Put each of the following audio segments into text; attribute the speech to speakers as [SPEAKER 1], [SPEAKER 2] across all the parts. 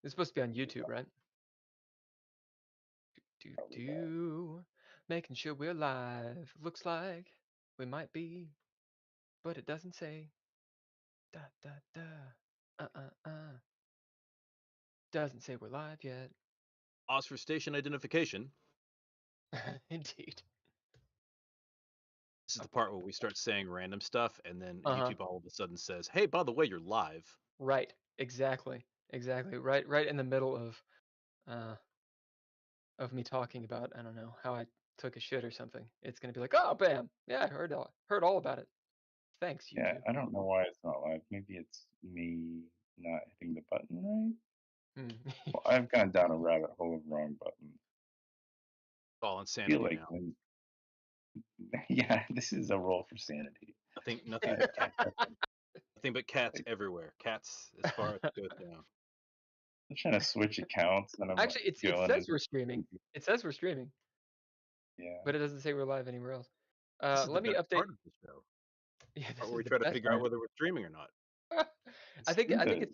[SPEAKER 1] It's supposed to be on YouTube, right? Making sure we're live. Looks like we might be, but it doesn't say. Da da da. Doesn't say we're live yet.
[SPEAKER 2] Pause for station identification.
[SPEAKER 1] Indeed.
[SPEAKER 2] This is the part where we start saying random stuff, and then
[SPEAKER 1] Uh-huh.
[SPEAKER 2] YouTube all of a sudden says, "Hey, by the way, you're live."
[SPEAKER 1] Right. Exactly. Right in the middle of me talking about, I don't know, how I took a shit or something. It's gonna be like, oh, bam, yeah, I heard all about it. Thanks,
[SPEAKER 3] Yeah,
[SPEAKER 1] YouTube.
[SPEAKER 3] I don't know why it's not live. Maybe it's me not hitting the button right. Well, I've gone down a rabbit hole of wrong buttons.
[SPEAKER 2] It's all
[SPEAKER 3] I
[SPEAKER 2] insanity
[SPEAKER 3] feel like
[SPEAKER 2] now.
[SPEAKER 3] when, yeah, this is a roll for sanity.
[SPEAKER 2] Nothing but cats. Nothing but cats everywhere. Cats as far as it goes down.
[SPEAKER 3] I'm trying to switch accounts, and I'm like
[SPEAKER 1] Actually, it
[SPEAKER 3] going
[SPEAKER 1] says
[SPEAKER 3] and
[SPEAKER 1] we're streaming. It says we're streaming,
[SPEAKER 3] yeah.
[SPEAKER 1] but it doesn't say we're live anywhere else.
[SPEAKER 2] This is the
[SPEAKER 1] Let me
[SPEAKER 2] best
[SPEAKER 1] update.
[SPEAKER 2] part of the show.
[SPEAKER 1] Yeah,
[SPEAKER 2] Part
[SPEAKER 1] this
[SPEAKER 2] where
[SPEAKER 1] is
[SPEAKER 2] we
[SPEAKER 1] the
[SPEAKER 2] try to
[SPEAKER 1] best
[SPEAKER 2] figure out
[SPEAKER 1] part.
[SPEAKER 2] whether we're streaming or not.
[SPEAKER 1] I think it's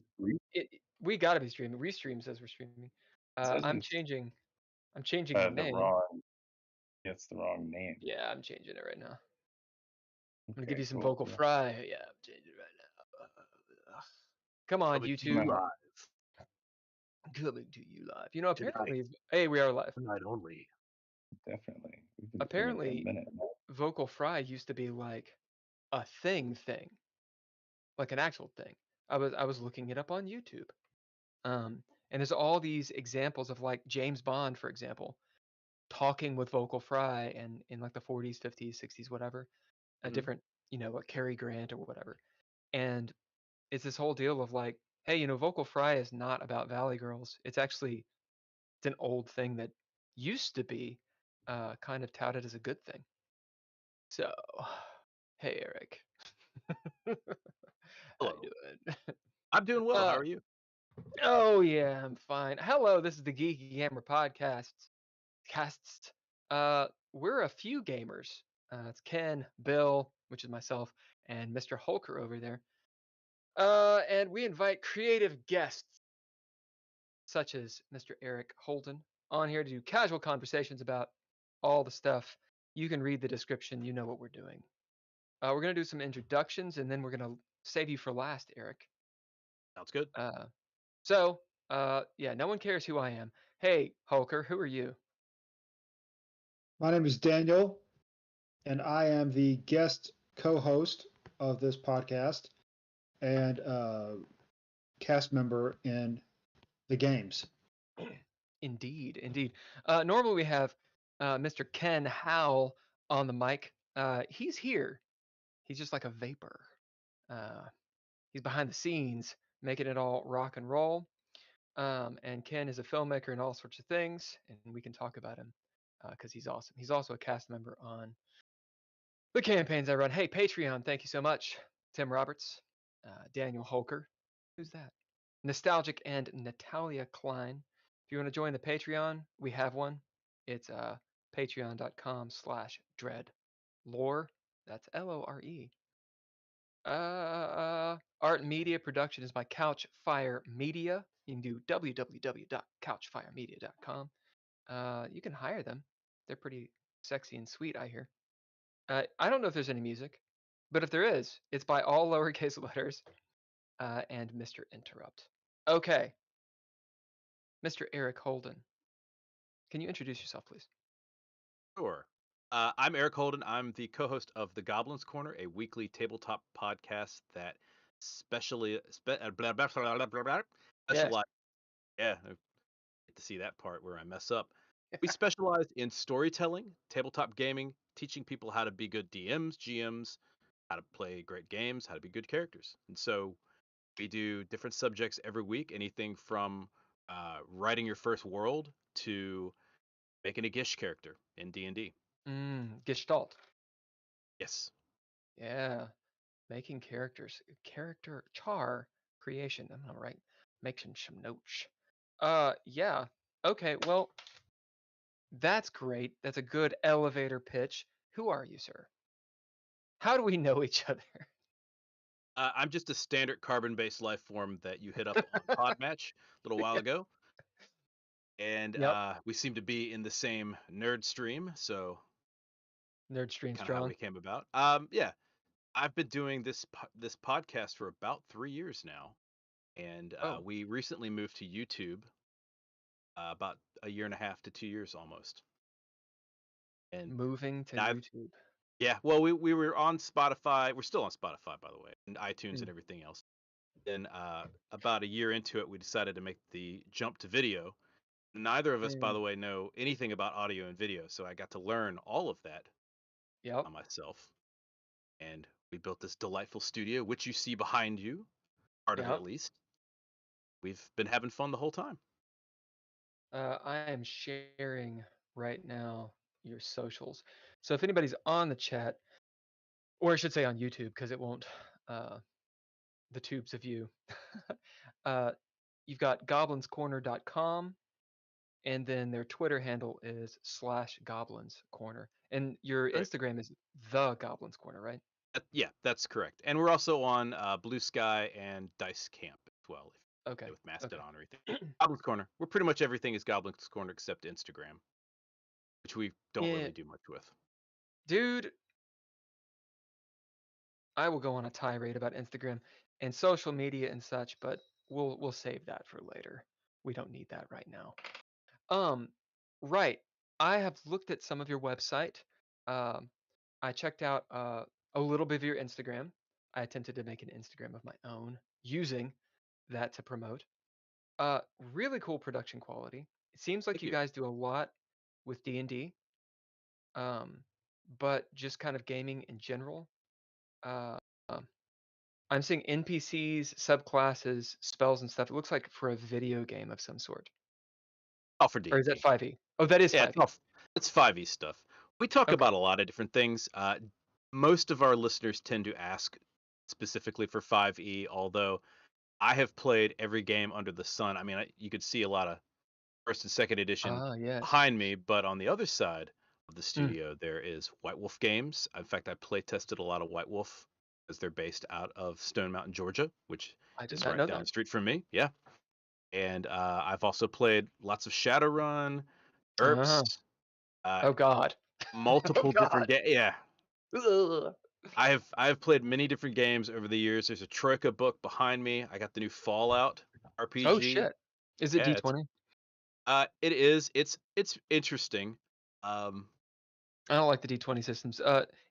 [SPEAKER 1] we gotta be streaming. Restream says we're streaming. I'm changing the
[SPEAKER 3] the
[SPEAKER 1] name.
[SPEAKER 3] wrong. It's the wrong name.
[SPEAKER 1] Yeah, I'm changing it right now. I'm gonna
[SPEAKER 3] Okay,
[SPEAKER 1] give you some
[SPEAKER 3] cool,
[SPEAKER 1] vocal
[SPEAKER 3] cool.
[SPEAKER 1] fry. Yeah, I'm changing it right now. Come on,
[SPEAKER 2] Coming to
[SPEAKER 1] YouTube.
[SPEAKER 2] you live.
[SPEAKER 1] Coming to you live. You know,
[SPEAKER 2] Tonight.
[SPEAKER 1] apparently, hey, we are live.
[SPEAKER 2] Tonight only.
[SPEAKER 3] Definitely. We've been doing it for a
[SPEAKER 1] Apparently,
[SPEAKER 3] minute now.
[SPEAKER 1] vocal fry used to be like a thing, like an actual thing. I was looking it up on YouTube. And there's all these examples of like James Bond, for example, talking with vocal fry and in like the 40s, 50s, 60s, whatever, a different, like Cary Grant or whatever. And it's this whole deal of like, hey, vocal fry is not about Valley Girls. It's an old thing that used to be kind of touted as a good thing. So, hey, Eric. How
[SPEAKER 2] Hello.
[SPEAKER 1] you doing?
[SPEAKER 2] I'm doing well. How are you?
[SPEAKER 1] Oh yeah, I'm fine. Hello, this is the Geeky Gamer Podcast. Casts. We're a few gamers. It's Ken, Bill, which is myself, and Mr. Holker over there. And we invite creative guests such as Mr. Eric Holden on here to do casual conversations about all the stuff. You can read the description. You know what we're doing. We're gonna do some introductions, and then we're gonna save you for last, Eric.
[SPEAKER 2] Sounds good.
[SPEAKER 1] So, yeah, no one cares who I am. Hey, Holker, who are you?
[SPEAKER 4] My name is Daniel, and I am the guest co-host of this podcast and cast member in the games.
[SPEAKER 1] Indeed, indeed. Normally we have Mr. Ken Howl on the mic. He's here. He's just like a vapor. He's behind the scenes, making it all rock and roll. And Ken is a filmmaker and all sorts of things, and we can talk about him because he's awesome. He's also a cast member on the campaigns I run. Hey, Patreon, thank you so much. Tim Roberts, Daniel Holker. Who's that? Nostalgic and Natalia Cline. If you want to join the Patreon, we have one. It's patreon.com/DreadLore. That's LORE. Art and media production is by Couchfire Media. You can do www.couchfiremedia.com. You can hire them. They're pretty sexy and sweet, I hear. I don't know if there's any music, but if there is, it's by all lowercase letters and Mr. Interrupt. Okay, Mr. Eric Holden, can you introduce yourself, please?
[SPEAKER 2] Sure. I'm Eric Holden. I'm the co-host of The Goblin's Corner, a weekly tabletop podcast that specialize.
[SPEAKER 1] Yes.
[SPEAKER 2] Yeah, I get to see that part where I mess up. We specialize in storytelling, tabletop gaming, teaching people how to be good DMs, GMs, how to play great games, how to be good characters. And so we do different subjects every week, anything from writing your first world to making a Gish character in D&D.
[SPEAKER 1] Gestalt.
[SPEAKER 2] Yes.
[SPEAKER 1] Yeah. Making characters. Character char creation. I'm gonna write making some notes. Yeah. Okay, well, that's great. That's a good elevator pitch. Who are you, sir? How do we know each other?
[SPEAKER 2] I'm just a standard carbon-based life form that you hit up on Podmatch a little while ago, and
[SPEAKER 1] Yep.
[SPEAKER 2] we seem to be in the same nerd stream, so
[SPEAKER 1] Nerd stream
[SPEAKER 2] kind of how
[SPEAKER 1] strong.
[SPEAKER 2] we came about. Yeah, I've been doing this podcast for about 3 years now, and we recently moved to YouTube about a year and a half to 2 years almost. And
[SPEAKER 1] Moving to YouTube.
[SPEAKER 2] Yeah, well, we were on Spotify. We're still on Spotify, by the way, and iTunes and everything else. Then about a year into it, we decided to make the jump to video. Neither of us, by the way, know anything about audio and video, so I got to learn all of that on myself. And we built this delightful studio, which you see behind you, part of it at least. We've been having fun the whole time.
[SPEAKER 1] I am sharing right now your socials. So if anybody's on the chat, or I should say on YouTube, because it won't, the tubes of you, you've got goblinscorner.com, and then their Twitter handle is /goblinscorner. And your Instagram is the Goblins Corner, right?
[SPEAKER 2] Yeah, that's correct. And we're also on Blue Sky and Dice Camp as well.
[SPEAKER 1] Okay.
[SPEAKER 2] With Mastodon or anything. Goblins Corner. We're pretty much everything is Goblins Corner except Instagram, which we don't really do much with.
[SPEAKER 1] Dude, I will go on a tirade about Instagram and social media and such, but we'll save that for later. We don't need that right now. Right. I have looked at some of your website. I checked out a little bit of your Instagram. I attempted to make an Instagram of my own using that to promote. Really cool production quality. It seems like you guys do a lot with D&D, but just kind of gaming in general. I'm seeing NPCs, subclasses, spells, and stuff. It looks like for a video game of some sort.
[SPEAKER 2] Oh, for D&D.
[SPEAKER 1] Or is that 5e? Oh, that is 5e.
[SPEAKER 2] It's 5e stuff. We talk about a lot of different things. Most of our listeners tend to ask specifically for 5e, although I have played every game under the sun. I mean, you could see a lot of first and second edition behind me, but on the other side of the studio, there is White Wolf games. In fact, I play tested a lot of White Wolf as they're based out of Stone Mountain, Georgia, which is right down the street from me. Yeah. And I've also played lots of Shadowrun, GURPS.
[SPEAKER 1] Oh God.
[SPEAKER 2] Multiple different games. Yeah. I have played many different games over the years. There's a Troika book behind me. I got the new Fallout RPG.
[SPEAKER 1] Oh shit. Is it D20?
[SPEAKER 2] It is. It's interesting.
[SPEAKER 1] I don't like the D20 systems.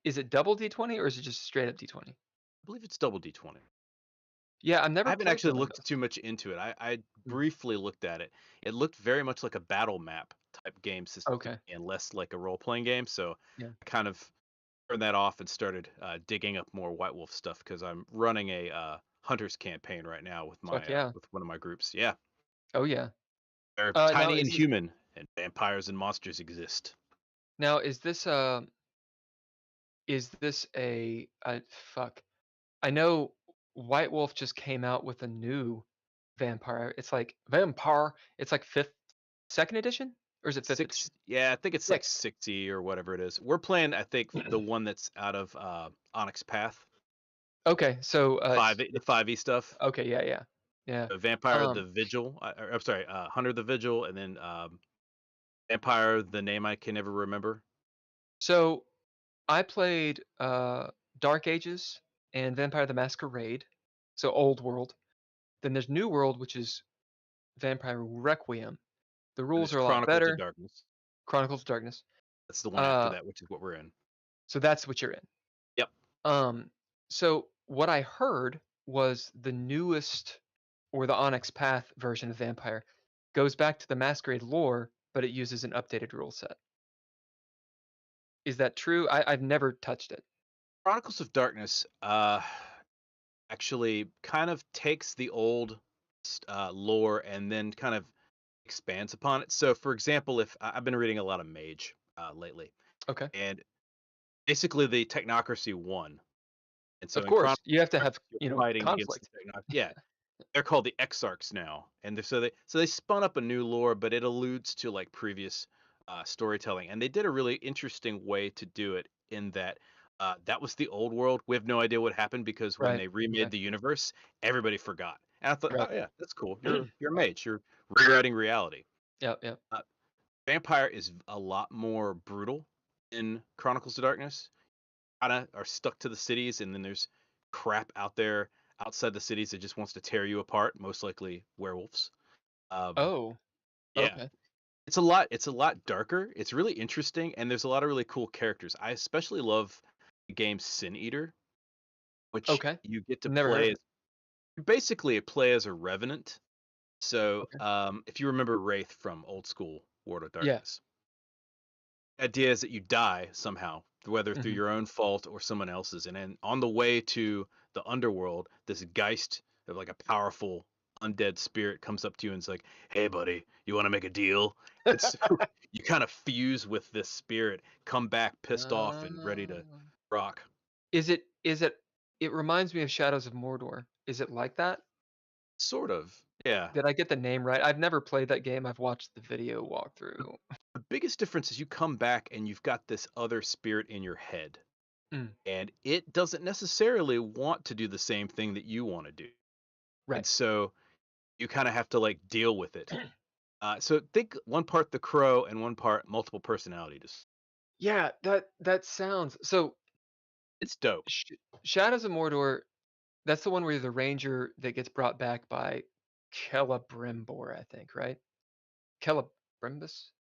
[SPEAKER 1] Is it double D20 or is it just straight up D20?
[SPEAKER 2] I believe it's double D20.
[SPEAKER 1] Yeah, I
[SPEAKER 2] haven't actually looked too much into it. I briefly looked at it. It looked very much like a battle map type game system and less like a role-playing game. So I kind of turned that off and started digging up more White Wolf stuff because I'm running a Hunters campaign right now with my with one of my groups. Yeah.
[SPEAKER 1] Oh yeah.
[SPEAKER 2] They're tiny and human, and vampires and monsters exist.
[SPEAKER 1] Now, is this a fuck? I know White Wolf just came out with a new vampire. It's like vampire. It's like second edition, or is it fifth edition?
[SPEAKER 2] Yeah, I think it's like 6e or whatever it is. We're playing, I think, the one that's out of Onyx Path.
[SPEAKER 1] Okay, so
[SPEAKER 2] the 5e stuff.
[SPEAKER 1] Okay, yeah.
[SPEAKER 2] The Vampire the Vigil. I'm sorry, Hunter the Vigil, and then Vampire, the name I can never remember.
[SPEAKER 1] So I played Dark Ages and Vampire the Masquerade, so Old World. Then there's New World, which is Vampire Requiem. The rules are a lot better.
[SPEAKER 2] Of Darkness.
[SPEAKER 1] Chronicles of Darkness.
[SPEAKER 2] That's the one after that, which is what we're in.
[SPEAKER 1] So that's what you're in.
[SPEAKER 2] Yep.
[SPEAKER 1] So what I heard was the newest, or the Onyx Path version of Vampire, goes back to the Masquerade lore, but it uses an updated rule set. Is that true? I've never touched it.
[SPEAKER 2] Chronicles of Darkness actually kind of takes the old lore and then kind of expands upon it. So, for example, if I've been reading a lot of Mage lately, and basically the technocracy won, and so
[SPEAKER 1] of course you have to have
[SPEAKER 2] fighting
[SPEAKER 1] conflict.
[SPEAKER 2] Yeah, they're called the Exarchs now, and so they spun up a new lore, but it alludes to like previous storytelling, and they did a really interesting way to do it in that That was the old world. We have no idea what happened because when
[SPEAKER 1] Right.
[SPEAKER 2] they remade
[SPEAKER 1] Okay.
[SPEAKER 2] the universe, everybody forgot. And I thought,
[SPEAKER 1] Right.
[SPEAKER 2] oh yeah, that's cool. You're a mage. You're rewriting reality.
[SPEAKER 1] Yep. Yep.
[SPEAKER 2] Vampire is a lot more brutal in Chronicles of Darkness. Kinda are stuck to the cities, and then there's crap out there outside the cities that just wants to tear you apart. Most likely werewolves.
[SPEAKER 1] Oh.
[SPEAKER 2] Yeah,
[SPEAKER 1] Okay.
[SPEAKER 2] it's a lot darker. It's really interesting, and there's a lot of really cool characters. I especially love the game Sin Eater, which
[SPEAKER 1] Okay.
[SPEAKER 2] you get to
[SPEAKER 1] Never heard
[SPEAKER 2] play
[SPEAKER 1] of
[SPEAKER 2] as basically play as a revenant. So,
[SPEAKER 1] Okay.
[SPEAKER 2] if you remember Wraith from old school World of
[SPEAKER 1] Yeah.
[SPEAKER 2] Darkness, the idea is that you die somehow, whether through
[SPEAKER 1] Mhm.
[SPEAKER 2] your own fault or someone else's. And then on the way to the underworld, this Geist, like a powerful undead spirit, comes up to you and is like, "Hey, buddy, you want to make a deal?" And so you kind of fuse with this spirit, come back pissed off and ready to
[SPEAKER 1] Uh,
[SPEAKER 2] rock.
[SPEAKER 1] Is it? It reminds me of Shadows of Mordor. Is it like that?
[SPEAKER 2] Sort of, yeah.
[SPEAKER 1] Did I get the name right? I've never played that game. I've watched the video walkthrough.
[SPEAKER 2] The biggest difference is you come back and you've got this other spirit in your head,
[SPEAKER 1] Mm,
[SPEAKER 2] and it doesn't necessarily want to do the same thing that you want to do. And
[SPEAKER 1] right.
[SPEAKER 2] so you kind of have to like deal with it. So think one part the crow and one part multiple personality.
[SPEAKER 1] Yeah. That sounds so.
[SPEAKER 2] It's dope.
[SPEAKER 1] Sh- Shadows of Mordor. That's the one where you're the ranger that gets brought back by Celebrimbor, I think, right? Celebrimbus?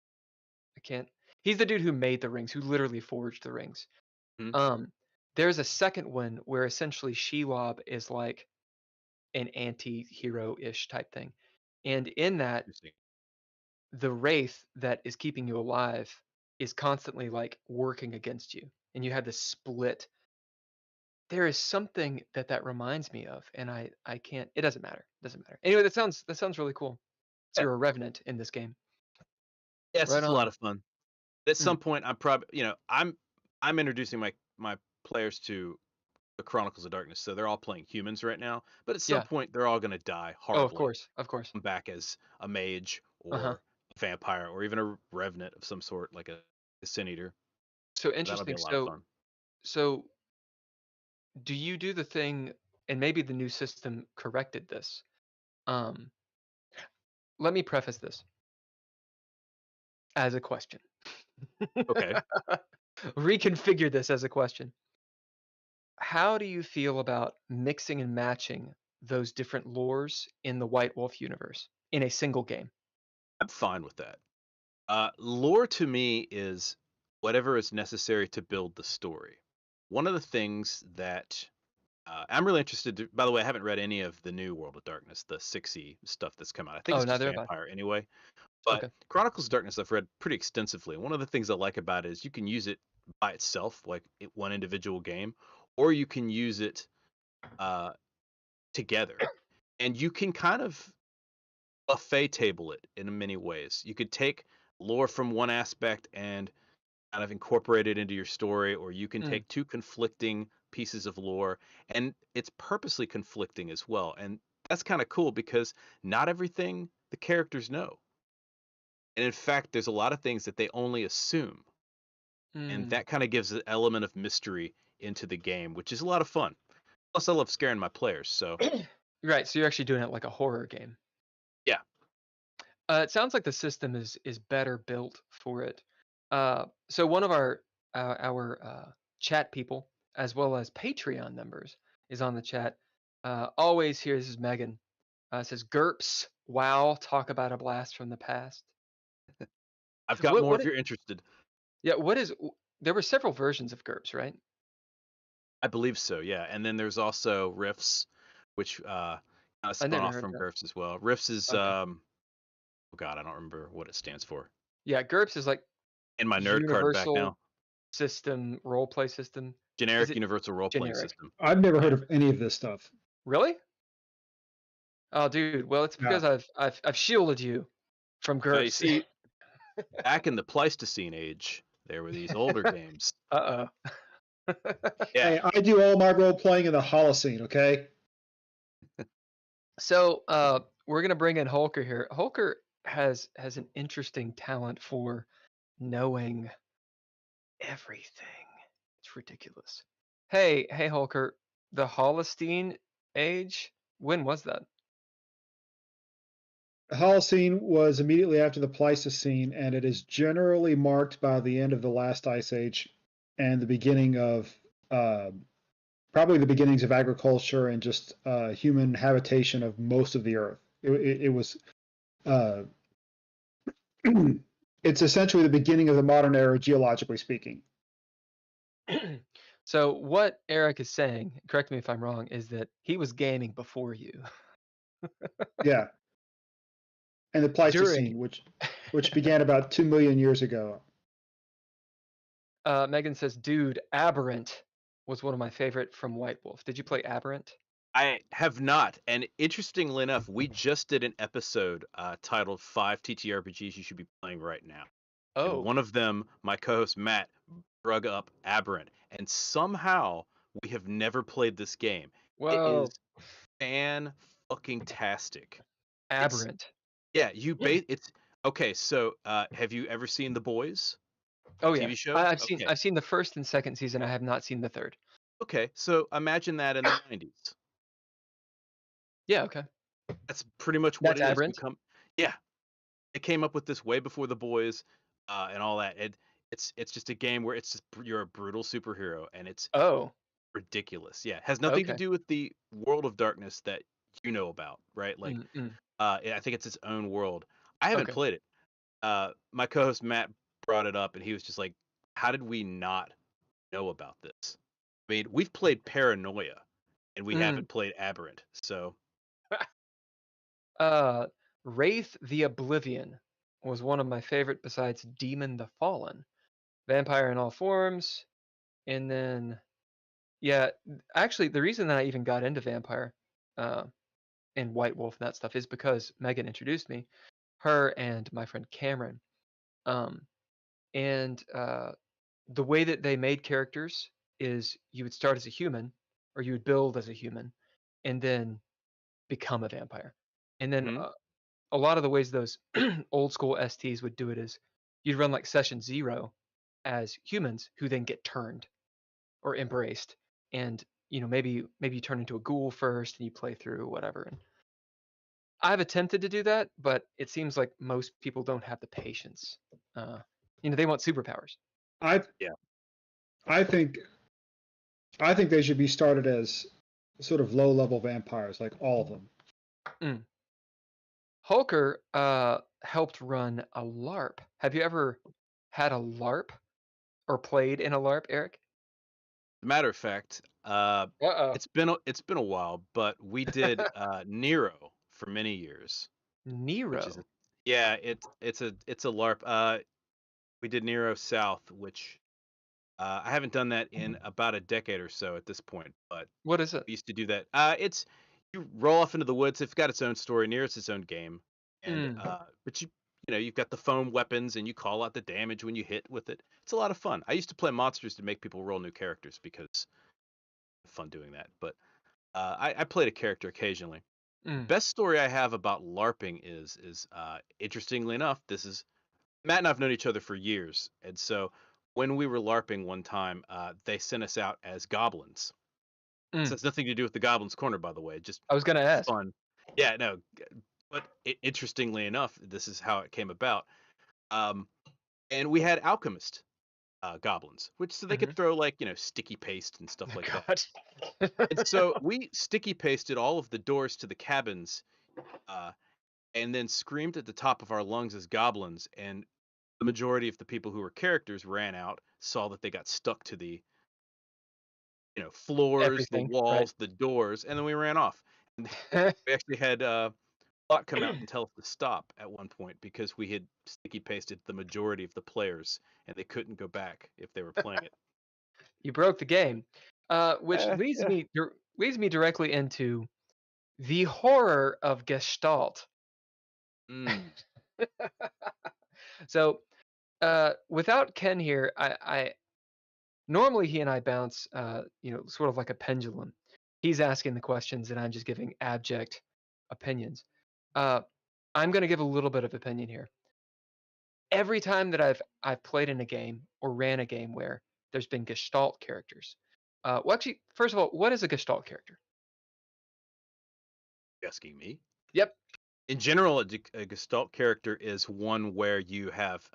[SPEAKER 1] I can't. He's the dude who made the rings, who literally forged the rings.
[SPEAKER 2] Mhm.
[SPEAKER 1] There's a second one where essentially Shelob is like an anti-hero-ish type thing. And in that,
[SPEAKER 2] Interesting.
[SPEAKER 1] the wraith that is keeping you alive is constantly like working against you. And you have this split. There is something that reminds me of, and I can't. It doesn't matter. Doesn't matter. Anyway, that sounds really cool. So
[SPEAKER 2] Yeah,
[SPEAKER 1] you're a revenant in this game.
[SPEAKER 2] yes,
[SPEAKER 1] Right
[SPEAKER 2] it's a lot
[SPEAKER 1] on.
[SPEAKER 2] of fun. At
[SPEAKER 1] Mm,
[SPEAKER 2] some point, I'm probably, I'm introducing my players to the Chronicles of Darkness, so they're all playing humans right now. But at some
[SPEAKER 1] yeah.
[SPEAKER 2] point, they're all gonna die
[SPEAKER 1] Oh, of
[SPEAKER 2] horribly.
[SPEAKER 1] course, of course.
[SPEAKER 2] Come back as a mage
[SPEAKER 1] Uh-huh.
[SPEAKER 2] or a vampire or even a revenant of some sort, like a sin eater.
[SPEAKER 1] So
[SPEAKER 2] That'll be
[SPEAKER 1] interesting.
[SPEAKER 2] a lot of
[SPEAKER 1] So
[SPEAKER 2] fun.
[SPEAKER 1] so do you do the thing, and maybe the new system corrected this. Um, Let me preface this as a question.
[SPEAKER 2] Okay.
[SPEAKER 1] Reconfigure this as a question. How do you feel about mixing and matching those different lores in the White Wolf universe in a single game?
[SPEAKER 2] I'm fine with that. Lore to me is whatever is necessary to build the story. One of the things that I'm really interested by the way, I haven't read any of the new World of Darkness, the 6e stuff that's come out. I think
[SPEAKER 1] Oh,
[SPEAKER 2] it's just
[SPEAKER 1] neither have I.
[SPEAKER 2] Vampire anyway. But
[SPEAKER 1] Okay.
[SPEAKER 2] Chronicles of Darkness I've read pretty extensively. One of the things I like about it is you can use it by itself, like one individual game, or you can use it uh, together. And you can kind of buffet table it in many ways. You could take lore from one aspect and kind of incorporate it into your story, or you can
[SPEAKER 1] Mm,
[SPEAKER 2] take two conflicting pieces of lore and it's purposely conflicting as well. And that's kind of cool because not everything the characters know. And in fact, there's a lot of things that they only assume. And
[SPEAKER 1] mm.
[SPEAKER 2] that kind of gives an element of mystery into the game, which is a lot of fun. Plus, I love scaring my players. So,
[SPEAKER 1] Right. So you're actually doing it like a horror game.
[SPEAKER 2] yeah.
[SPEAKER 1] It sounds like the system is better built for it. So one of our chat people, as well as Patreon members, is on the chat. Always here. This is Megan. Says GURPS. Wow. Talk about a blast from the past.
[SPEAKER 2] I've got
[SPEAKER 1] What
[SPEAKER 2] more
[SPEAKER 1] what?
[SPEAKER 2] if you're interested.
[SPEAKER 1] Yeah. What is? There were several versions of GURPS, right?
[SPEAKER 2] I believe so, yeah. And then there's also Riffs, which kind of
[SPEAKER 1] I
[SPEAKER 2] spun
[SPEAKER 1] never
[SPEAKER 2] off
[SPEAKER 1] heard of
[SPEAKER 2] from
[SPEAKER 1] that.
[SPEAKER 2] GURPS as well. Riffs is,
[SPEAKER 1] Okay.
[SPEAKER 2] oh God, I don't remember what it stands for.
[SPEAKER 1] Yeah. GURPS is like
[SPEAKER 2] In my nerd card back
[SPEAKER 1] universal
[SPEAKER 2] now.
[SPEAKER 1] system role play system. Is
[SPEAKER 2] Generic
[SPEAKER 1] it
[SPEAKER 2] universal role playing
[SPEAKER 1] generic?
[SPEAKER 2] system.
[SPEAKER 4] I've never heard
[SPEAKER 2] Yeah.
[SPEAKER 4] of any of this stuff.
[SPEAKER 1] Really? Oh, dude. Well, it's
[SPEAKER 4] Yeah.
[SPEAKER 1] because I've shielded you from
[SPEAKER 2] Now, you
[SPEAKER 1] GURPS.
[SPEAKER 2] see, back in the Pleistocene age, there were these older games.
[SPEAKER 1] Uh-oh.
[SPEAKER 2] Yeah.
[SPEAKER 4] Hey, I do all my role playing in the Holocene, okay?
[SPEAKER 1] So we're gonna bring in Holker here. Holker has an interesting talent for knowing everything. It's ridiculous. Hey, Holker, the Holocene age, when was that?
[SPEAKER 4] The Holocene was immediately after the Pleistocene, and it is generally marked by the end of the last ice age and the beginning of probably the beginnings of agriculture and just human habitation of most of the Earth. It was it's essentially the beginning of the modern era, geologically speaking.
[SPEAKER 1] So what Eric is saying, correct me if I'm wrong, is that he was gaming before you.
[SPEAKER 4] Yeah. And the Pleistocene, which began about 2 million years ago.
[SPEAKER 1] Megan says, dude, Aberrant was one of my favorite from White Wolf. Did you play Aberrant?
[SPEAKER 2] I have not. And interestingly enough, we just did an episode titled 5 TTRPGs you should be playing right now.
[SPEAKER 1] Oh.
[SPEAKER 2] And one of them, my co-host Matt, drug up Aberrant. And somehow we have never played this game.
[SPEAKER 1] Whoa.
[SPEAKER 2] It is fan-fucking-tastic.
[SPEAKER 1] Aberrant.
[SPEAKER 2] It's okay. So, have you ever seen The Boys?
[SPEAKER 1] Oh
[SPEAKER 2] TV
[SPEAKER 1] yeah,
[SPEAKER 2] show?
[SPEAKER 1] I've seen the first and second season. I have not seen the third.
[SPEAKER 2] Okay, so imagine that in the 90s.
[SPEAKER 1] Yeah, okay.
[SPEAKER 2] That's pretty much what
[SPEAKER 1] That's
[SPEAKER 2] it
[SPEAKER 1] Aberrant?
[SPEAKER 2] is. Yeah, it came up with this way before The Boys, and all that. It's just a game where it's just you're a brutal superhero, and it's ridiculous. Yeah, it has nothing to do with the World of Darkness that you know about, right? Like, I think it's its own world. I haven't played it. My co-host Matt brought it up, and he was just like, "How did we not know about this?" I mean, we've played Paranoia, and we haven't played Aberrant. So,
[SPEAKER 1] Wraith the Oblivion was one of my favorite besides Demon the Fallen. Vampire in all forms, and then actually the reason that I even got into Vampire and White Wolf and that stuff is because Megan introduced me, her and my friend Cameron. And the way that they made characters is you would start as a human, or you would build as a human, and then become a vampire. And then a lot of the ways those old school STs would do it is you'd run like session 0 as humans who then get turned or embraced, and maybe you turn into a ghoul first and you play through whatever. And I've attempted to do that, but it seems like most people don't have the patience. They want superpowers.
[SPEAKER 4] I think they should be started as sort of low-level vampires, like all of them.
[SPEAKER 1] Holker helped run a LARP. Have you ever had a LARP or played in a LARP, Eric?
[SPEAKER 2] matter of fact, it's been a while, but we did Nero for many years.
[SPEAKER 1] Nero.
[SPEAKER 2] It's a LARP. We did Nero South, which I haven't done that in about a decade or so at this point. But
[SPEAKER 1] what is it?
[SPEAKER 2] We used to do that. It's you roll off into the woods. It's got its own story. Nero's its own game, and but you've got the foam weapons, and you call out the damage when you hit with it. It's a lot of fun. I used to play monsters to make people roll new characters because it's fun doing that. But I played a character occasionally. Best story I have about LARPing is interestingly enough, this is Matt and I've known each other for years, and so when we were LARPing one time, they sent us out as goblins. So it's nothing to do with the Goblin's Corner, by the way. Just
[SPEAKER 1] I was going to ask.
[SPEAKER 2] Fun. Yeah, no. But interestingly enough, this is how it came about. And we had alchemist goblins, so they could throw sticky paste and stuff like that. And so we sticky pasted all of the doors to the cabins, and then screamed at the top of our lungs as goblins. And the majority of the people who were characters ran out, saw that they got stuck to the floors,
[SPEAKER 1] everything,
[SPEAKER 2] the walls,
[SPEAKER 1] right.
[SPEAKER 2] the doors, and then we ran off. And we actually had Plot come out and tell us to stop at one point because we had sticky pasted the majority of the players and they couldn't go back if they were playing it.
[SPEAKER 1] You broke the game, which leads me directly into the horror of Gestalt. So without Ken here, I normally he and I bounce sort of like a pendulum. He's asking the questions and I'm just giving abject opinions. I'm going to give a little bit of opinion here. Every time that I've played in a game or ran a game where there's been Gestalt characters. Well, actually, first of all, what is a Gestalt character?
[SPEAKER 2] Asking me?
[SPEAKER 1] Yep.
[SPEAKER 2] In general, a Gestalt character is one where you have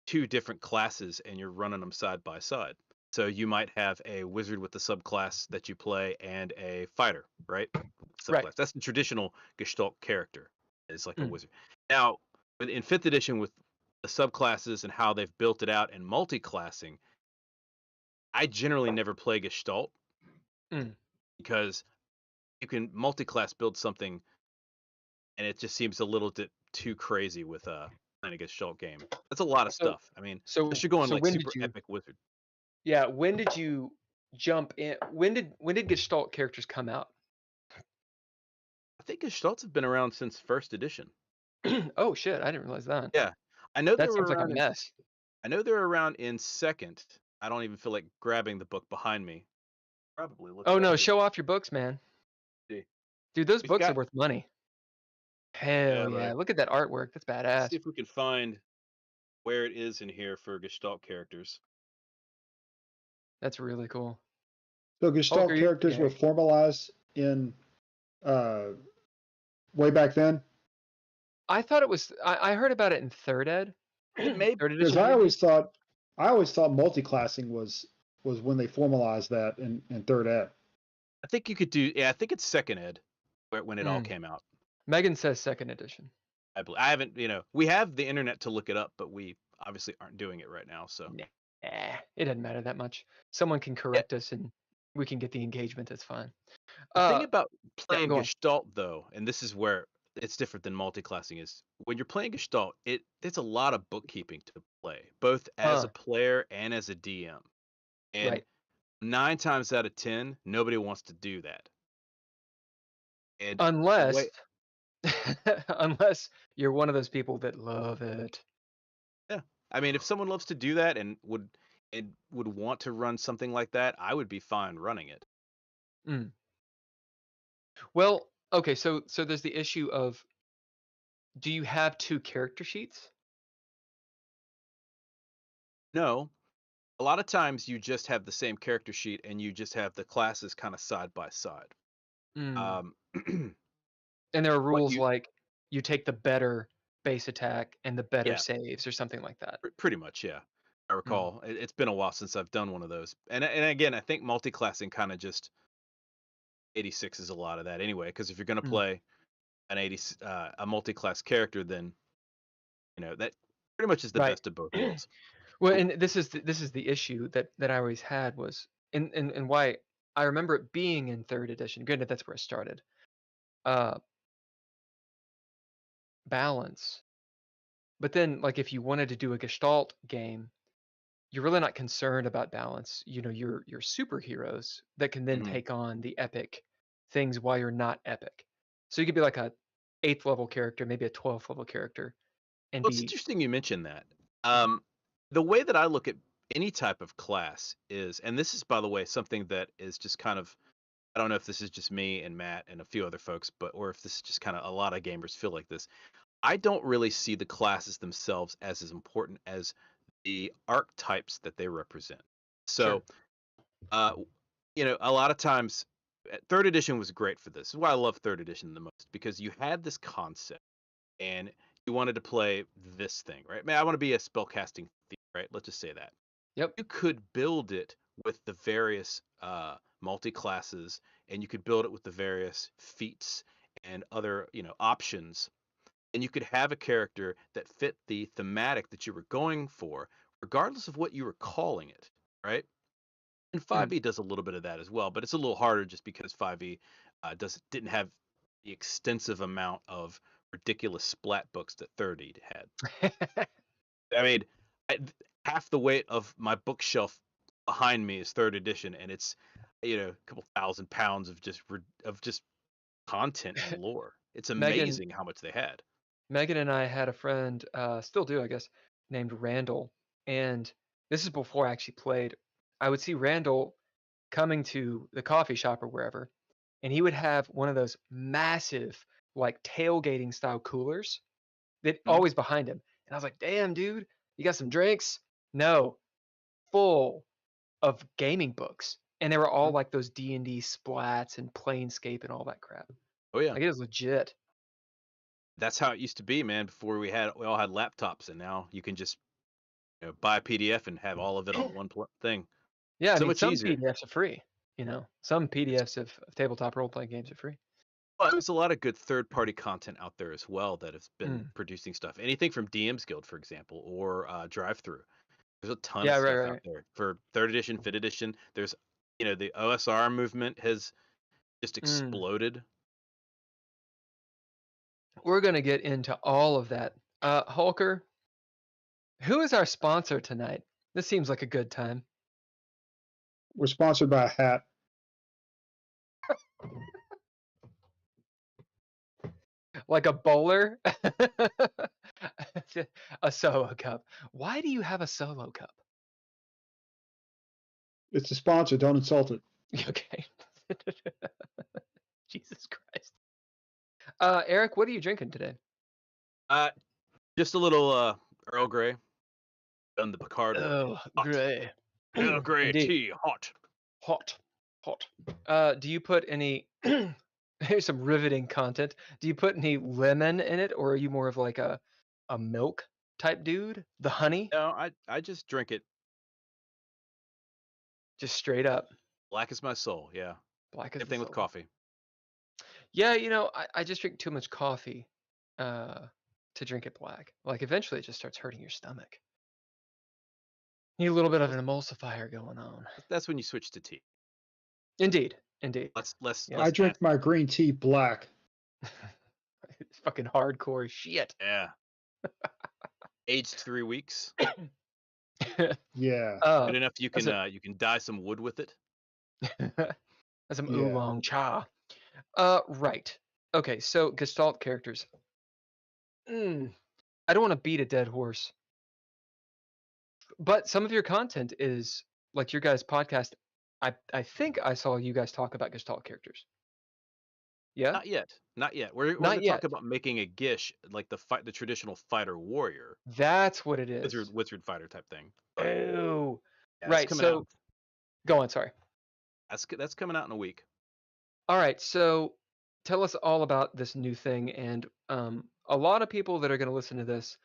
[SPEAKER 2] two different classes and you're running them side by side. So you might have a wizard with the subclass that you play and a fighter, right? Subclass.
[SPEAKER 1] Right.
[SPEAKER 2] That's the traditional Gestalt character. It's like a wizard. Now, in 5th edition with the subclasses and how they've built it out and multi-classing, I generally never play Gestalt because you can multi-class build something and it just seems a little bit too crazy with playing a Gestalt game. That's a lot of stuff. I mean,
[SPEAKER 1] so
[SPEAKER 2] unless you're going like
[SPEAKER 1] when
[SPEAKER 2] super
[SPEAKER 1] did you,
[SPEAKER 2] epic wizard.
[SPEAKER 1] Yeah, when did you jump in? When did Gestalt characters come out?
[SPEAKER 2] I think Gestalts have been around since 1st edition.
[SPEAKER 1] Oh shit, I didn't realize that.
[SPEAKER 2] Yeah, I know
[SPEAKER 1] that seems like a mess.
[SPEAKER 2] I know they're around in 2nd. I don't even feel like grabbing the book behind me. Probably.
[SPEAKER 1] Oh no, show off your books, man.
[SPEAKER 2] See.
[SPEAKER 1] Dude, those books are worth money. Hell yeah!
[SPEAKER 2] Right.
[SPEAKER 1] Look at that artwork. That's badass.
[SPEAKER 2] Let's see if we can find where it is in here for Gestalt characters.
[SPEAKER 1] That's really cool.
[SPEAKER 4] So Gestalt characters were formalized in way back then?
[SPEAKER 1] I thought it was. I heard about it in 3rd ed.
[SPEAKER 2] Maybe
[SPEAKER 4] because I always thought multi-classing was when they formalized that in 3rd ed.
[SPEAKER 2] I think you could do. Yeah, I think it's 2nd ed when it all came out.
[SPEAKER 1] Megan says 2nd edition.
[SPEAKER 2] I haven't. We have the internet to look it up, but we obviously aren't doing it right now. So
[SPEAKER 1] it doesn't matter that much. Someone can correct us, and we can get the engagement. That's fine.
[SPEAKER 2] The thing about playing Gestalt, though, and this is where it's different than multi-classing, is when you're playing Gestalt, it's a lot of bookkeeping to play, both as a player and as a DM. And 9 times out of 10, nobody wants to do that. And
[SPEAKER 1] unless you're one of those people that love it.
[SPEAKER 2] Yeah. I mean, if someone loves to do that and would want to run something like that, I would be fine running it.
[SPEAKER 1] Well, okay, so there's the issue of, do you have 2 character sheets?
[SPEAKER 2] No. A lot of times you just have the same character sheet and you just have the classes kind of side by side.
[SPEAKER 1] And there are rules like you take the better base attack and the better saves or something like that.
[SPEAKER 2] Pretty much, yeah. I recall. It's been a while since I've done one of those. And again, I think multi-classing kind of just 86 is a lot of that anyway, because if you're going to play a multi-class character, then that pretty much is the best of both worlds.
[SPEAKER 1] Well, and this is the issue that I always had was, and why I remember it being in 3rd edition. Granted, that's where it started. Balance. But then, like, if you wanted to do a Gestalt game, you're really not concerned about balance. You're superheroes that can then take on the epic things while you're not epic. So you could be like a 8th level character, maybe a 12th level character. And
[SPEAKER 2] it's interesting you mentioned that. The way that I look at any type of class is, and this is, by the way, something that is just kind of, I don't know if this is just me and Matt and a few other folks, or if this is just kind of a lot of gamers feel like this. I don't really see the classes themselves as important as the archetypes that they represent. So, a lot of times, 3rd edition was great for this. This is why I love 3rd edition the most, because you had this concept and you wanted to play this thing, right? Man, I want to be a spellcasting thief, right? Let's just say that.
[SPEAKER 1] Yep.
[SPEAKER 2] You could build it with the various multi-classes, and you could build it with the various feats and other, options. And you could have a character that fit the thematic that you were going for, regardless of what you were calling it, right? And 5e does a little bit of that as well, but it's a little harder just because 5e didn't have the extensive amount of ridiculous splat books that 3rd ed had. I mean, half the weight of my bookshelf behind me is 3rd edition, and it's a couple thousand pounds of just content and lore. It's amazing how much they had.
[SPEAKER 1] Megan and I had a friend, still do, I guess, named Randall, and this is before I actually played. I would see Randall coming to the coffee shop or wherever, and he would have one of those massive, like, tailgating style coolers that always behind him. And I was like, damn, dude, you got some drinks? No. Full of gaming books, and they were all like those D&D splats and Planescape and all that crap.
[SPEAKER 2] Oh yeah,
[SPEAKER 1] Like it was legit.
[SPEAKER 2] that's how it used to be, man. Before we all had laptops, and now you can just buy a PDF and have all of it on one thing.
[SPEAKER 1] Yeah,
[SPEAKER 2] So
[SPEAKER 1] I mean,
[SPEAKER 2] much
[SPEAKER 1] some
[SPEAKER 2] easier.
[SPEAKER 1] PDFs are free. Some PDFs of tabletop role-playing games are free.
[SPEAKER 2] Well, there's a lot of good third-party content out there as well that has been producing stuff. Anything from DM's Guild, for example, or Drive-Thru. There's a ton of stuff out there for 3rd edition, 5th edition. There's, the OSR movement has just exploded.
[SPEAKER 1] We're going to get into all of that. Hulker, who is our sponsor tonight? This seems like a good time.
[SPEAKER 4] We're sponsored by a hat.
[SPEAKER 1] Like a bowler? A solo cup. Why do you have a solo cup?
[SPEAKER 4] It's a sponsor. Don't insult it.
[SPEAKER 1] Okay. Jesus Christ. Eric, what are you drinking today?
[SPEAKER 2] Just a little Earl Grey. Done the Picard.
[SPEAKER 1] Earl Grey.
[SPEAKER 2] Earl Grey tea, hot.
[SPEAKER 1] Do you put any... Here's some riveting content. Do you put any lemon in it, or are you more of like a milk type dude? The honey?
[SPEAKER 2] No, I just drink it.
[SPEAKER 1] Just straight up.
[SPEAKER 2] Black as my soul, yeah.
[SPEAKER 1] Black as
[SPEAKER 2] Same thing with coffee.
[SPEAKER 1] Yeah, I just drink too much coffee to drink it black. Like eventually it just starts hurting your stomach. Need a little bit of an emulsifier going on.
[SPEAKER 2] That's when you switch to tea.
[SPEAKER 1] Indeed.
[SPEAKER 2] Less
[SPEAKER 4] I drink my green tea black.
[SPEAKER 1] It's fucking hardcore shit.
[SPEAKER 2] Yeah. Aged 3 weeks.
[SPEAKER 4] Yeah.
[SPEAKER 2] Good enough you can dye some wood with it.
[SPEAKER 1] That's some oolong cha. Right. Okay, so Gestalt characters. I don't want to beat a dead horse. But some of your content is like your guys' podcast. I think I saw you guys talk about Gestalt characters. Yeah?
[SPEAKER 2] Not yet. We're going to talk about making a Gish, like the traditional fighter warrior.
[SPEAKER 1] That's what it is.
[SPEAKER 2] Wizard fighter type thing.
[SPEAKER 1] Oh.
[SPEAKER 2] Yeah,
[SPEAKER 1] right, so go on, sorry.
[SPEAKER 2] That's coming out in a week.
[SPEAKER 1] All right, so tell us all about this new thing. And a lot of people that are going to listen to this,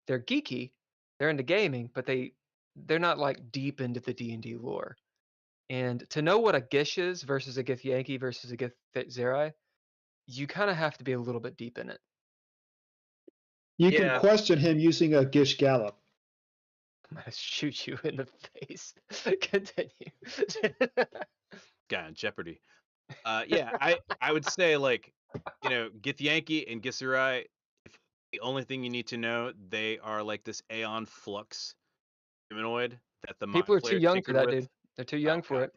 [SPEAKER 1] they're geeky, they're into gaming, but they're not like deep into the D&D lore. And to know what a Gish is versus a Githyanki versus a Githzerai, you kind of have to be a little bit deep in it.
[SPEAKER 4] You can question him using a Gish Gallop.
[SPEAKER 1] I'm going to shoot you in the face. Continue.
[SPEAKER 2] Guy on Jeopardy. I would say like, Githyanki and Githzerai, the only thing you need to know, they are like this Aeon Flux humanoid that the
[SPEAKER 1] people are too young for that,
[SPEAKER 2] with.
[SPEAKER 1] Dude. They're too young for it.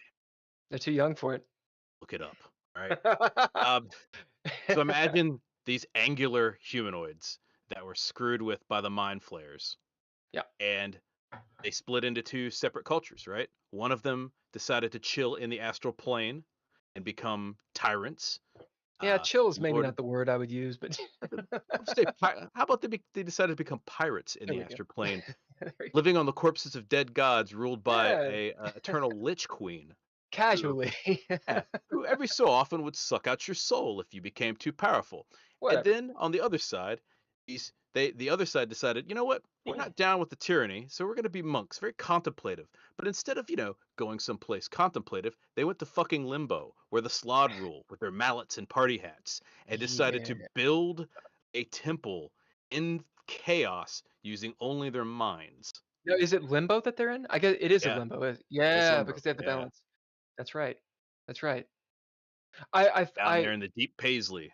[SPEAKER 1] They're too young for it.
[SPEAKER 2] Look it up. All right. So imagine these angular humanoids that were screwed with by the Mind Flayers.
[SPEAKER 1] Yeah.
[SPEAKER 2] And they split into 2 separate cultures, right? One of them decided to chill in the astral plane and become tyrants.
[SPEAKER 1] Yeah, chill is maybe not the word I would use, but
[SPEAKER 2] how about they decided to become pirates in the astral plane, living on the corpses of dead gods ruled by a eternal lich queen.
[SPEAKER 1] Casually.
[SPEAKER 2] Who every so often would suck out your soul if you became too powerful. Whatever. And then on the other side, the other side decided, you know what? We're not down with the tyranny, so we're going to be monks, very contemplative. But instead of, going someplace contemplative, they went to fucking limbo, where the Slod rule with their mallets and party hats, and decided to build a temple in chaos using only their minds.
[SPEAKER 1] No, is it limbo that they're in? I guess it is a limbo. Yeah,
[SPEAKER 2] limbo.
[SPEAKER 1] Because they have the balance. That's right.
[SPEAKER 2] Down there in the deep Paisley.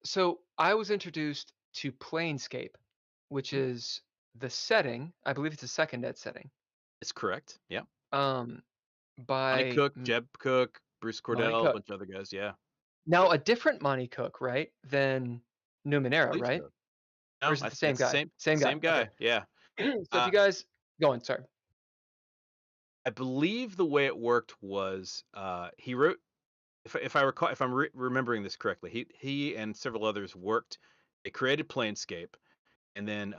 [SPEAKER 1] So I was introduced to Planescape, which is the setting. I believe it's a 2nd ed setting.
[SPEAKER 2] It's correct. Yeah.
[SPEAKER 1] By
[SPEAKER 2] Monty Cook, Jeb Cook, Bruce Cordell, a bunch of other guys. Yeah.
[SPEAKER 1] Now a different Monty Cook, right? Than Numenera, right?
[SPEAKER 2] So.
[SPEAKER 1] No, or is it the same guy? Same guy.
[SPEAKER 2] Same guy. Okay. Yeah.
[SPEAKER 1] So if you guys go on, sorry.
[SPEAKER 2] I believe the way it worked was he wrote. If I recall, if I'm remembering this correctly, he and several others worked. They created Planescape, and then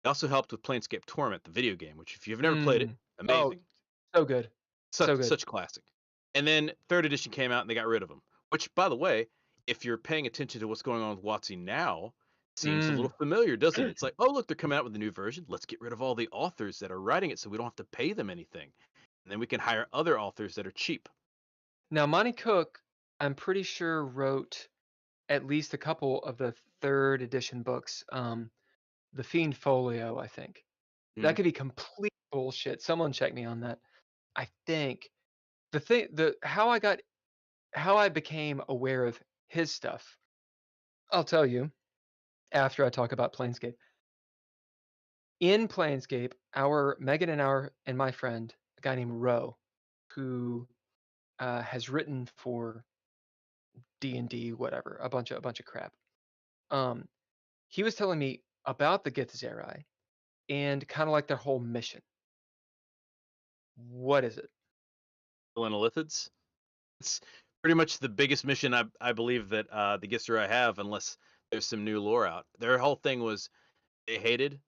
[SPEAKER 2] He also helped with Planescape Torment, the video game, which if you've never played it, amazing.
[SPEAKER 1] So good. So good.
[SPEAKER 2] Such classic. And then 3rd edition came out and they got rid of them. Which, by the way, if you're paying attention to what's going on with WotC now, seems a little familiar, doesn't it? It's like, oh, look, they're coming out with a new version. Let's get rid of all the authors that are writing it so we don't have to pay them anything. And then we can hire other authors that are cheap.
[SPEAKER 1] Now, Monty Cook, I'm pretty sure, wrote at least a couple of the 3rd edition books. The Fiend Folio, I think. That could be complete bullshit. Someone check me on that. I think how I became aware of his stuff, I'll tell you after I talk about Planescape. In Planescape, Megan and my friend, a guy named Ro, who has written for D&D, whatever, a bunch of crap. He was telling me about the Githzerai and kind of like their whole mission. What is it?
[SPEAKER 2] Lithids. It's pretty much the biggest mission I believe that the Githzerai have, unless there's some new lore out. Their whole thing was they hated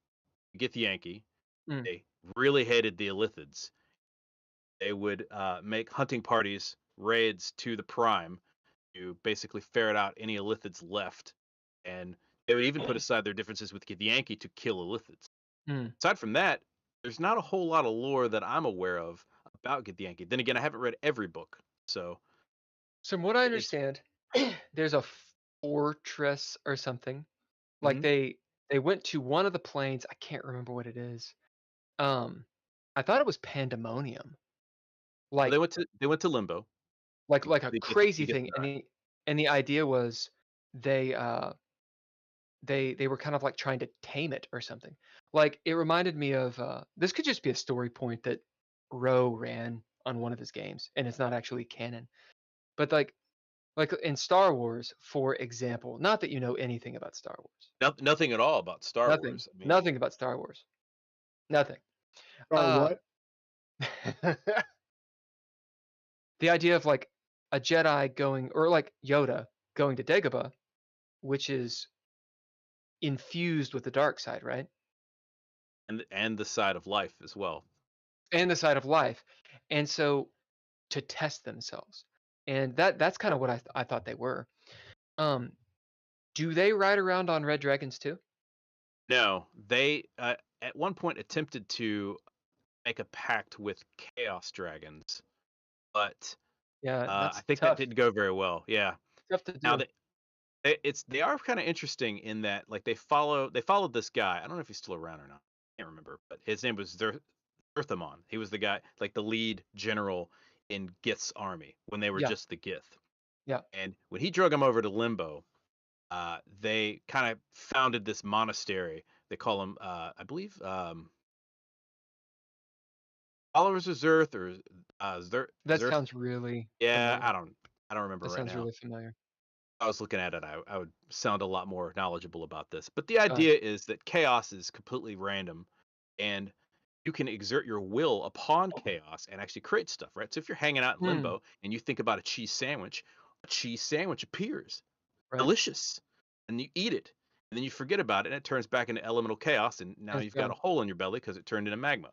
[SPEAKER 2] Githyanki. They really hated the Illithids. They would make hunting parties, raids to the Prime to basically ferret out any Illithids left, and they would even put aside their differences with Githyanki to kill Illithids. Aside from that, there's not a whole lot of lore that I'm aware of about Githyanki. Then again, I haven't read every book, so.
[SPEAKER 1] From what I understand, there's a fortress or something. Like they went to one of the planes. I can't remember what it is. I thought it was Pandemonium. Like
[SPEAKER 2] they went to Limbo.
[SPEAKER 1] Like a crazy thing, and the idea was they were kind of like trying to tame it or something. Like it reminded me of this could just be a story point that Ro ran on one of his games, and it's not actually canon. But like in Star Wars, for example, not that you know anything about Star Wars.
[SPEAKER 2] Nothing at all about Star Wars.
[SPEAKER 1] I mean, nothing about Star Wars. Nothing.
[SPEAKER 4] What?
[SPEAKER 1] The idea of like a Jedi going, or like Yoda going to Dagobah, which is infused with the dark side, right?
[SPEAKER 2] And the side of life as well.
[SPEAKER 1] And the side of life. And so to test themselves. And that's kind of what I thought they were. Do they ride around on red dragons too?
[SPEAKER 2] No, they at one point attempted to make a pact with chaos dragons, but I think
[SPEAKER 1] tough.
[SPEAKER 2] that didn't go very well. Yeah.
[SPEAKER 1] Tough to do.
[SPEAKER 2] Now they are kind of interesting in that like they followed this guy. I don't know if he's still around or not. I can't remember, but his name was Zerthamon. He was the guy, like the lead general in Gith's army when they were just the Gith.
[SPEAKER 1] Yeah.
[SPEAKER 2] And when he drug him over to Limbo, they kind of founded this monastery. They call them, I believe, Followers of Zerth or Zerth.
[SPEAKER 1] That sounds really.
[SPEAKER 2] Yeah,
[SPEAKER 1] familiar.
[SPEAKER 2] I don't remember
[SPEAKER 1] that
[SPEAKER 2] right now.
[SPEAKER 1] Sounds really familiar.
[SPEAKER 2] If I was looking at it, I would sound a lot more knowledgeable about this. But the idea is that chaos is completely random, and you can exert your will upon chaos and actually create stuff, right? So if you're hanging out in Limbo and you think about a cheese sandwich appears. Right. Delicious. And you eat it. And then you forget about it and it turns back into elemental chaos, and now you've got a hole in your belly because it turned into magma.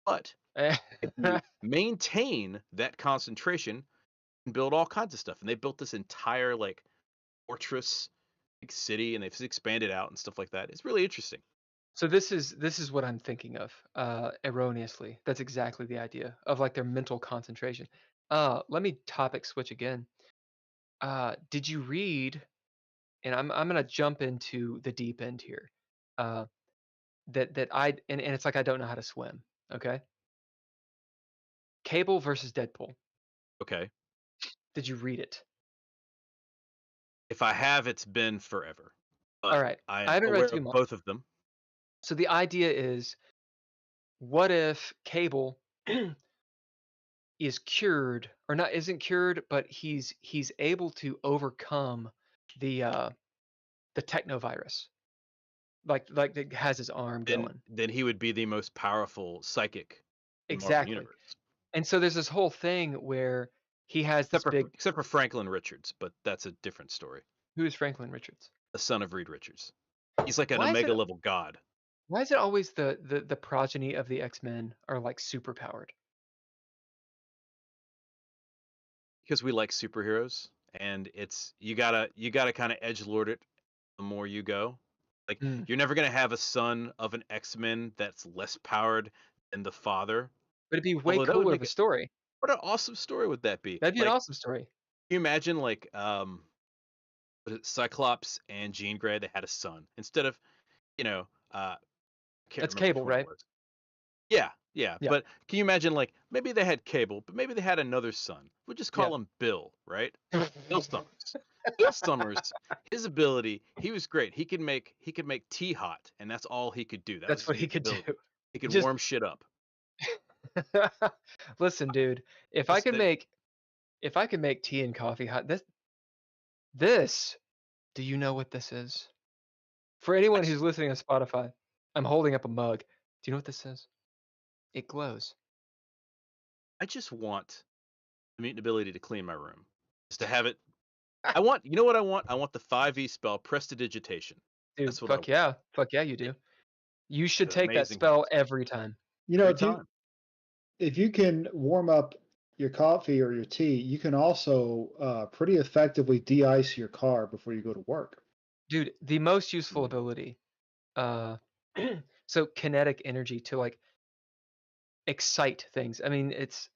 [SPEAKER 2] But if you maintain that concentration and build all kinds of stuff. And they built this entire like fortress, big city, and they've expanded out and stuff like that. It's really interesting.
[SPEAKER 1] So this is what I'm thinking of erroneously. That's exactly the idea of like their mental concentration. Let me topic switch again. Did you read? And I'm gonna jump into the deep end here. And it's like I don't know how to swim. Okay. Cable versus Deadpool.
[SPEAKER 2] Okay.
[SPEAKER 1] Did you read it?
[SPEAKER 2] If I have, it's been forever.
[SPEAKER 1] All right.
[SPEAKER 2] I
[SPEAKER 1] haven't read too
[SPEAKER 2] of
[SPEAKER 1] much.
[SPEAKER 2] both of them.
[SPEAKER 1] So the idea is, what if Cable is cured, or not? Isn't cured, but he's able to overcome the technovirus, like that has his arm going.
[SPEAKER 2] Then he would be the most powerful psychic.
[SPEAKER 1] Exactly.
[SPEAKER 2] In the universe.
[SPEAKER 1] And so there's this whole thing where he has this
[SPEAKER 2] except for Franklin Richards, but that's a different story.
[SPEAKER 1] Who is Franklin Richards?
[SPEAKER 2] The son of Reed Richards. He's like an Omega level god.
[SPEAKER 1] Why is it always the progeny of the X-Men are like super powered?
[SPEAKER 2] Because we like superheroes, and it's you gotta kind of edgelord it the more you go. Like
[SPEAKER 1] Mm.
[SPEAKER 2] you're never gonna have a son of an X-Men that's less powered than the father.
[SPEAKER 1] But it'd be way
[SPEAKER 2] Although that would
[SPEAKER 1] cooler of
[SPEAKER 2] make
[SPEAKER 1] a
[SPEAKER 2] it,
[SPEAKER 1] story.
[SPEAKER 2] what an awesome story would that be?
[SPEAKER 1] That'd be an
[SPEAKER 2] Like,
[SPEAKER 1] awesome story.
[SPEAKER 2] can you imagine like was it Cyclops and Jean Grey? They had a son instead of, I can't
[SPEAKER 1] That's
[SPEAKER 2] remember which
[SPEAKER 1] Cable,
[SPEAKER 2] one it
[SPEAKER 1] right?
[SPEAKER 2] was. Yeah, yeah.
[SPEAKER 1] Yeah.
[SPEAKER 2] But can you imagine like maybe they had Cable, but maybe they had another son. We'll just call
[SPEAKER 1] Yeah.
[SPEAKER 2] him Bill, right? Bill Summers. Bill Summers, his ability, he was great. He could make tea hot, and that's all he could do. That
[SPEAKER 1] That's
[SPEAKER 2] was
[SPEAKER 1] what
[SPEAKER 2] his
[SPEAKER 1] he could
[SPEAKER 2] ability.
[SPEAKER 1] do.
[SPEAKER 2] He could
[SPEAKER 1] Just
[SPEAKER 2] warm shit up.
[SPEAKER 1] listen, dude. If I
[SPEAKER 2] Just
[SPEAKER 1] could
[SPEAKER 2] that-
[SPEAKER 1] make tea and coffee hot, this. Do you know what this is? For anyone who's listening on Spotify, I'm holding up a mug. Do you know what this is? It glows.
[SPEAKER 2] I just want the mutant ability to clean my room. Just to have it. I want, you know what I want? I want the 5e spell, Prestidigitation.
[SPEAKER 1] Dude,
[SPEAKER 2] That's what I
[SPEAKER 1] fuck yeah. Fuck yeah, you do. You should
[SPEAKER 2] It's
[SPEAKER 1] take that
[SPEAKER 2] amazing.
[SPEAKER 1] spell every time.
[SPEAKER 4] You know,
[SPEAKER 2] Every time.
[SPEAKER 4] if you can warm up your coffee or your tea, you can also pretty effectively de-ice your car before you go to work.
[SPEAKER 1] Dude, the most useful
[SPEAKER 2] Mm.
[SPEAKER 1] ability. So kinetic energy to like excite things. I mean, it's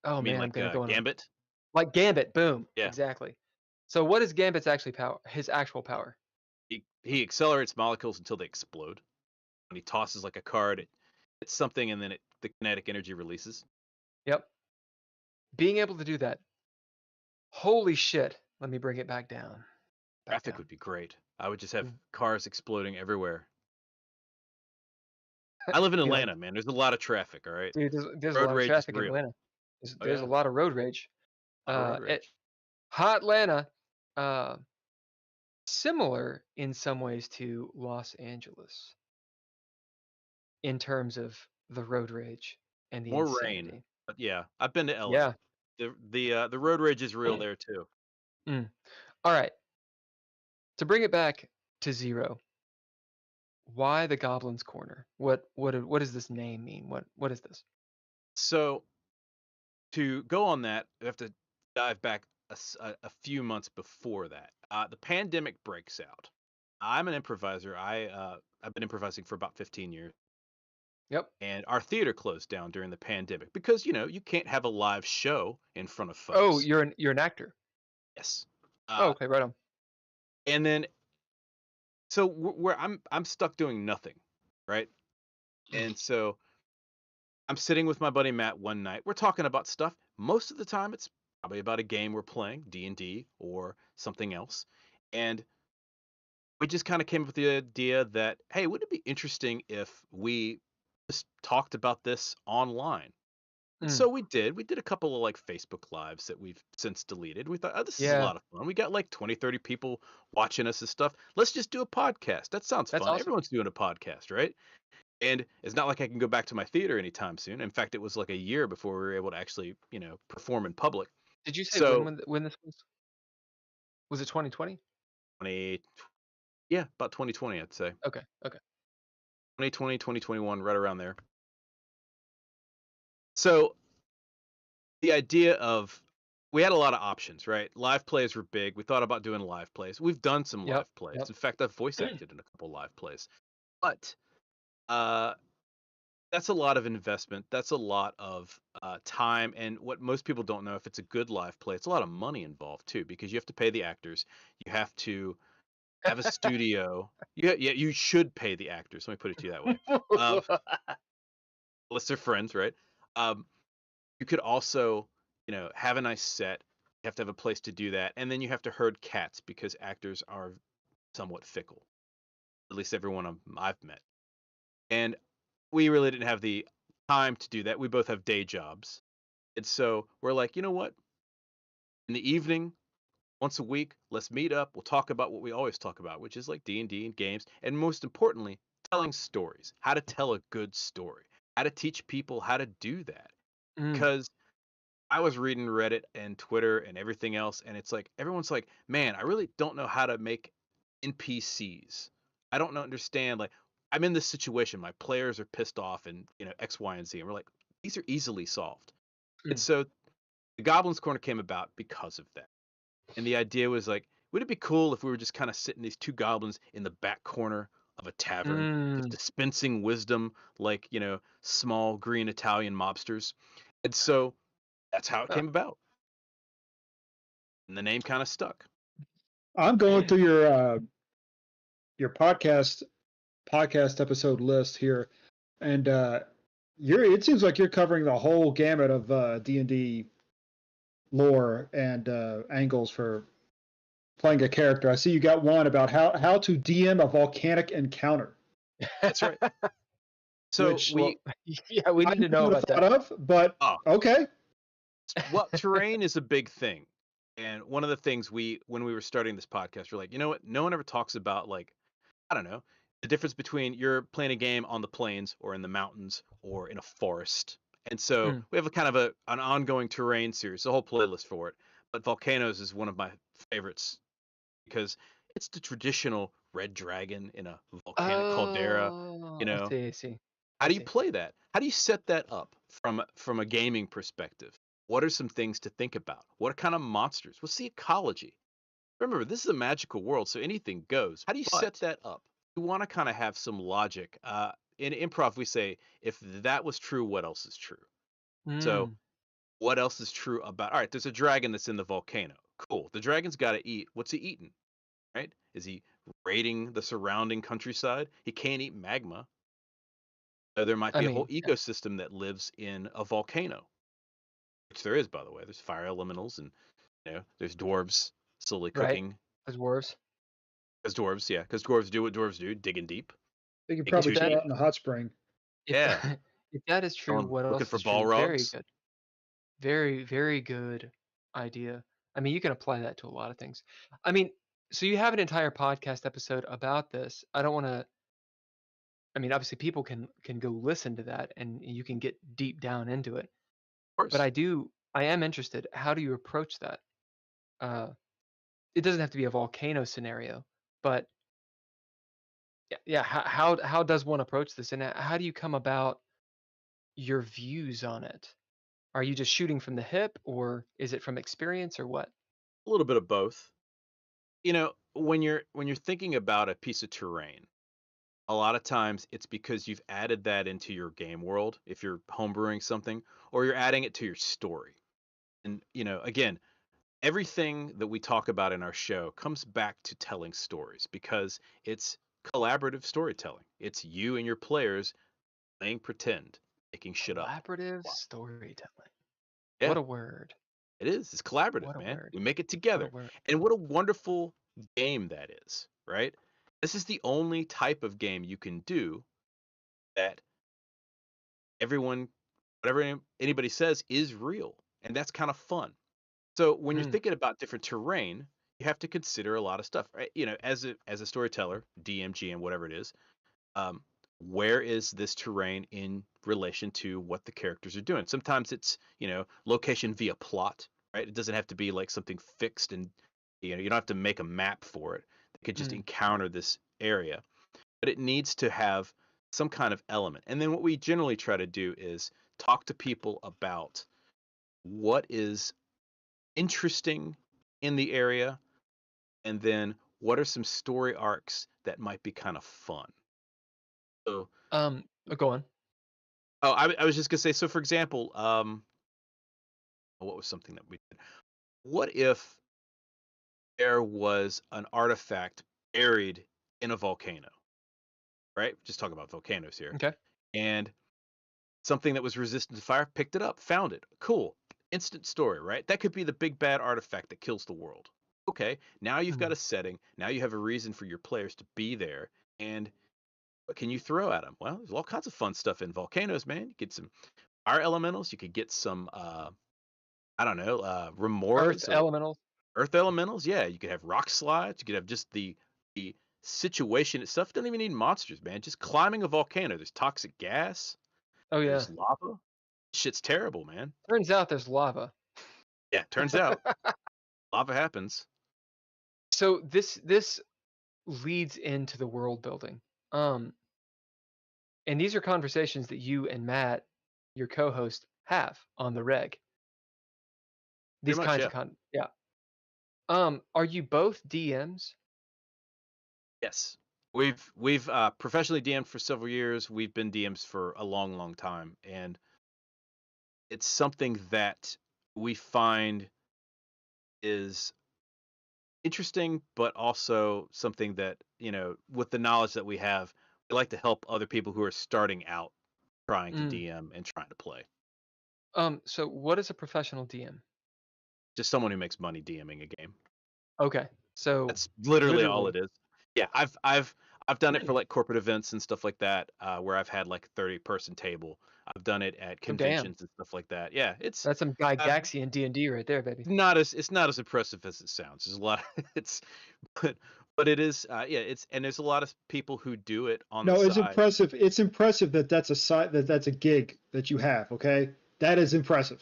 [SPEAKER 2] I mean,
[SPEAKER 1] man, I'm
[SPEAKER 2] like
[SPEAKER 1] gonna go on
[SPEAKER 2] Gambit.
[SPEAKER 1] like Gambit. Boom.
[SPEAKER 2] Yeah.
[SPEAKER 1] Exactly. So what is Gambit's actually power? His actual power?
[SPEAKER 2] He accelerates molecules until they explode. When he tosses like a card, it's something, and then the kinetic energy releases.
[SPEAKER 1] Yep. Being able to do that. Holy shit. Let me bring it back down.
[SPEAKER 2] Traffic would be great. I would just have
[SPEAKER 1] Mm.
[SPEAKER 2] cars exploding everywhere. I live in
[SPEAKER 1] Be like,
[SPEAKER 2] Atlanta, man. There's a lot of traffic. All right.
[SPEAKER 1] dude, there's a
[SPEAKER 2] Road
[SPEAKER 1] lot of
[SPEAKER 2] rage is
[SPEAKER 1] traffic in
[SPEAKER 2] real.
[SPEAKER 1] Atlanta.
[SPEAKER 2] Oh,
[SPEAKER 1] There's
[SPEAKER 2] yeah.
[SPEAKER 1] a lot of road rage.
[SPEAKER 2] A lot of road rage.
[SPEAKER 1] Hot Atlanta, similar in some ways to Los Angeles in terms of the road rage and the
[SPEAKER 2] More
[SPEAKER 1] insanity.
[SPEAKER 2] rain, but yeah, I've been to LA.
[SPEAKER 1] Yeah.
[SPEAKER 2] The road rage is real there too.
[SPEAKER 1] All right. To bring it back to zero, why the Goblin's Corner? What does this name mean? What is this?
[SPEAKER 2] So to go on that, I have to dive back a few months before that. The pandemic breaks out. I'm an improviser. I've been improvising for about 15 years.
[SPEAKER 1] Yep.
[SPEAKER 2] And our theater closed down during the pandemic because you can't have a live show in front of folks.
[SPEAKER 1] Oh, you're an actor.
[SPEAKER 2] Yes.
[SPEAKER 1] Okay, right on.
[SPEAKER 2] And then, so where I'm stuck doing nothing, right? And so I'm sitting with my buddy Matt one night. We're talking about stuff. Most of the time, it's probably about a game we're playing, D&D or something else. And we just kind of came up with the idea that, hey, wouldn't it be interesting if we just talked about this online? And so we did. We did a couple of like Facebook lives that we've since deleted. We thought, oh, this is a lot of fun. We got like 20, 30 people watching us and stuff. Let's just do a podcast. That sounds fun.
[SPEAKER 1] Awesome.
[SPEAKER 2] Everyone's doing a podcast, right? And it's not like I can go back to my theater anytime soon. In fact, it was like a year before we were able to actually, perform in public.
[SPEAKER 1] Did you say
[SPEAKER 2] So,
[SPEAKER 1] when this was? Was it 2020?
[SPEAKER 2] Yeah, about 2020, I'd say.
[SPEAKER 1] Okay.
[SPEAKER 2] 2020, 2021, right around there. So the idea of, we had a lot of options, right? Live plays were big. We thought about doing live plays. We've done some live plays. In fact, I've voice acted in a couple live plays. But that's a lot of investment. That's a lot of time. And what most people don't know, if it's a good live play, it's a lot of money involved too, because you have to pay the actors. You have to have a studio. You should pay the actors. Let me put it to you that way. Unless they're friends, right? You could also, have a nice set. You have to have a place to do that. And then you have to herd cats because actors are somewhat fickle. At least everyone I've met. And we really didn't have the time to do that. We both have day jobs. And so we're like, you know what? In the evening, once a week, let's meet up. We'll talk about what we always talk about, which is like D&D and games. And most importantly, telling stories. How to tell a good story. How to teach people how to do that. Because I was reading Reddit and Twitter and everything else, and it's like everyone's like, man, I really don't know how to make NPCs. I don't understand, like, I'm in this situation. My players are pissed off, and X, Y, and Z, and we're like, these are easily solved. And so the Goblin's Corner came about because of that. And the idea was like, would it be cool if we were just kind of sitting these two goblins in the back corner of a tavern, just dispensing wisdom like, small green Italian mobsters. And so that's how it came about. And the name kind of stuck.
[SPEAKER 4] I'm going through your podcast episode list here, and it seems like you're covering the whole gamut of D&D lore and angles for playing a character. I see you got one about how to DM a volcanic encounter.
[SPEAKER 2] That's right. So
[SPEAKER 1] we need to know about that.
[SPEAKER 4] But okay.
[SPEAKER 2] Well, terrain is a big thing. And one of the things when we were starting this podcast, we're like, you know what? No one ever talks about, like, I don't know, the difference between you're playing a game on the plains or in the mountains or in a forest. And so we have a kind of an ongoing terrain series, a whole playlist for it. But volcanoes is one of my favorites because it's the traditional red dragon in a volcanic caldera.
[SPEAKER 1] I see.
[SPEAKER 2] How do you play that? How do you set that up from a gaming perspective? What are some things to think about? What kind of monsters? What's the ecology? Remember, this is a magical world, so anything goes. How do you set that up? You want to kind of have some logic. In improv, we say, if that was true, what else is true? So what else is true about, all right, there's a dragon that's in the volcano. Cool. The dragon's got to eat. What's he eating? Right? Is he raiding the surrounding countryside? He can't eat magma. There might be a whole ecosystem that lives in a volcano. Which there is, by the way. There's fire elementals, and there's dwarves slowly cooking.
[SPEAKER 1] Right. There's dwarves.
[SPEAKER 2] Because dwarves do what dwarves do, digging deep.
[SPEAKER 4] They could probably get out in a hot spring.
[SPEAKER 2] Yeah.
[SPEAKER 1] If that is true, what else?
[SPEAKER 2] Looking for
[SPEAKER 1] is
[SPEAKER 2] ball
[SPEAKER 1] true? Very
[SPEAKER 2] rogs.
[SPEAKER 1] good. Very, very good idea. I mean, you can apply that to a lot of things. I mean, so you have an entire podcast episode about this. I don't want to. I mean, obviously, people can go listen to that, and you can get deep down into it. But I am interested. How do you approach that? It doesn't have to be a volcano scenario, but yeah. How does one approach this, and how do you come about your views on it? Are you just shooting from the hip, or is it from experience, or what?
[SPEAKER 2] A little bit of both. When you're thinking about a piece of terrain, a lot of times it's because you've added that into your game world, if you're homebrewing something, or you're adding it to your story. And, again, everything that we talk about in our show comes back to telling stories because it's collaborative storytelling. It's you and your players playing pretend, making shit up.
[SPEAKER 1] Collaborative storytelling.
[SPEAKER 2] Yeah.
[SPEAKER 1] What a word.
[SPEAKER 2] It is. It's collaborative, man. Word. We make it together. And what a wonderful game that is, right? This is the only type of game you can do that whatever anybody says is real. And that's kind of fun. So when you're thinking about different terrain, you have to consider a lot of stuff, right? As a storyteller, DM, GM, whatever it is, where is this terrain in relation to what the characters are doing? Sometimes it's, location via plot, right? It doesn't have to be like something fixed and, you don't have to make a map for it. They could just encounter this area, but it needs to have some kind of element. And then what we generally try to do is talk to people about what is interesting in the area, and then what are some story arcs that might be kind of fun. So,
[SPEAKER 1] go on.
[SPEAKER 2] Oh, I was just gonna say. So, for example, what was something that we did? What if there was an artifact buried in a volcano? Right? Just talking about volcanoes here.
[SPEAKER 1] Okay.
[SPEAKER 2] And something that was resistant to fire picked it up, found it. Cool. Instant story, right? That could be the big bad artifact that kills the world. Okay. Now you've got a setting. Now you have a reason for your players to be there. And what can you throw at them? Well, there's all kinds of fun stuff in volcanoes, man. You get some fire elementals. You could get some, remorse. Earth elementals. Yeah. You could have rock slides. You could have just the situation itself. Doesn't even need monsters, man. Just climbing a volcano. There's toxic gas.
[SPEAKER 1] Oh, yeah.
[SPEAKER 2] There's lava. Shit's terrible, man.
[SPEAKER 1] Turns out there's lava.
[SPEAKER 2] Yeah, turns out. Lava happens.
[SPEAKER 1] So this leads into the world building. And these are conversations that you and Matt, your co-host, have on the reg. These
[SPEAKER 2] Pretty
[SPEAKER 1] kinds
[SPEAKER 2] much,
[SPEAKER 1] of yeah. Are you both DMs?
[SPEAKER 2] Yes. We've professionally DM'd for several years. We've been DMs for a long, long time, and it's something that we find is interesting, but also something that, with the knowledge that we have, we like to help other people who are starting out trying to DM and trying to play.
[SPEAKER 1] So what is a professional DM?
[SPEAKER 2] Just someone who makes money DMing a game.
[SPEAKER 1] Okay. So
[SPEAKER 2] that's literally all it is. Yeah, I've done it for like corporate events and stuff like that, where I've had like a 30-person table. I've done it at conventions and stuff like that. Yeah,
[SPEAKER 1] that's some Gygaxian D&D right there, baby.
[SPEAKER 2] It's not as impressive as it sounds. There's a lot. But it is. And there's a lot of people who do it on the side.
[SPEAKER 4] No, it's impressive. It's impressive that that's a gig that you have. Okay, that is impressive.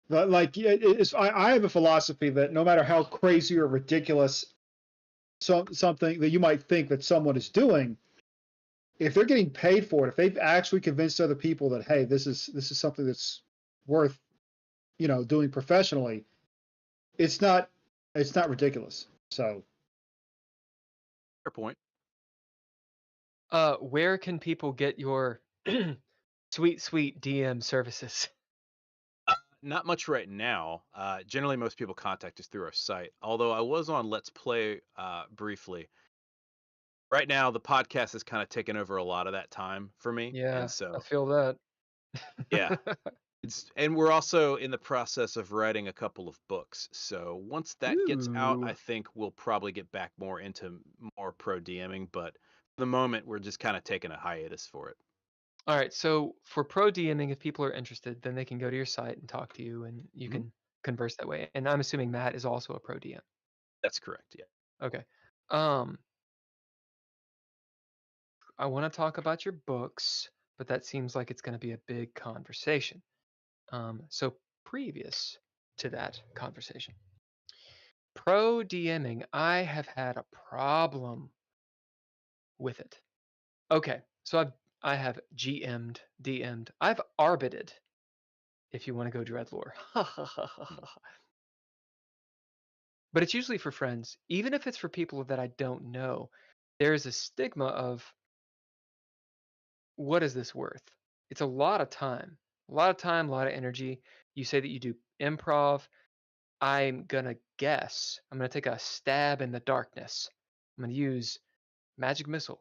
[SPEAKER 4] But like, I have a philosophy that no matter how crazy or ridiculous something that you might think that someone is doing, if they're getting paid for it, if they've actually convinced other people that, hey, this is something that's worth, doing professionally, it's not ridiculous. So,
[SPEAKER 2] fair point.
[SPEAKER 1] Where can people get your sweet DM services?
[SPEAKER 2] Not much right now. Generally, most people contact us through our site. Although I was on Let's Play briefly. Right now, the podcast has kind of taken over a lot of that time for me.
[SPEAKER 1] Yeah,
[SPEAKER 2] and so
[SPEAKER 1] I feel that.
[SPEAKER 2] Yeah, and we're also in the process of writing a couple of books. So once that gets out, I think we'll probably get back more into more pro DMing. But for the moment, we're just kind of taking a hiatus for it.
[SPEAKER 1] All right, so for pro DMing, if people are interested, then they can go to your site and talk to you, and you can converse that way. And I'm assuming Matt is also a pro DM.
[SPEAKER 2] That's correct. Yeah.
[SPEAKER 1] Okay. I want to talk about your books, but that seems like it's going to be a big conversation. So previous to that conversation, pro DMing, I have had a problem with it. Okay, so I have GM'd, DM'd, I've arbited, if you want to go DreadLore. But it's usually for friends. Even if it's for people that I don't know, there's a stigma of, what is this worth? It's a lot of time, a lot of energy. You say that you do improv. I'm going to guess. I'm going to take a stab in the darkness. I'm going to use magic missile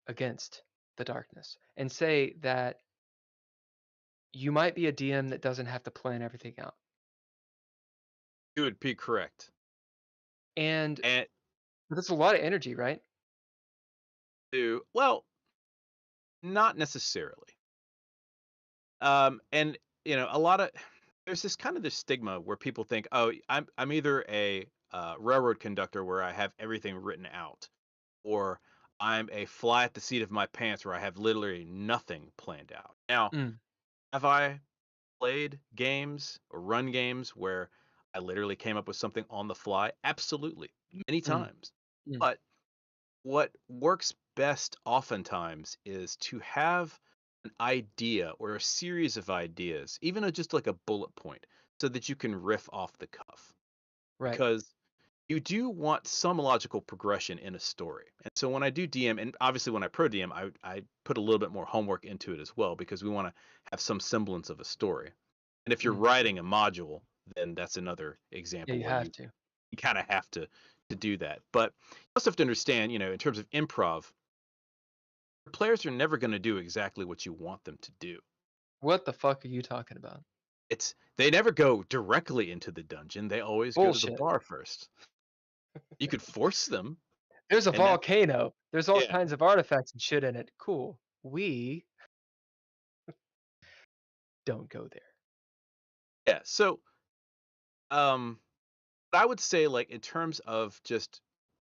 [SPEAKER 1] against the darkness and say that you might be a DM that doesn't have to plan everything out.
[SPEAKER 2] You would be correct.
[SPEAKER 1] And that's a lot of energy, right?
[SPEAKER 2] Well, not necessarily. And a lot of there's this kind of this stigma where people think, oh, I'm either a railroad conductor where I have everything written out, or I'm a fly at the seat of my pants where I have literally nothing planned out. Now, have I played games or run games where I literally came up with something on the fly? Absolutely, many times. But what works best oftentimes is to have an idea or a series of ideas, even just like a bullet point, so that you can riff off the cuff.
[SPEAKER 1] Right.
[SPEAKER 2] Because you do want some logical progression in a story. And so when I do DM, and obviously when I pro DM, I put a little bit more homework into it as well, because we want to have some semblance of a story. And if you're writing a module, then that's another example.
[SPEAKER 1] Yeah, you have to.
[SPEAKER 2] You kind of have to do that. But you also have to understand, in terms of improv, players are never going to do exactly what you want them to do.
[SPEAKER 1] What the fuck are you talking about?
[SPEAKER 2] They never go directly into the dungeon. They always go to the bar first. You could force them.
[SPEAKER 1] There's a volcano. There's all kinds of artifacts and shit in it. Cool. We don't go there.
[SPEAKER 2] Yeah. So, I would say, like, in terms of just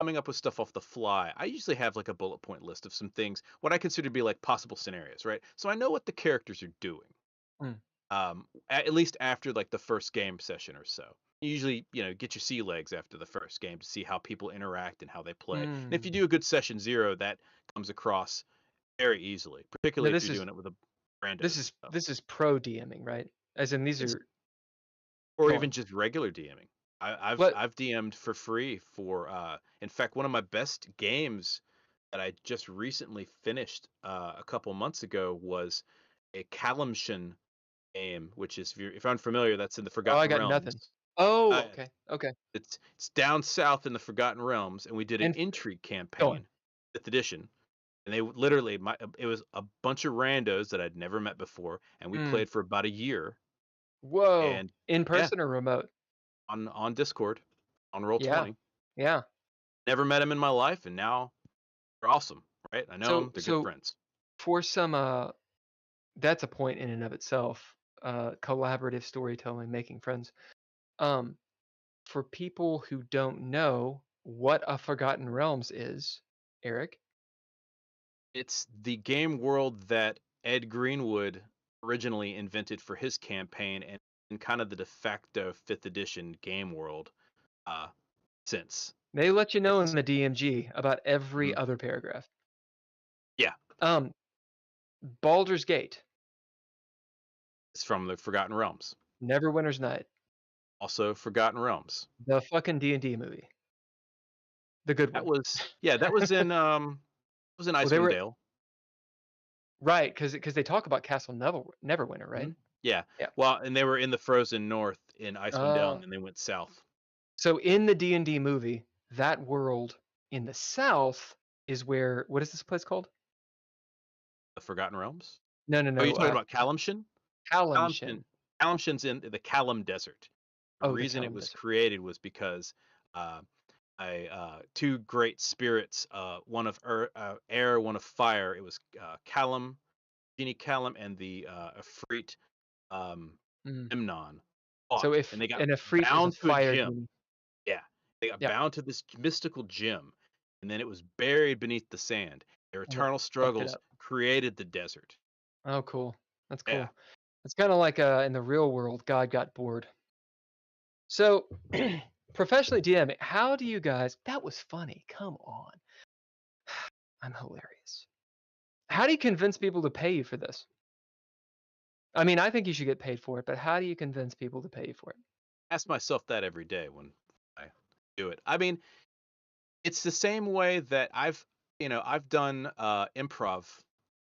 [SPEAKER 2] coming up with stuff off the fly, I usually have like a bullet point list of some things, what I consider to be like possible scenarios, right? So I know what the characters are doing. At least after like the first game session or so. You usually, get your sea legs after the first game to see how people interact and how they play. And if you do a good session 0, that comes across very easily, particularly if you're doing it with a random.
[SPEAKER 1] This is pro DMing, right? As in these are,
[SPEAKER 2] or even just regular DMing. I've DM'd for free for in fact, one of my best games that I just recently finished a couple months ago was a Calamshan game, which is, if I'm familiar, that's in the Forgotten Realms.
[SPEAKER 1] I got nothing. Oh, okay.
[SPEAKER 2] It's down south in the Forgotten Realms, and we did an intrigue campaign, 5th edition, and they literally it was a bunch of randos that I'd never met before, and we played for about a year.
[SPEAKER 1] Whoa! And in person or remote?
[SPEAKER 2] On Discord, on Roll20.
[SPEAKER 1] Yeah.
[SPEAKER 2] Never met him in my life, and now they're awesome, right? I know them; they're good friends.
[SPEAKER 1] For some, that's a point in and of itself. Collaborative storytelling, making friends. For people who don't know what a Forgotten Realms is, Eric?
[SPEAKER 2] It's the game world that Ed Greenwood originally invented for his campaign, and kind of the de facto 5th edition game world since.
[SPEAKER 1] They let you know in the DMG about every other paragraph.
[SPEAKER 2] Yeah.
[SPEAKER 1] Baldur's Gate.
[SPEAKER 2] It's from the Forgotten Realms.
[SPEAKER 1] Neverwinter's Night.
[SPEAKER 2] Also Forgotten Realms.
[SPEAKER 1] The fucking D&D movie. The good one.
[SPEAKER 2] That was in Icewind Dale.
[SPEAKER 1] Right, because they talk about Castle Neverwinter, right?
[SPEAKER 2] Mm-hmm. Yeah. Well, and they were in the frozen north in Icewind Dale, and they went south.
[SPEAKER 1] So in the D&D movie, that world in the south is where, what is this place called?
[SPEAKER 2] The Forgotten Realms?
[SPEAKER 1] No.
[SPEAKER 2] Are you talking about Calamshan?
[SPEAKER 1] Calamshan.
[SPEAKER 2] Calamshan's in the Calam Desert. The reason it was created was because two great spirits, one of air, one of fire. It was Calam, Genie Calam, and the Efreet Memnon.
[SPEAKER 1] So if an Efreet is a fire
[SPEAKER 2] gem. Yeah, they got bound to this mystical gem, and then it was buried beneath the sand. Their eternal struggles created the desert.
[SPEAKER 1] Oh, cool. That's cool.
[SPEAKER 2] Yeah.
[SPEAKER 1] It's kind of like in the real world, God got bored. So, professionally DMing, how do you guys? That was funny. Come on, I'm hilarious. How do you convince people to pay you for this? I mean, I think you should get paid for it, but how do you convince people to pay you for it?
[SPEAKER 2] Ask myself that every day when I do it. I mean, it's the same way that I've done improv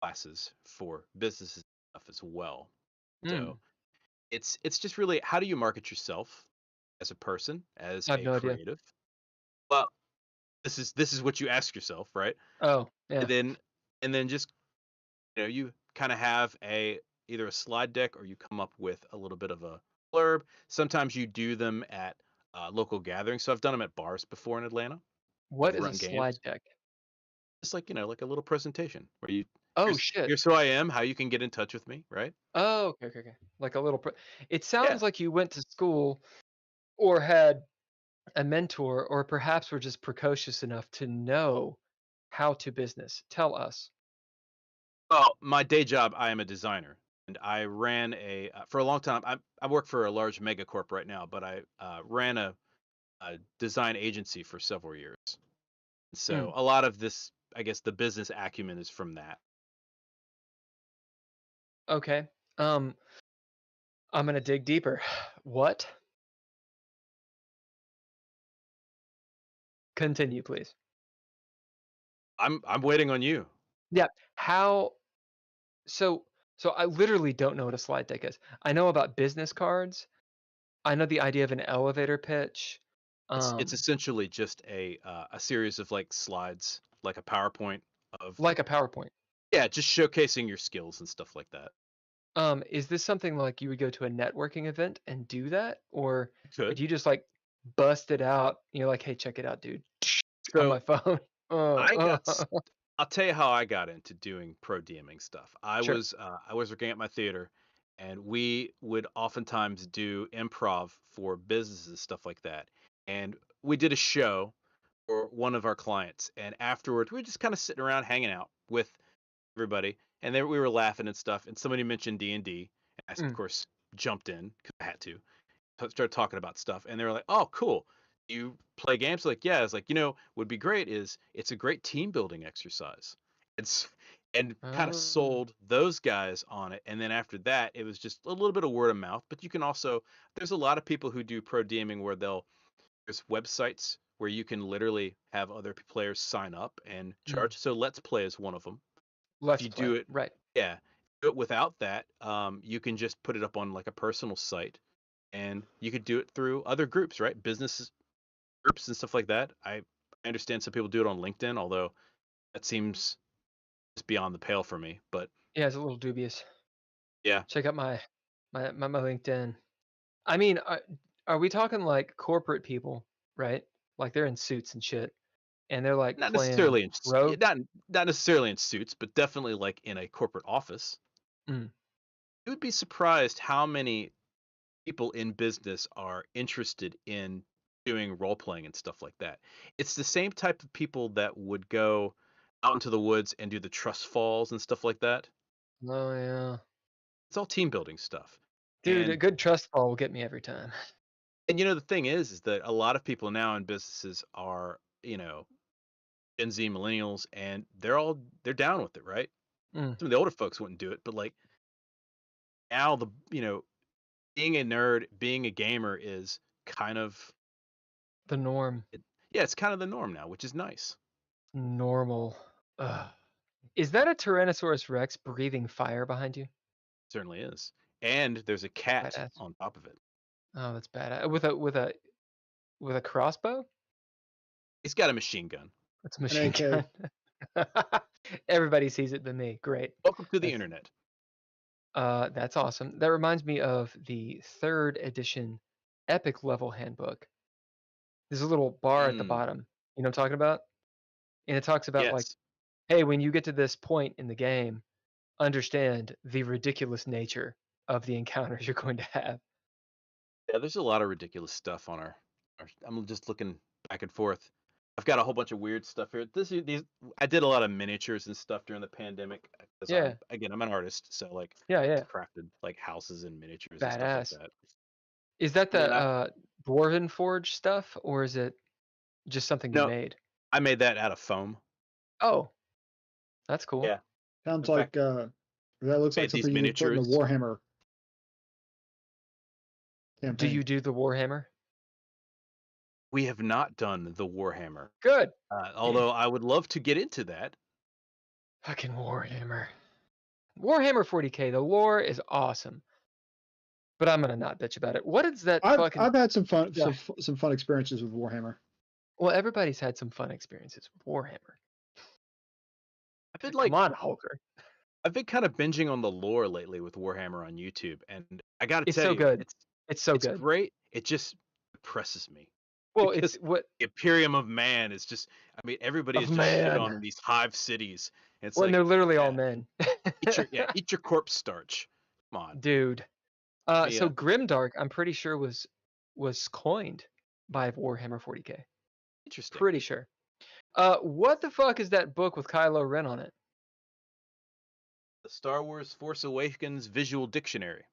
[SPEAKER 2] classes for businesses and stuff as well. So it's just really, how do you market yourself as a person, as a creative?
[SPEAKER 1] Idea.
[SPEAKER 2] Well, this is what you ask yourself, right?
[SPEAKER 1] Oh, yeah.
[SPEAKER 2] And then just you kind of have either a slide deck, or you come up with a little bit of a blurb. Sometimes you do them at local gatherings. So I've done them at bars before in Atlanta.
[SPEAKER 1] What is a slide deck?
[SPEAKER 2] It's like like a little presentation where you.
[SPEAKER 1] Shit.
[SPEAKER 2] Here's who I am. How you can get in touch with me, right?
[SPEAKER 1] Oh, okay. Like a little. It sounds like you went to school, or had a mentor, or perhaps were just precocious enough to know how to business. Tell us.
[SPEAKER 2] Well, my day job, I am a designer, and I ran for a long time. I work for a large megacorp right now, but I ran a design agency for several years. So a lot of this, I guess, the business acumen is from that.
[SPEAKER 1] Okay. I'm gonna dig deeper. What? Continue, please.
[SPEAKER 2] I'm waiting on you.
[SPEAKER 1] Yeah. How? So I literally don't know what a slide deck is. I know about business cards. I know the idea of an elevator pitch.
[SPEAKER 2] It's essentially just a series of like slides, like a PowerPoint of.
[SPEAKER 1] Like a PowerPoint.
[SPEAKER 2] Yeah, just showcasing your skills and stuff like that.
[SPEAKER 1] Is this something like you would go to a networking event and do that, or
[SPEAKER 2] Could
[SPEAKER 1] you just like bust it out? You're like, hey, check it out, dude.
[SPEAKER 2] So
[SPEAKER 1] on my phone.
[SPEAKER 2] I'll tell you how I got into doing pro DMing stuff. I was working at my theater, and we would oftentimes do improv for businesses, stuff like that. And we did a show for one of our clients, and afterwards we were just kind of sitting around hanging out with everybody, and then we were laughing and stuff. And somebody mentioned D&D, and I of course jumped in because I had to. Started talking about stuff, and they were like, "Oh, cool. You play games?" Like, yeah. It's like, would be great is it's a great team building exercise. and kind of sold those guys on it. And then after that, it was just a little bit of word of mouth. But you can also, there's a lot of people who do pro DMing where there's websites where you can literally have other players sign up and charge. So Let's Play is one of them.
[SPEAKER 1] Let's
[SPEAKER 2] If you
[SPEAKER 1] Play,
[SPEAKER 2] do it,
[SPEAKER 1] right?
[SPEAKER 2] yeah. Do it without that, you can just put it up on like a personal site, and you could do it through other groups, right? Business groups and stuff like that. I understand some people do it on LinkedIn, although that seems just beyond the pale for me. But
[SPEAKER 1] Yeah, it's a little dubious.
[SPEAKER 2] yeah,
[SPEAKER 1] Check out my LinkedIn. I mean, are we talking like corporate people, right? Like they're in suits and shit, and they're like
[SPEAKER 2] not
[SPEAKER 1] playing
[SPEAKER 2] necessarily in
[SPEAKER 1] rogue.
[SPEAKER 2] not necessarily in suits, but definitely like in a corporate office.
[SPEAKER 1] Mm.
[SPEAKER 2] You would be surprised how many people in business are interested in doing role playing and stuff like that. It's the same type of people that would go out into the woods and do the trust falls and stuff like that.
[SPEAKER 1] Oh yeah,
[SPEAKER 2] It's all team building stuff.
[SPEAKER 1] dude, a
[SPEAKER 2] And
[SPEAKER 1] good trust fall will get me every time.
[SPEAKER 2] and the thing is that a lot of people now in businesses are, Gen Z millennials, and they're down with it, right? Some of the older folks wouldn't do it, but like now being a nerd, being a gamer is kind of
[SPEAKER 1] The norm.
[SPEAKER 2] it's kind of the norm now, which is nice.
[SPEAKER 1] Normal. Ugh. Is that a Tyrannosaurus Rex breathing fire behind you?
[SPEAKER 2] It certainly is. And there's a cat
[SPEAKER 1] Badass.
[SPEAKER 2] on top of it.
[SPEAKER 1] Oh, that's bad. With a crossbow?
[SPEAKER 2] He's got a machine gun.
[SPEAKER 1] That's a machine gun. Everybody sees it but me. Great.
[SPEAKER 2] Welcome to the internet.
[SPEAKER 1] That's awesome. That reminds me of the 3rd edition epic level handbook. There's a little bar at the bottom. You know what I'm talking about? And it talks about like, hey, when you get to this point in the game, understand the ridiculous nature of the encounters you're going to have.
[SPEAKER 2] Yeah, there's a lot of ridiculous stuff on our I'm just looking back and forth. I've got a whole bunch of weird stuff here. I did a lot of miniatures and stuff during the pandemic.
[SPEAKER 1] Yeah.
[SPEAKER 2] I'm an artist, so like
[SPEAKER 1] Yeah.
[SPEAKER 2] crafted like houses and miniatures
[SPEAKER 1] Badass.
[SPEAKER 2] and stuff like that.
[SPEAKER 1] Is that the Dwarven Forge stuff, or is it just something you made?
[SPEAKER 2] I made that out of foam.
[SPEAKER 1] Oh, that's cool.
[SPEAKER 2] Yeah.
[SPEAKER 4] Sounds like that looks like something you would put in the Warhammer campaign.
[SPEAKER 1] Do you do the Warhammer?
[SPEAKER 2] We have not done the Warhammer.
[SPEAKER 1] Good.
[SPEAKER 2] Although I would love to get into that.
[SPEAKER 1] Fucking Warhammer. Warhammer 40K, the lore is awesome. But I'm gonna not bitch about it. What is that fucking?
[SPEAKER 4] I've had some fun experiences with Warhammer.
[SPEAKER 1] Well, everybody's had some fun experiences with Warhammer.
[SPEAKER 2] I've been
[SPEAKER 1] come on, Hulker.
[SPEAKER 2] I've been kind of binging on the lore lately with Warhammer on YouTube, and I gotta tell
[SPEAKER 1] you,
[SPEAKER 2] it's
[SPEAKER 1] good. It's
[SPEAKER 2] good. Great. It just depresses me.
[SPEAKER 1] Well, it's what
[SPEAKER 2] the Imperium of Man is just. I mean, everybody is just shit on in these hive cities. It's
[SPEAKER 1] they're literally all men.
[SPEAKER 2] eat your corpse starch. Come on,
[SPEAKER 1] dude. So Grimdark, I'm pretty sure was coined by Warhammer 40K.
[SPEAKER 2] Interesting.
[SPEAKER 1] Pretty sure. What the fuck is that book with Kylo Ren on it?
[SPEAKER 2] The Star Wars Force Awakens Visual Dictionary.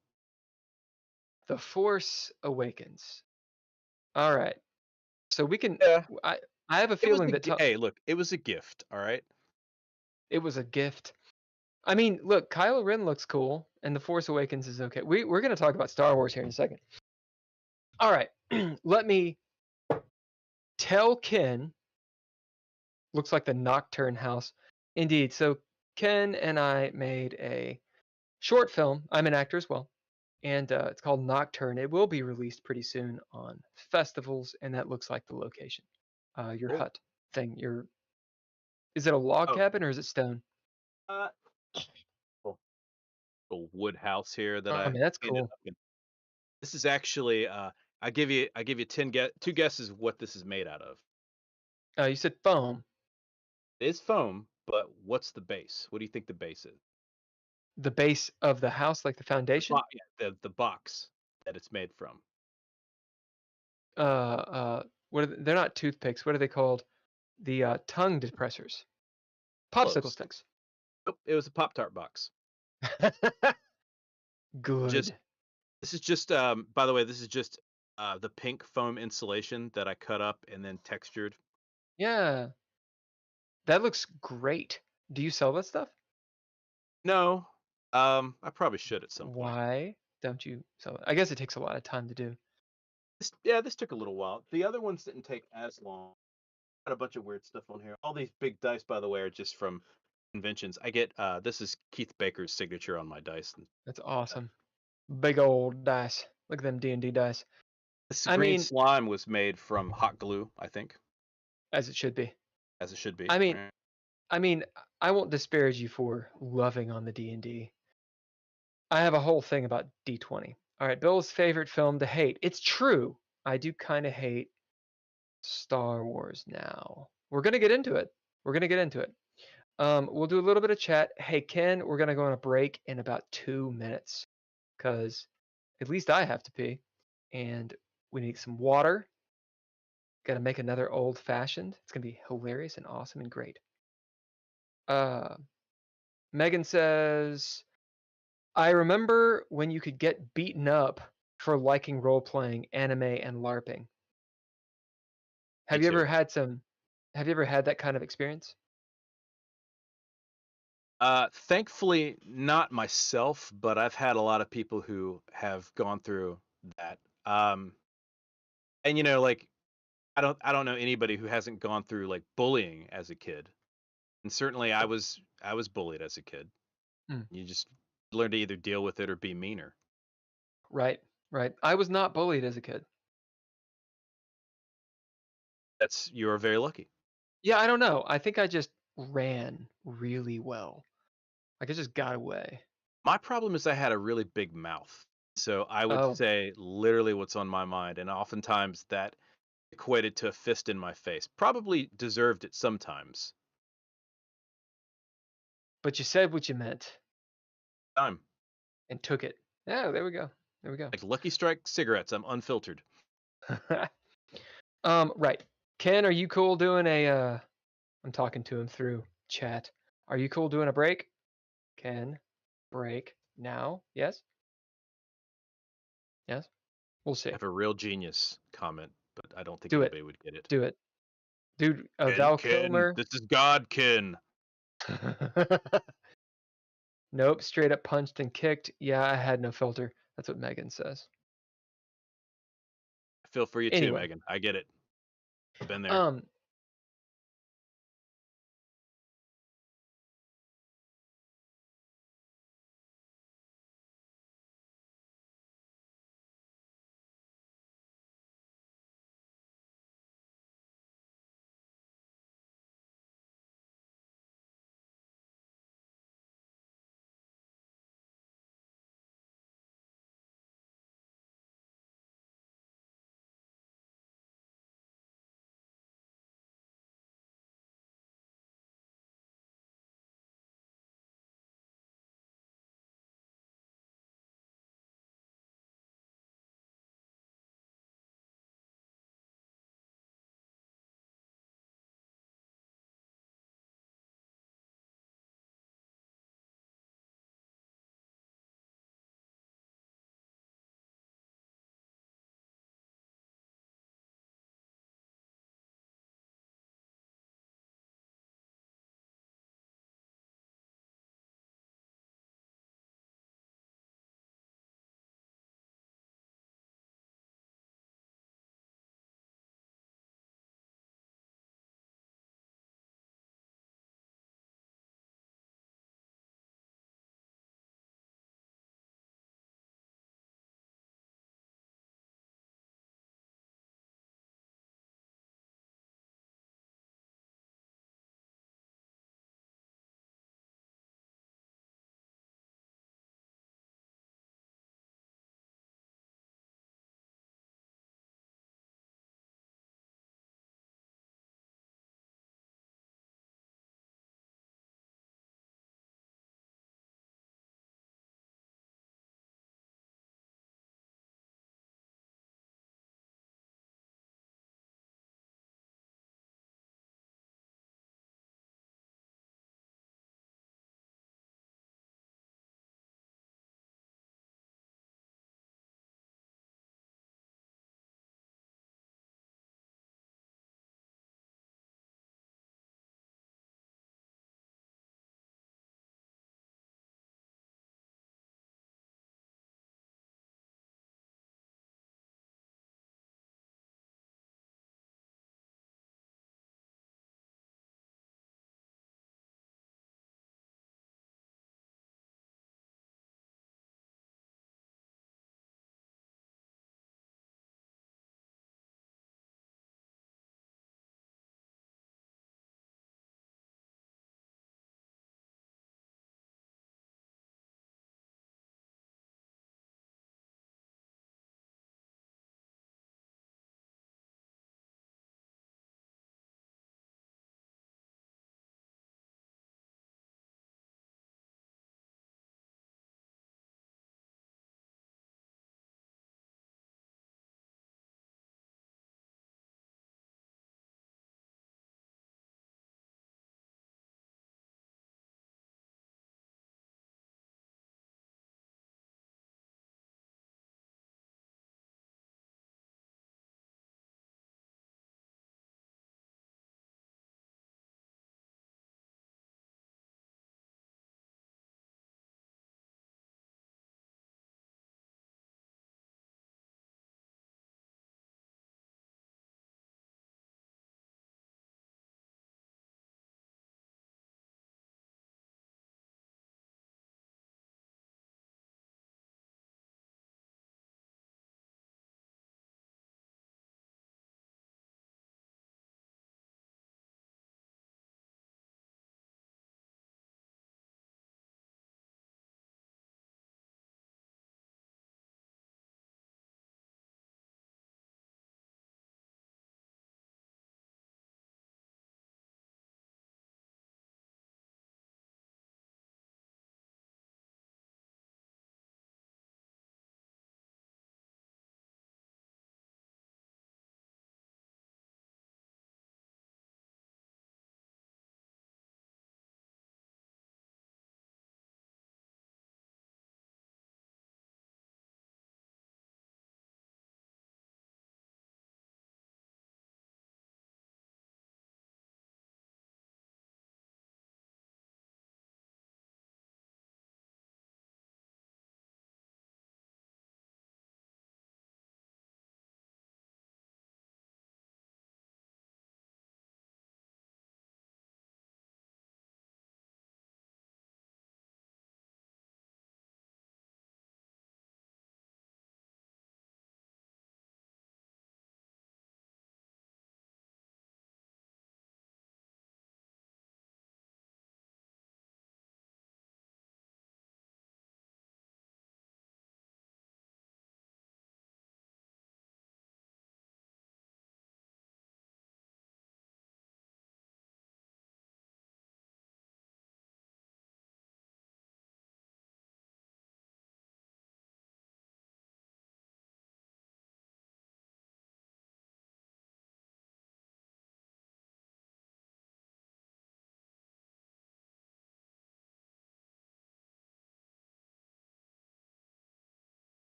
[SPEAKER 1] The Force Awakens. All right. So we can. I have a feeling that.
[SPEAKER 2] Hey, look, it was a gift. All right.
[SPEAKER 1] It was a gift. I mean, look, Kylo Ren looks cool, and The Force Awakens is okay. We're going to talk about Star Wars here in a second. All right. Let me tell Ken. Looks like the Nocturne House. Indeed. So Ken and I made a short film. I'm an actor as well. And it's called Nocturne. It will be released pretty soon on festivals, and that looks like the location. Your hut thing. Is it a log cabin or is it stone?
[SPEAKER 2] A wood house here that
[SPEAKER 1] I mean, that's cool.
[SPEAKER 2] This is actually I give you 2 guesses what this is made out of.
[SPEAKER 1] You said foam.
[SPEAKER 2] It is foam, but what's the base? What do you think the base is?
[SPEAKER 1] The base of the house, like the foundation?
[SPEAKER 2] The box that it's made from.
[SPEAKER 1] They're not toothpicks. What are they called? The tongue depressors. Popsicle sticks.
[SPEAKER 2] Nope, it was a Pop-Tart box.
[SPEAKER 1] Good.
[SPEAKER 2] This is just by the way, this is just the pink foam insulation that I cut up and then textured.
[SPEAKER 1] Yeah. That looks great. Do you sell that stuff?
[SPEAKER 2] No. I probably should at some point.
[SPEAKER 1] Why don't you? So I guess it takes a lot of time to do.
[SPEAKER 2] This took a little while. The other ones didn't take as long. Got a bunch of weird stuff on here. All these big dice, by the way, are just from conventions. I get this is Keith Baker's signature on my dice.
[SPEAKER 1] That's awesome. Big old dice. Look at them D&D dice.
[SPEAKER 2] This
[SPEAKER 1] I
[SPEAKER 2] green
[SPEAKER 1] mean,
[SPEAKER 2] slime was made from hot glue, I think,
[SPEAKER 1] as it should be.
[SPEAKER 2] as it should be.
[SPEAKER 1] I mean,
[SPEAKER 2] Right.
[SPEAKER 1] I mean, I won't disparage you for loving on the D&D. I have a whole thing about D20. All right, Bill's favorite film to hate. It's true. I do kind of hate Star Wars now. We're gonna get into it. We'll do a little bit of chat. Hey Ken, we're gonna go on a break in about 2 minutes, cause at least I have to pee, and we need some water. Got to make another old fashioned. It's gonna be hilarious and awesome and great. Megan says, I remember when you could get beaten up for liking role playing, anime, and LARPing. Have you ever had that kind of experience?
[SPEAKER 2] Thankfully, not myself, but I've had a lot of people who have gone through that. And like I don't know anybody who hasn't gone through like bullying as a kid. And certainly I was bullied as a kid. You just learn to either deal with it or be meaner.
[SPEAKER 1] Right. I was not bullied as a kid.
[SPEAKER 2] You are very lucky.
[SPEAKER 1] Yeah, I don't know. I think I just ran really well. Like I just got away.
[SPEAKER 2] My problem is I had a really big mouth. So I would say literally what's on my mind. And oftentimes that equated to a fist in my face. Probably deserved it sometimes.
[SPEAKER 1] But you said what you meant.
[SPEAKER 2] Time.
[SPEAKER 1] And took it. Yeah, there we go.
[SPEAKER 2] Like Lucky Strike cigarettes. I'm unfiltered.
[SPEAKER 1] Right. Ken, are you cool doing a I'm talking to him through chat. Are you cool doing a break? Ken, break now. Yes? Yes? We'll see.
[SPEAKER 2] I have a real genius comment, but I don't think
[SPEAKER 1] Do
[SPEAKER 2] anybody would get it.
[SPEAKER 1] Do it. Dude,
[SPEAKER 2] Ken,
[SPEAKER 1] Kilmer.
[SPEAKER 2] this is God, Ken.
[SPEAKER 1] Nope, straight up punched and kicked. Yeah, I had no filter. That's what Megan says.
[SPEAKER 2] I feel for you too, Megan. I get it. I've been there.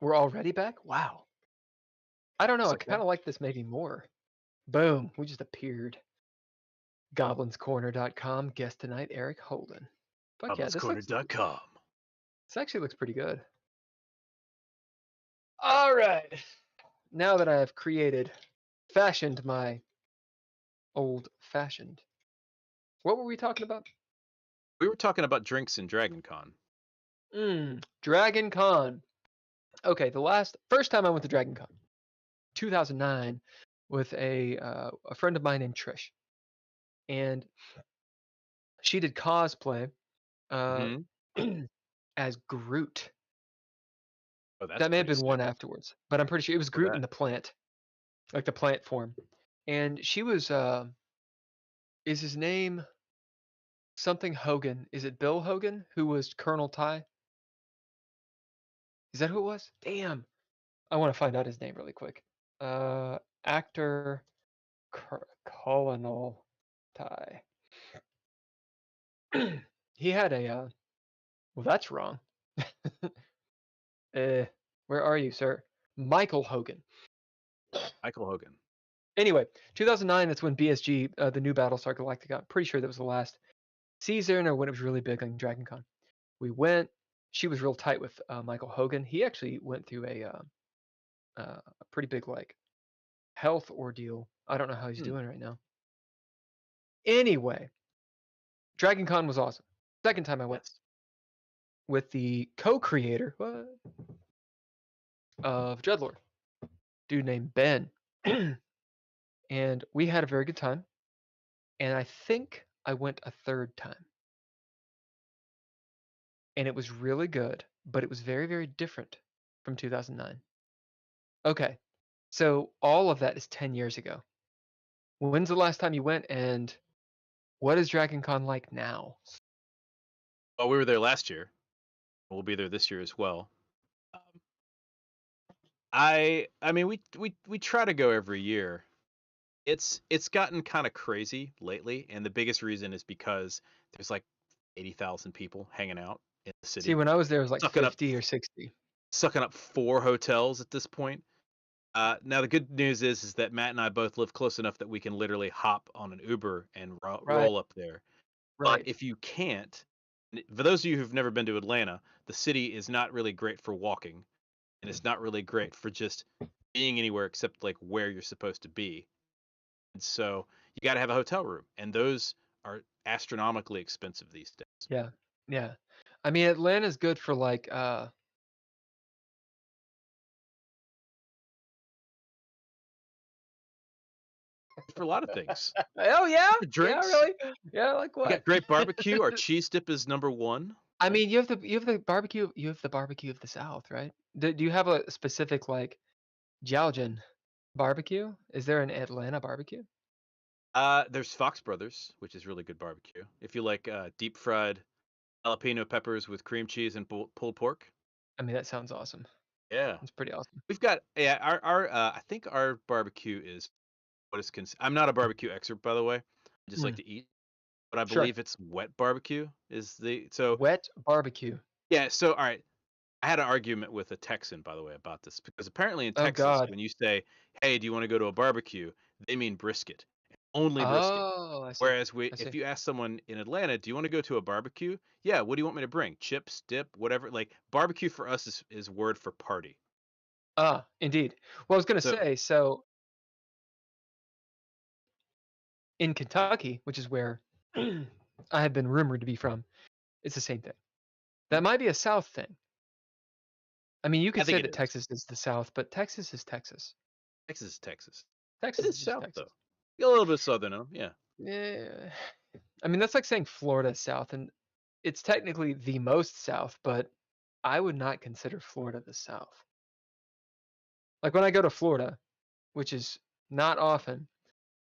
[SPEAKER 1] We're already back? Wow. I don't know. I
[SPEAKER 2] So,
[SPEAKER 1] kind of like this maybe more. Boom. We just appeared. Goblinscorner.com. Guest tonight, Eric Holden. Fuck yeah,
[SPEAKER 2] goblinscorner.com.
[SPEAKER 1] This actually looks pretty good. All right. Now that I have fashioned my old-fashioned. What were we talking about?
[SPEAKER 2] We were talking about drinks in Dragon Con.
[SPEAKER 1] Dragon Con. Okay, first time I went to Dragon Con, 2009, with a friend of mine named Trish, and she did cosplay as Groot.
[SPEAKER 2] Oh, that's
[SPEAKER 1] that may have
[SPEAKER 2] pretty
[SPEAKER 1] been one
[SPEAKER 2] sick.
[SPEAKER 1] afterwards, but I'm pretty sure it was Groot in the plant, like the plant form, and she was. Is his name something Hogan? Is it Bill Hogan, who was Colonel Ty? Is that who it was? Damn. I want to find out his name really quick. Actor Colonel Ty. He had a well, that's wrong. Where are you, sir? Michael Hogan.
[SPEAKER 2] Michael Hogan.
[SPEAKER 1] Anyway, 2009, that's when BSG, the new Battlestar Galactica, I'm pretty sure that was the last season or when it was really big on Dragon Con. We went. She was real tight with Michael Hogan. He actually went through a pretty big like health ordeal. I don't know how he's doing right now. Anyway, Dragon Con was awesome. Second time I went with the co-creator of DreadLore, dude named Ben, and we had a very good time. And I think I went a third time, and it was really good, but it was very, very different from 2009. Okay, so all of that is 10 years ago. When's the last time you went, and what is Dragon Con like now?
[SPEAKER 2] Well, we were there last year. We'll be there this year as well. I mean, we try to go every year. It's gotten kind of crazy lately, and the biggest reason is because there's like 80,000 people hanging out in the city.
[SPEAKER 1] See, when I was there, it was like 50 or 60.
[SPEAKER 2] Sucking up 4 hotels at this point. Now the good news is that Matt and I both live close enough that we can literally hop on an Uber and roll up there.
[SPEAKER 1] Right.
[SPEAKER 2] But if you can't, for those of you who've never been to Atlanta, the city is not really great for walking, and it's not really great for just being anywhere except like where you're supposed to be. And so you got to have a hotel room, and those are astronomically expensive these days.
[SPEAKER 1] Yeah. I mean, Atlanta's good for like
[SPEAKER 2] for a lot of things.
[SPEAKER 1] Oh yeah,
[SPEAKER 2] drinks.
[SPEAKER 1] Yeah, really? Yeah, like what?
[SPEAKER 2] We got great barbecue. Our cheese dip is number 1.
[SPEAKER 1] I mean, you have the barbecue. You have the barbecue of the South, right? Do you have a specific like Jiaojin barbecue? Is there an Atlanta barbecue?
[SPEAKER 2] There's Fox Brothers, which is really good barbecue. If you like deep fried jalapeno peppers with cream cheese and pulled pork.
[SPEAKER 1] I mean, that sounds awesome.
[SPEAKER 2] Yeah,
[SPEAKER 1] it's pretty awesome.
[SPEAKER 2] We've got our I think our barbecue is what is I'm not a barbecue expert, by the way. I just like to eat, but I believe it's wet barbecue is
[SPEAKER 1] wet barbecue.
[SPEAKER 2] Yeah. So all right, I had an argument with a Texan, by the way, about this because apparently in Texas, when you say, "Hey, do you want to go to a barbecue?" they mean brisket. Only brisket.
[SPEAKER 1] I see.
[SPEAKER 2] Whereas if you ask someone in Atlanta, do you want to go to a barbecue? Yeah, what do you want me to bring? Chips, dip, whatever. Like barbecue for us is word for party.
[SPEAKER 1] Indeed. Well, I was gonna say, so in Kentucky, which is where I have been rumored to be from, it's the same thing. That might be a South thing. I mean, you could say that Texas is the South, but Texas is Texas.
[SPEAKER 2] Texas is Texas.
[SPEAKER 1] Texas
[SPEAKER 2] is
[SPEAKER 1] South,
[SPEAKER 2] Texas. Though. A little bit southern, yeah.
[SPEAKER 1] Yeah. I mean, that's like saying Florida is South, and it's technically the most South, but I would not consider Florida the South. Like when I go to Florida, which is not often.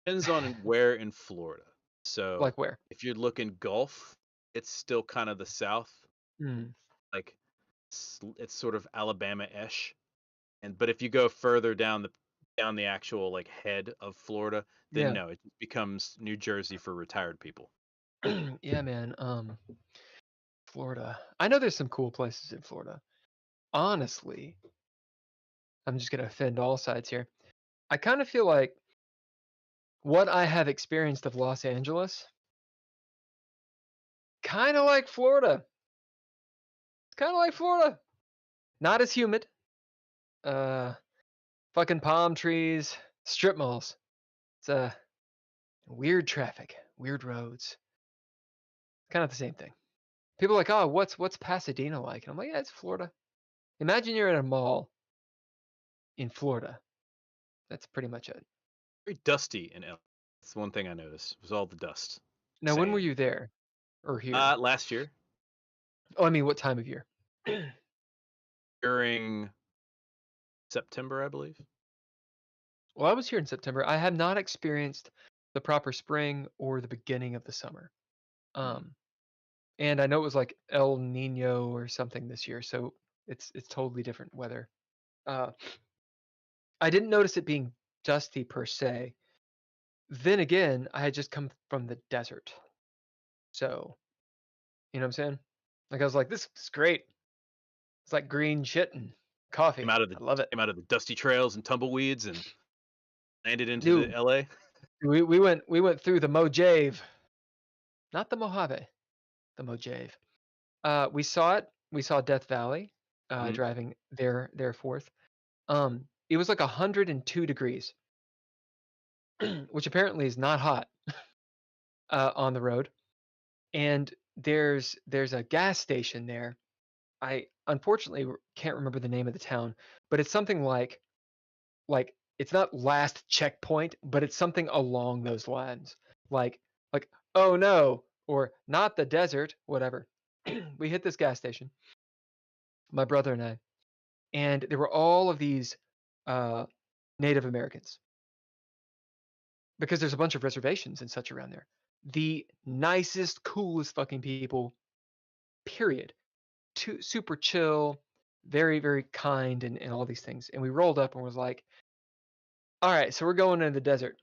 [SPEAKER 2] Depends on where in Florida. So,
[SPEAKER 1] like where?
[SPEAKER 2] If you're looking Gulf, it's still kind of the South. Like it's sort of Alabama-ish, but if you go further down the actual like head of Florida, then no, it becomes New Jersey for retired people.
[SPEAKER 1] Yeah, man. Florida. I know there's some cool places in Florida. Honestly, I'm just going to offend all sides here. I kind of feel like what I have experienced of Los Angeles, kind of like Florida. It's kind of like Florida. Not as humid. Fucking palm trees, strip malls. It's weird traffic, weird roads. Kind of the same thing. People are like, oh, what's Pasadena like? And I'm like, yeah, it's Florida. Imagine you're at a mall in Florida. That's pretty much it.
[SPEAKER 2] Very dusty in LA. That's one thing I noticed. Was all the dust.
[SPEAKER 1] Now, when were
[SPEAKER 2] Sand.
[SPEAKER 1] you there or here?
[SPEAKER 2] Last year
[SPEAKER 1] Oh, I mean, what time of year?
[SPEAKER 2] during September, I believe.
[SPEAKER 1] Well, I was here in September. I have not experienced the proper spring or the beginning of the summer. And I know it was like El Nino or something this year, so it's totally different weather. I didn't notice it being dusty per se. Then again, I had just come from the desert. So, you know what I'm saying? Like I was like, this is great. It's like green shit and coffee. I love it.
[SPEAKER 2] Came out of the dusty trails and tumbleweeds and landed into
[SPEAKER 1] Dude,
[SPEAKER 2] the LA.
[SPEAKER 1] We went through the Mojave. Not the Mojave. The Mojave. We saw it. We saw Death Valley, driving there forth. It was like 102 degrees, which apparently is not hot on the road. And there's a gas station there. I unfortunately can't remember the name of the town, but it's something like it's not last checkpoint, but it's something along those lines. Like oh no, or not the desert, whatever. We hit this gas station, my brother and I, and there were all of these Native Americans, because there's a bunch of reservations and such around there. The nicest, coolest fucking people, period. Super chill, very, very kind, and all these things. And we rolled up and was like, all right, so we're going into the desert.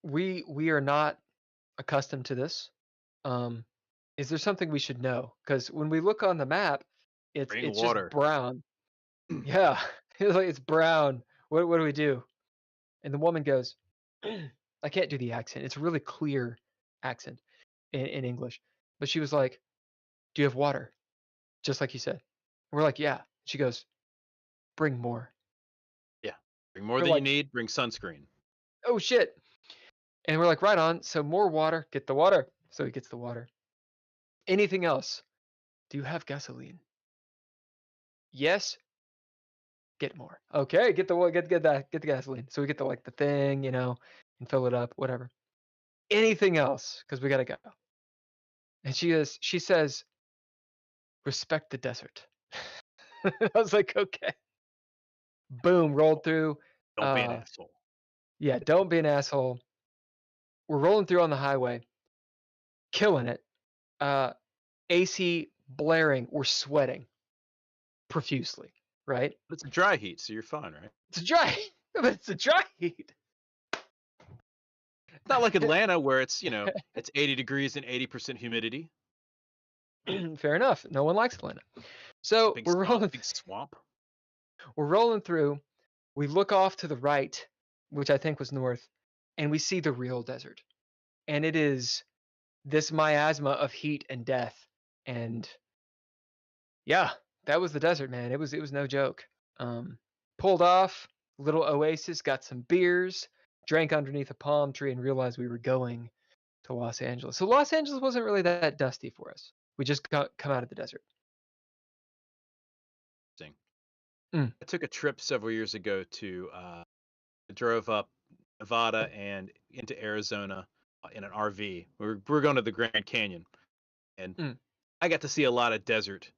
[SPEAKER 1] We are not accustomed to this. Is there something we should know? Because when we look on the map, it's just brown. Yeah, it's brown. What do we do? And the woman goes, I can't do the accent. It's a really clear accent in English. But she was like, do you have water? Just like you said. We're like, yeah. She goes, bring more.
[SPEAKER 2] Yeah. Bring more than you need. Bring sunscreen.
[SPEAKER 1] Oh, shit. And we're like, right on. So more water. Get the water. So he gets the water. Anything else? Do you have gasoline? Yes. Get more. Okay, get the gasoline. So we get the thing, and fill it up, whatever. Anything else? Because we gotta go. And she says, respect the desert. I was like, okay. Boom, rolled through.
[SPEAKER 2] Don't be an asshole.
[SPEAKER 1] Yeah, don't be an asshole. We're rolling through on the highway, killing it. AC blaring. We're sweating profusely, right?
[SPEAKER 2] But it's a dry heat, so you're fine, right?
[SPEAKER 1] It's a dry heat.
[SPEAKER 2] It's not like Atlanta where it's 80 degrees and 80% humidity.
[SPEAKER 1] Fair enough. No one likes Atlanta. So
[SPEAKER 2] Big swamp.
[SPEAKER 1] We're rolling through. We look off to the right, which I think was north, and we see the real desert. And it is this miasma of heat and death. And yeah, that was the desert, man. It was no joke. Pulled off, little oasis, got some beers, drank underneath a palm tree, and realized we were going to Los Angeles. So Los Angeles wasn't really that dusty for us. We just come out of the desert.
[SPEAKER 2] I took a trip several years ago to drove up Nevada and into Arizona in an RV. We're going to the Grand Canyon, and I got to see a lot of desert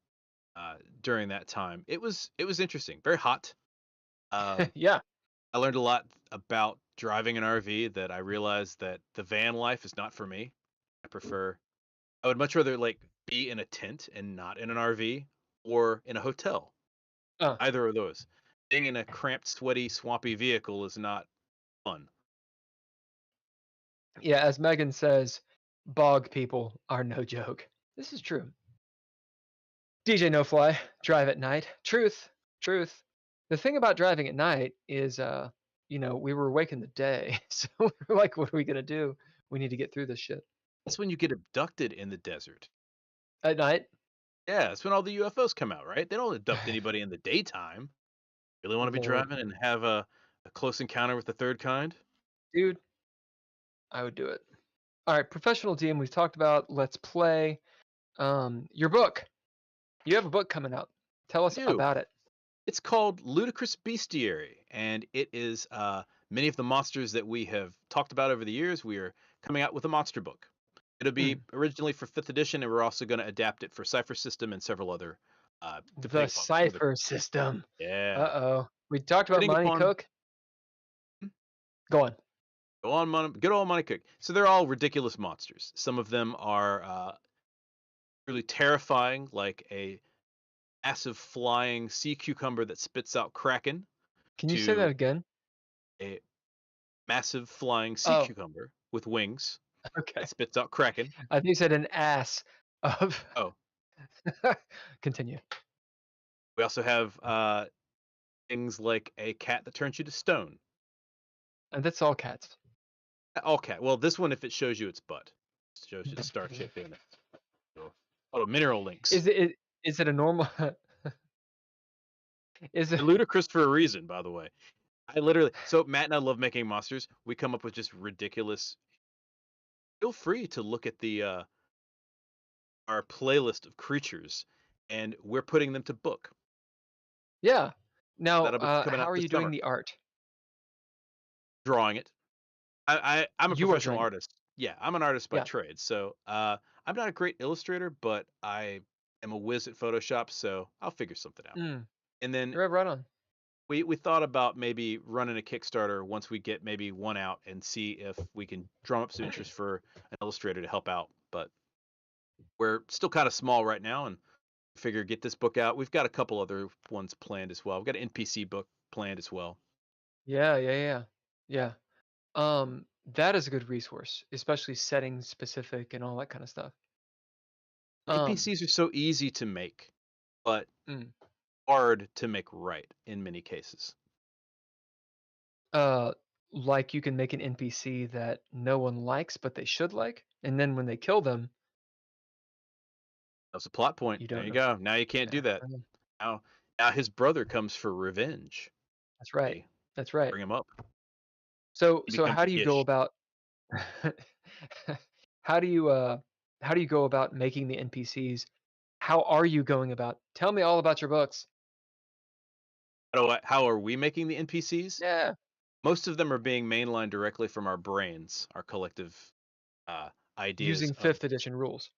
[SPEAKER 2] during that time. It was interesting, very hot.
[SPEAKER 1] Yeah,
[SPEAKER 2] I learned a lot about driving an RV, that I realized that the van life is not for me. I would much rather be in a tent and not in an RV, or in a hotel. Either of those. Being in a cramped, sweaty, swampy vehicle is not fun.
[SPEAKER 1] Yeah, as Megan says, bog people are no joke. This is true. DJ No Fly, drive at night. Truth. The thing about driving at night is, we were awake in the day, so we're like, what are we gonna do? We need to get through this shit
[SPEAKER 2] That's when you get abducted in the desert.
[SPEAKER 1] at night.
[SPEAKER 2] Yeah, that's when all the UFOs come out, right? They don't abduct anybody in the daytime. Really want to be
[SPEAKER 1] Lord.
[SPEAKER 2] driving and have a close encounter with the third kind?
[SPEAKER 1] Dude, I would do it. All right, professional DM we've talked about. Let's play. Your book. You have a book coming out. Tell us
[SPEAKER 2] I do.
[SPEAKER 1] about it.
[SPEAKER 2] It's called Ludicrous Bestiary, and it is many of the monsters that we have talked about over the years. We are coming out with a monster book. It'll be originally for 5th edition, and we're also going to adapt it for Cypher System and several other.
[SPEAKER 1] The Cypher System.
[SPEAKER 2] Yeah.
[SPEAKER 1] Uh-oh. We talked about
[SPEAKER 2] Depending
[SPEAKER 1] Money
[SPEAKER 2] upon-
[SPEAKER 1] Cook. Go on.
[SPEAKER 2] Go on, good old Money Cook. So they're all ridiculous monsters. Some of them are really terrifying, like a massive flying sea cucumber that spits out kraken.
[SPEAKER 1] Can you say that again?
[SPEAKER 2] A massive flying sea cucumber with wings
[SPEAKER 1] Okay.
[SPEAKER 2] that spits out kraken.
[SPEAKER 1] I think you said an ass of.
[SPEAKER 2] Oh.
[SPEAKER 1] Continue.
[SPEAKER 2] We also have things like a cat that turns you to stone.
[SPEAKER 1] And that's all cats.
[SPEAKER 2] All cat. Well, this one, if it shows you its butt, it shows you the star shape in it. Oh, mineral links.
[SPEAKER 1] Is it a normal? Is it
[SPEAKER 2] They're ludicrous for a reason, by the way. So Matt and I love making monsters. We come up with just ridiculous. Feel free to look at our playlist of creatures, and we're putting them to book.
[SPEAKER 1] Yeah. Now,
[SPEAKER 2] That'll be coming out
[SPEAKER 1] how are
[SPEAKER 2] this
[SPEAKER 1] you doing
[SPEAKER 2] summer.
[SPEAKER 1] the art?
[SPEAKER 2] Drawing it. I'm a
[SPEAKER 1] You are
[SPEAKER 2] professional
[SPEAKER 1] drawing it.
[SPEAKER 2] artist. Yeah, I'm an artist by
[SPEAKER 1] Yeah.
[SPEAKER 2] trade. So I'm not a great illustrator, but I am a whiz at Photoshop, so I'll figure something out. And then
[SPEAKER 1] Right on.
[SPEAKER 2] we thought about maybe running a Kickstarter once we get maybe one out and see if we can drum up some interest for an illustrator to help out. But we're still kind of small right now, and figure get this book out. We've got a couple other ones planned as well. We've got an NPC book planned as well.
[SPEAKER 1] Yeah. That is a good resource, especially setting specific and all that kind of stuff.
[SPEAKER 2] NPCs are so easy to make, but hard to make right in many cases.
[SPEAKER 1] Like you can make an NPC that no one likes, but they should like, and then when they kill them,
[SPEAKER 2] That's a plot point. There you go. Now you can't do that. Now his brother comes for revenge.
[SPEAKER 1] That's right. That's right.
[SPEAKER 2] Bring him up.
[SPEAKER 1] So how do you go about how do you go about making the NPCs? How are you going about? Tell me all about your books.
[SPEAKER 2] How are we making the NPCs?
[SPEAKER 1] Yeah.
[SPEAKER 2] Most of them are being mainlined directly from our brains, our collective ideas.
[SPEAKER 1] Using 5th edition rules.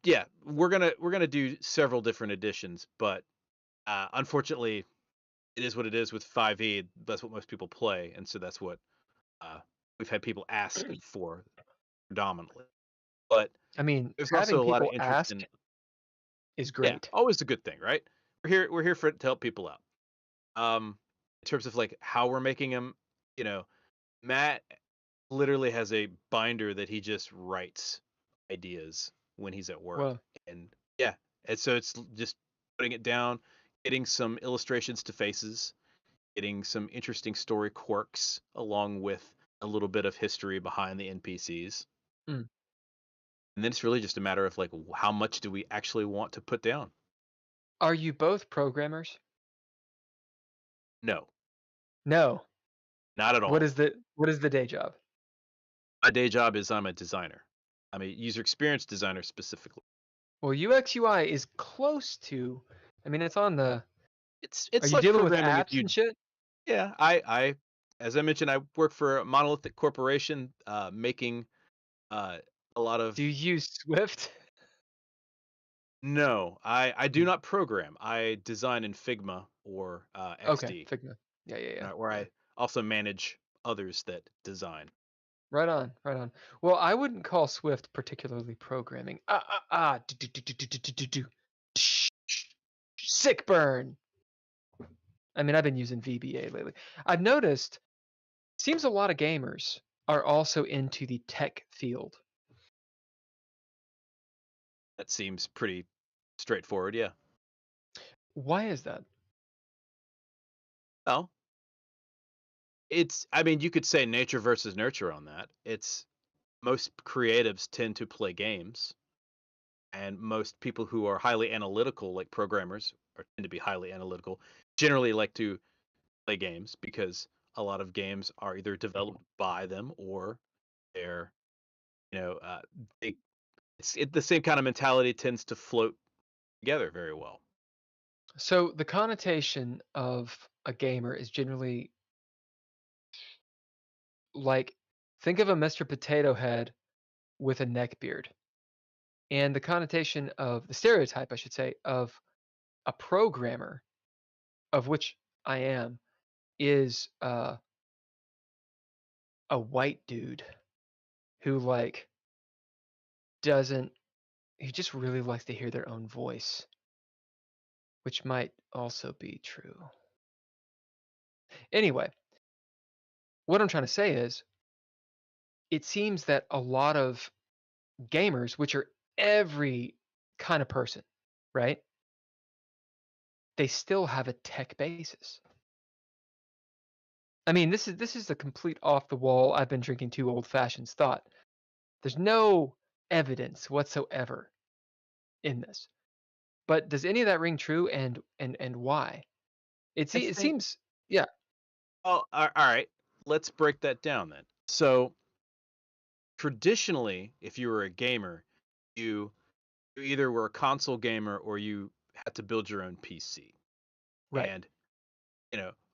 [SPEAKER 2] Yeah, we're gonna do several different editions, but unfortunately, it is what it is with 5e. That's what most people play, and so that's what we've had people ask for predominantly. But
[SPEAKER 1] I mean,
[SPEAKER 2] there's
[SPEAKER 1] having
[SPEAKER 2] also a lot of
[SPEAKER 1] people
[SPEAKER 2] interest
[SPEAKER 1] ask is great.
[SPEAKER 2] Yeah, always a good thing, right? We're here to help people out. In terms of like how we're making them, Matt literally has a binder that he just writes ideas when he's at work.
[SPEAKER 1] Whoa.
[SPEAKER 2] And so it's just putting it down, getting some illustrations to faces, getting some interesting story quirks along with a little bit of history behind the NPCs. And then it's really just a matter of like how much do we actually want to put down?
[SPEAKER 1] Are you both programmers?
[SPEAKER 2] No.
[SPEAKER 1] Not
[SPEAKER 2] at all.
[SPEAKER 1] What is the day job?
[SPEAKER 2] My day job is I'm a designer. I'm a user experience designer specifically.
[SPEAKER 1] Well, UX UI is close to. I mean, it's on the.
[SPEAKER 2] It's
[SPEAKER 1] Are you
[SPEAKER 2] like
[SPEAKER 1] dealing with
[SPEAKER 2] programming
[SPEAKER 1] apps and shit?
[SPEAKER 2] Yeah, I as I mentioned, I work for a monolithic corporation, making a lot of.
[SPEAKER 1] Do you use Swift?
[SPEAKER 2] No, I do not program. I design in Figma or XD.
[SPEAKER 1] Okay, Figma. Yeah.
[SPEAKER 2] Where I also manage others that design.
[SPEAKER 1] Right on. Well, I wouldn't call Swift particularly programming. Sick burn. I mean, I've been using VBA lately. I've noticed, seems a lot of gamers are also into the tech field.
[SPEAKER 2] That seems pretty straightforward. Yeah.
[SPEAKER 1] Why is that?
[SPEAKER 2] Well, I mean, you could say nature versus nurture on that. It's most creatives tend to play games, and most people who are highly analytical, like programmers, or tend to be highly analytical, generally like to play games because a lot of games are either developed by them or they're, you know, the same kind of mentality tends to float together very well.
[SPEAKER 1] So the connotation of a gamer is generally like, think of a Mr. Potato Head with a neck beard. And the connotation of the stereotype, I should say, of a programmer, of which I am, is a white dude who like doesn't he just really likes to hear their own voice, which might also be true. Anyway, what I'm trying to say is it seems that a lot of gamers, which are every kind of person, right? They still have a tech basis. I mean, this is the complete off the wall, I've been drinking too old fashions thought. There's no evidence whatsoever in this. But does any of that ring true, and why? It seems, yeah.
[SPEAKER 2] Oh, all right. Let's break that down then. So traditionally, if you were a gamer, you either were a console gamer or you had to build your own PC.
[SPEAKER 1] Right.
[SPEAKER 2] And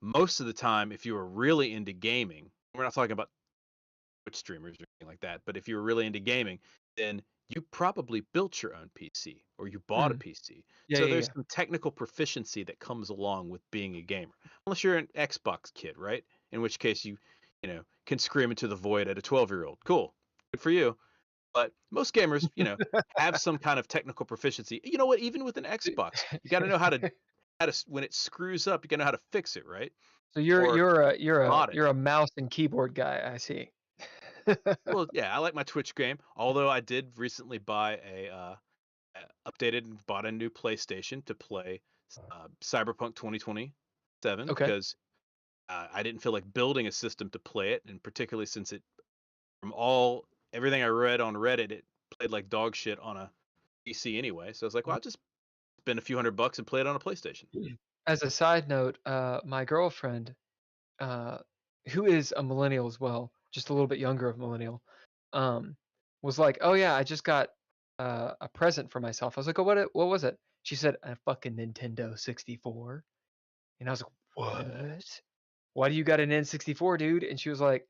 [SPEAKER 2] most of the time, if you were really into gaming, we're not talking about Twitch streamers or anything like that, but if you were really into gaming, then you probably built your own PC or you bought a PC. So there's some technical proficiency that comes along with being a gamer. Unless you're an Xbox kid, right? In which case you can scream into the void at a 12-year-old. Cool. Good for you. But most gamers, have some kind of technical proficiency. You know what? Even with an Xbox, you got to know how to when it screws up, you got to know how to fix it, right?
[SPEAKER 1] So you're a mouse and keyboard guy, I see.
[SPEAKER 2] Well, yeah, I like my Twitch game. Although I did recently buy updated and bought a new PlayStation to play Cyberpunk 2027 because I didn't feel like building a system to play it, and particularly since everything I read on Reddit, it played like dog shit on a PC anyway. So I was like, well, I'll just spend a few $100 and play it on a PlayStation.
[SPEAKER 1] As a side note, my girlfriend, who is a millennial as well, just a little bit younger of millennial, was like, "Oh yeah, I just got a present for myself." I was like, "Oh, what was it?" She said, "A fucking Nintendo 64." And I was like, "What? Why do you got an N64, dude?" And she was like,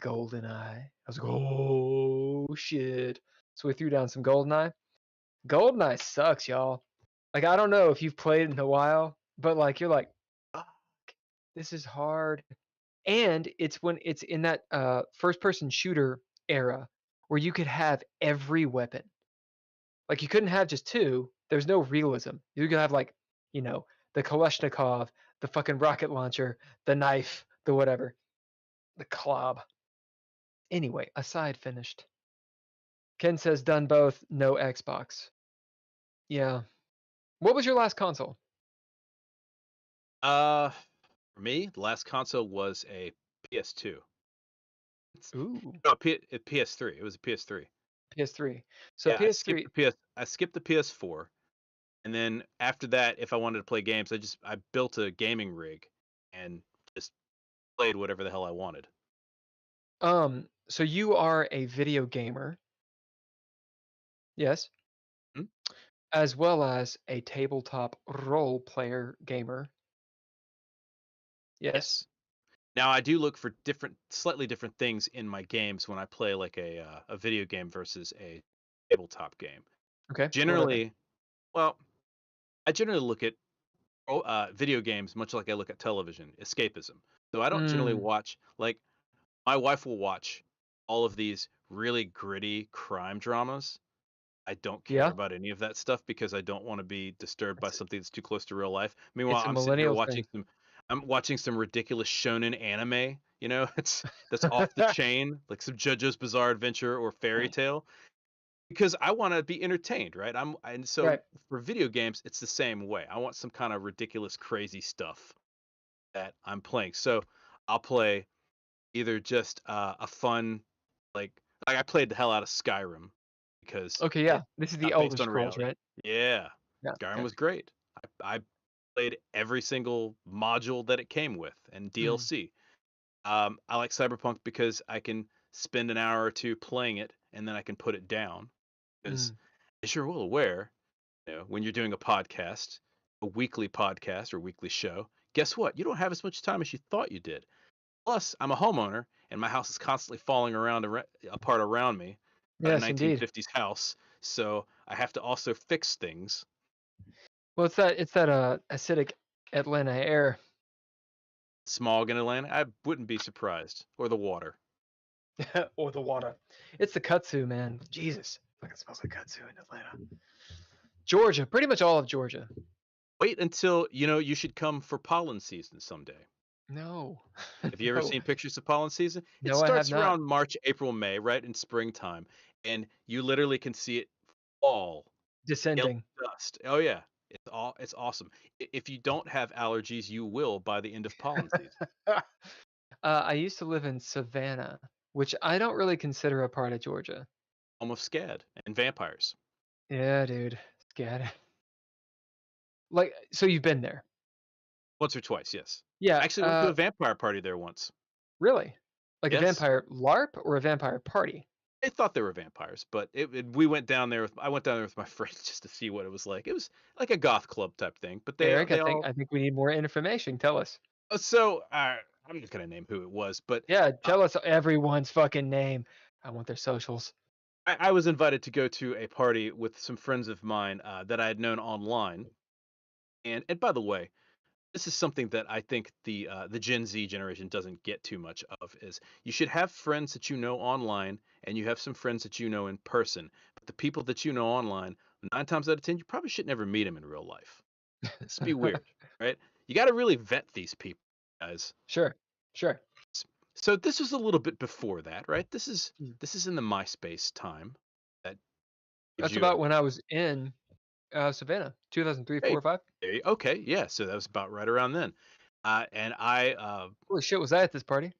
[SPEAKER 1] "GoldenEye." I was like, "Oh shit!" So we threw down some GoldenEye. GoldenEye sucks, y'all. Like, I don't know if you've played it in a while, but like you're like, "Fuck, this is hard." And it's when it's in that first-person shooter era where you could have every weapon. Like, you couldn't have just two. There's no realism. You could have like, the Kalashnikov, the fucking rocket launcher, the knife, the whatever, the club. Anyway, aside finished. Ken says done both, no Xbox. Yeah. What was your last console?
[SPEAKER 2] For me, the last console was a PS2.
[SPEAKER 1] Ooh.
[SPEAKER 2] No, PS3. It was a PS3.
[SPEAKER 1] PS3. So
[SPEAKER 2] yeah,
[SPEAKER 1] PS3.
[SPEAKER 2] I skipped the PS4, and then after that, if I wanted to play games, I built a gaming rig and just played whatever the hell I wanted.
[SPEAKER 1] So you are a video gamer. Yes.
[SPEAKER 2] Hmm?
[SPEAKER 1] As well as a tabletop role player gamer. Yes.
[SPEAKER 2] Now I do look for slightly different things in my games when I play like a video game versus a tabletop game.
[SPEAKER 1] Okay.
[SPEAKER 2] Generally, I generally look at video games much like I look at television, escapism. So I don't generally watch, like, my wife will watch all of these really gritty crime dramas. I don't care about any of that stuff because I don't want to be disturbed by something that's too close to real life. Meanwhile, I'm sitting here watching some ridiculous shonen anime, that's off the chain, like some JoJo's Bizarre Adventure or Fairy Tail. because I want to be entertained, right? And so
[SPEAKER 1] Right.
[SPEAKER 2] for video games, it's the same way. I want some kind of ridiculous, crazy stuff that I'm playing. So I'll play either just a fun, like I played the hell out of Skyrim because
[SPEAKER 1] Okay, yeah. This is the
[SPEAKER 2] not
[SPEAKER 1] Elder
[SPEAKER 2] based on
[SPEAKER 1] Scrolls,
[SPEAKER 2] reality.
[SPEAKER 1] right?
[SPEAKER 2] Yeah,
[SPEAKER 1] Yeah.
[SPEAKER 2] Skyrim
[SPEAKER 1] yeah.
[SPEAKER 2] was great. I played every single module that it came with and DLC. I like Cyberpunk because I can spend an hour or two playing it and then I can put it down. Because as you're well aware, when you're doing a podcast, a weekly podcast or weekly show, guess what? You don't have as much time as you thought you did. Plus, I'm a homeowner and my house is constantly falling apart around me.
[SPEAKER 1] Yes,
[SPEAKER 2] a
[SPEAKER 1] indeed.
[SPEAKER 2] 1950s house, so I have to also fix things.
[SPEAKER 1] Well, it's that acidic Atlanta air.
[SPEAKER 2] Smog in Atlanta, I wouldn't be surprised. Or the water.
[SPEAKER 1] Or the water. It's the kudzu, man. Jesus. Fucking smells like kudzu in Atlanta. Georgia. Pretty much all of Georgia.
[SPEAKER 2] Wait until, you should come for pollen season someday.
[SPEAKER 1] No.
[SPEAKER 2] Have you ever seen pictures of pollen season? It
[SPEAKER 1] No, I have
[SPEAKER 2] starts
[SPEAKER 1] not.
[SPEAKER 2] around March, April, May, right in springtime. And you literally can see it fall.
[SPEAKER 1] Descending.
[SPEAKER 2] Dust. Oh, yeah. It's awesome. If you don't have allergies, you will by the end of pollen season.
[SPEAKER 1] I used to live in Savannah, which I don't really consider a part of Georgia.
[SPEAKER 2] Home of SCAD and vampires.
[SPEAKER 1] Yeah, dude. Scared. Like, so you've been there?
[SPEAKER 2] Once or twice, yes.
[SPEAKER 1] Yeah.
[SPEAKER 2] I actually went to a vampire party there once.
[SPEAKER 1] Really? Like
[SPEAKER 2] Yes.
[SPEAKER 1] a vampire LARP or a vampire party?
[SPEAKER 2] I thought they were vampires, but we went down there I went down there with my friends just to see what it was like. It was like a goth club type thing, but
[SPEAKER 1] Eric, I think we need more information. Tell us.
[SPEAKER 2] So I'm not gonna name who it was, but
[SPEAKER 1] Yeah, tell us everyone's fucking name. I want their socials.
[SPEAKER 2] I was invited to go to a party with some friends of mine that I had known online, and by the way, this is something that I think the Gen Z generation doesn't get too much of is you should have friends that you know online and you have some friends that you know in person. But the people that you know online, 9 times out of 10, you probably should never meet them in real life. It's be weird, right? You got to really vet these people, guys.
[SPEAKER 1] Sure.
[SPEAKER 2] So this was a little bit before that, right? This is in the MySpace time.
[SPEAKER 1] That's about when I was in Savannah, 2003, 4, 5.
[SPEAKER 2] Okay, yeah. So that was about right around then. And I
[SPEAKER 1] holy shit, was I at this party?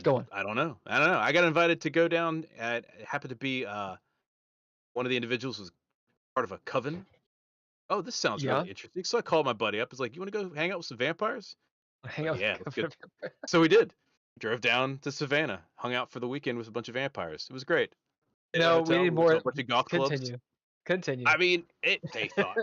[SPEAKER 1] Go on.
[SPEAKER 2] I don't know. I got invited to go down. It happened to be one of the individuals was part of a coven. Oh, this sounds really interesting. So I called my buddy up. I was like, "You want to go hang out with some vampires?"
[SPEAKER 1] Hang out.
[SPEAKER 2] Yeah, let's go. So we did. Drove down to Savannah, hung out for the weekend with a bunch of vampires. It was great.
[SPEAKER 1] No, we need more.
[SPEAKER 2] A bunch of goth clubs.
[SPEAKER 1] Continue.
[SPEAKER 2] I mean, they thought.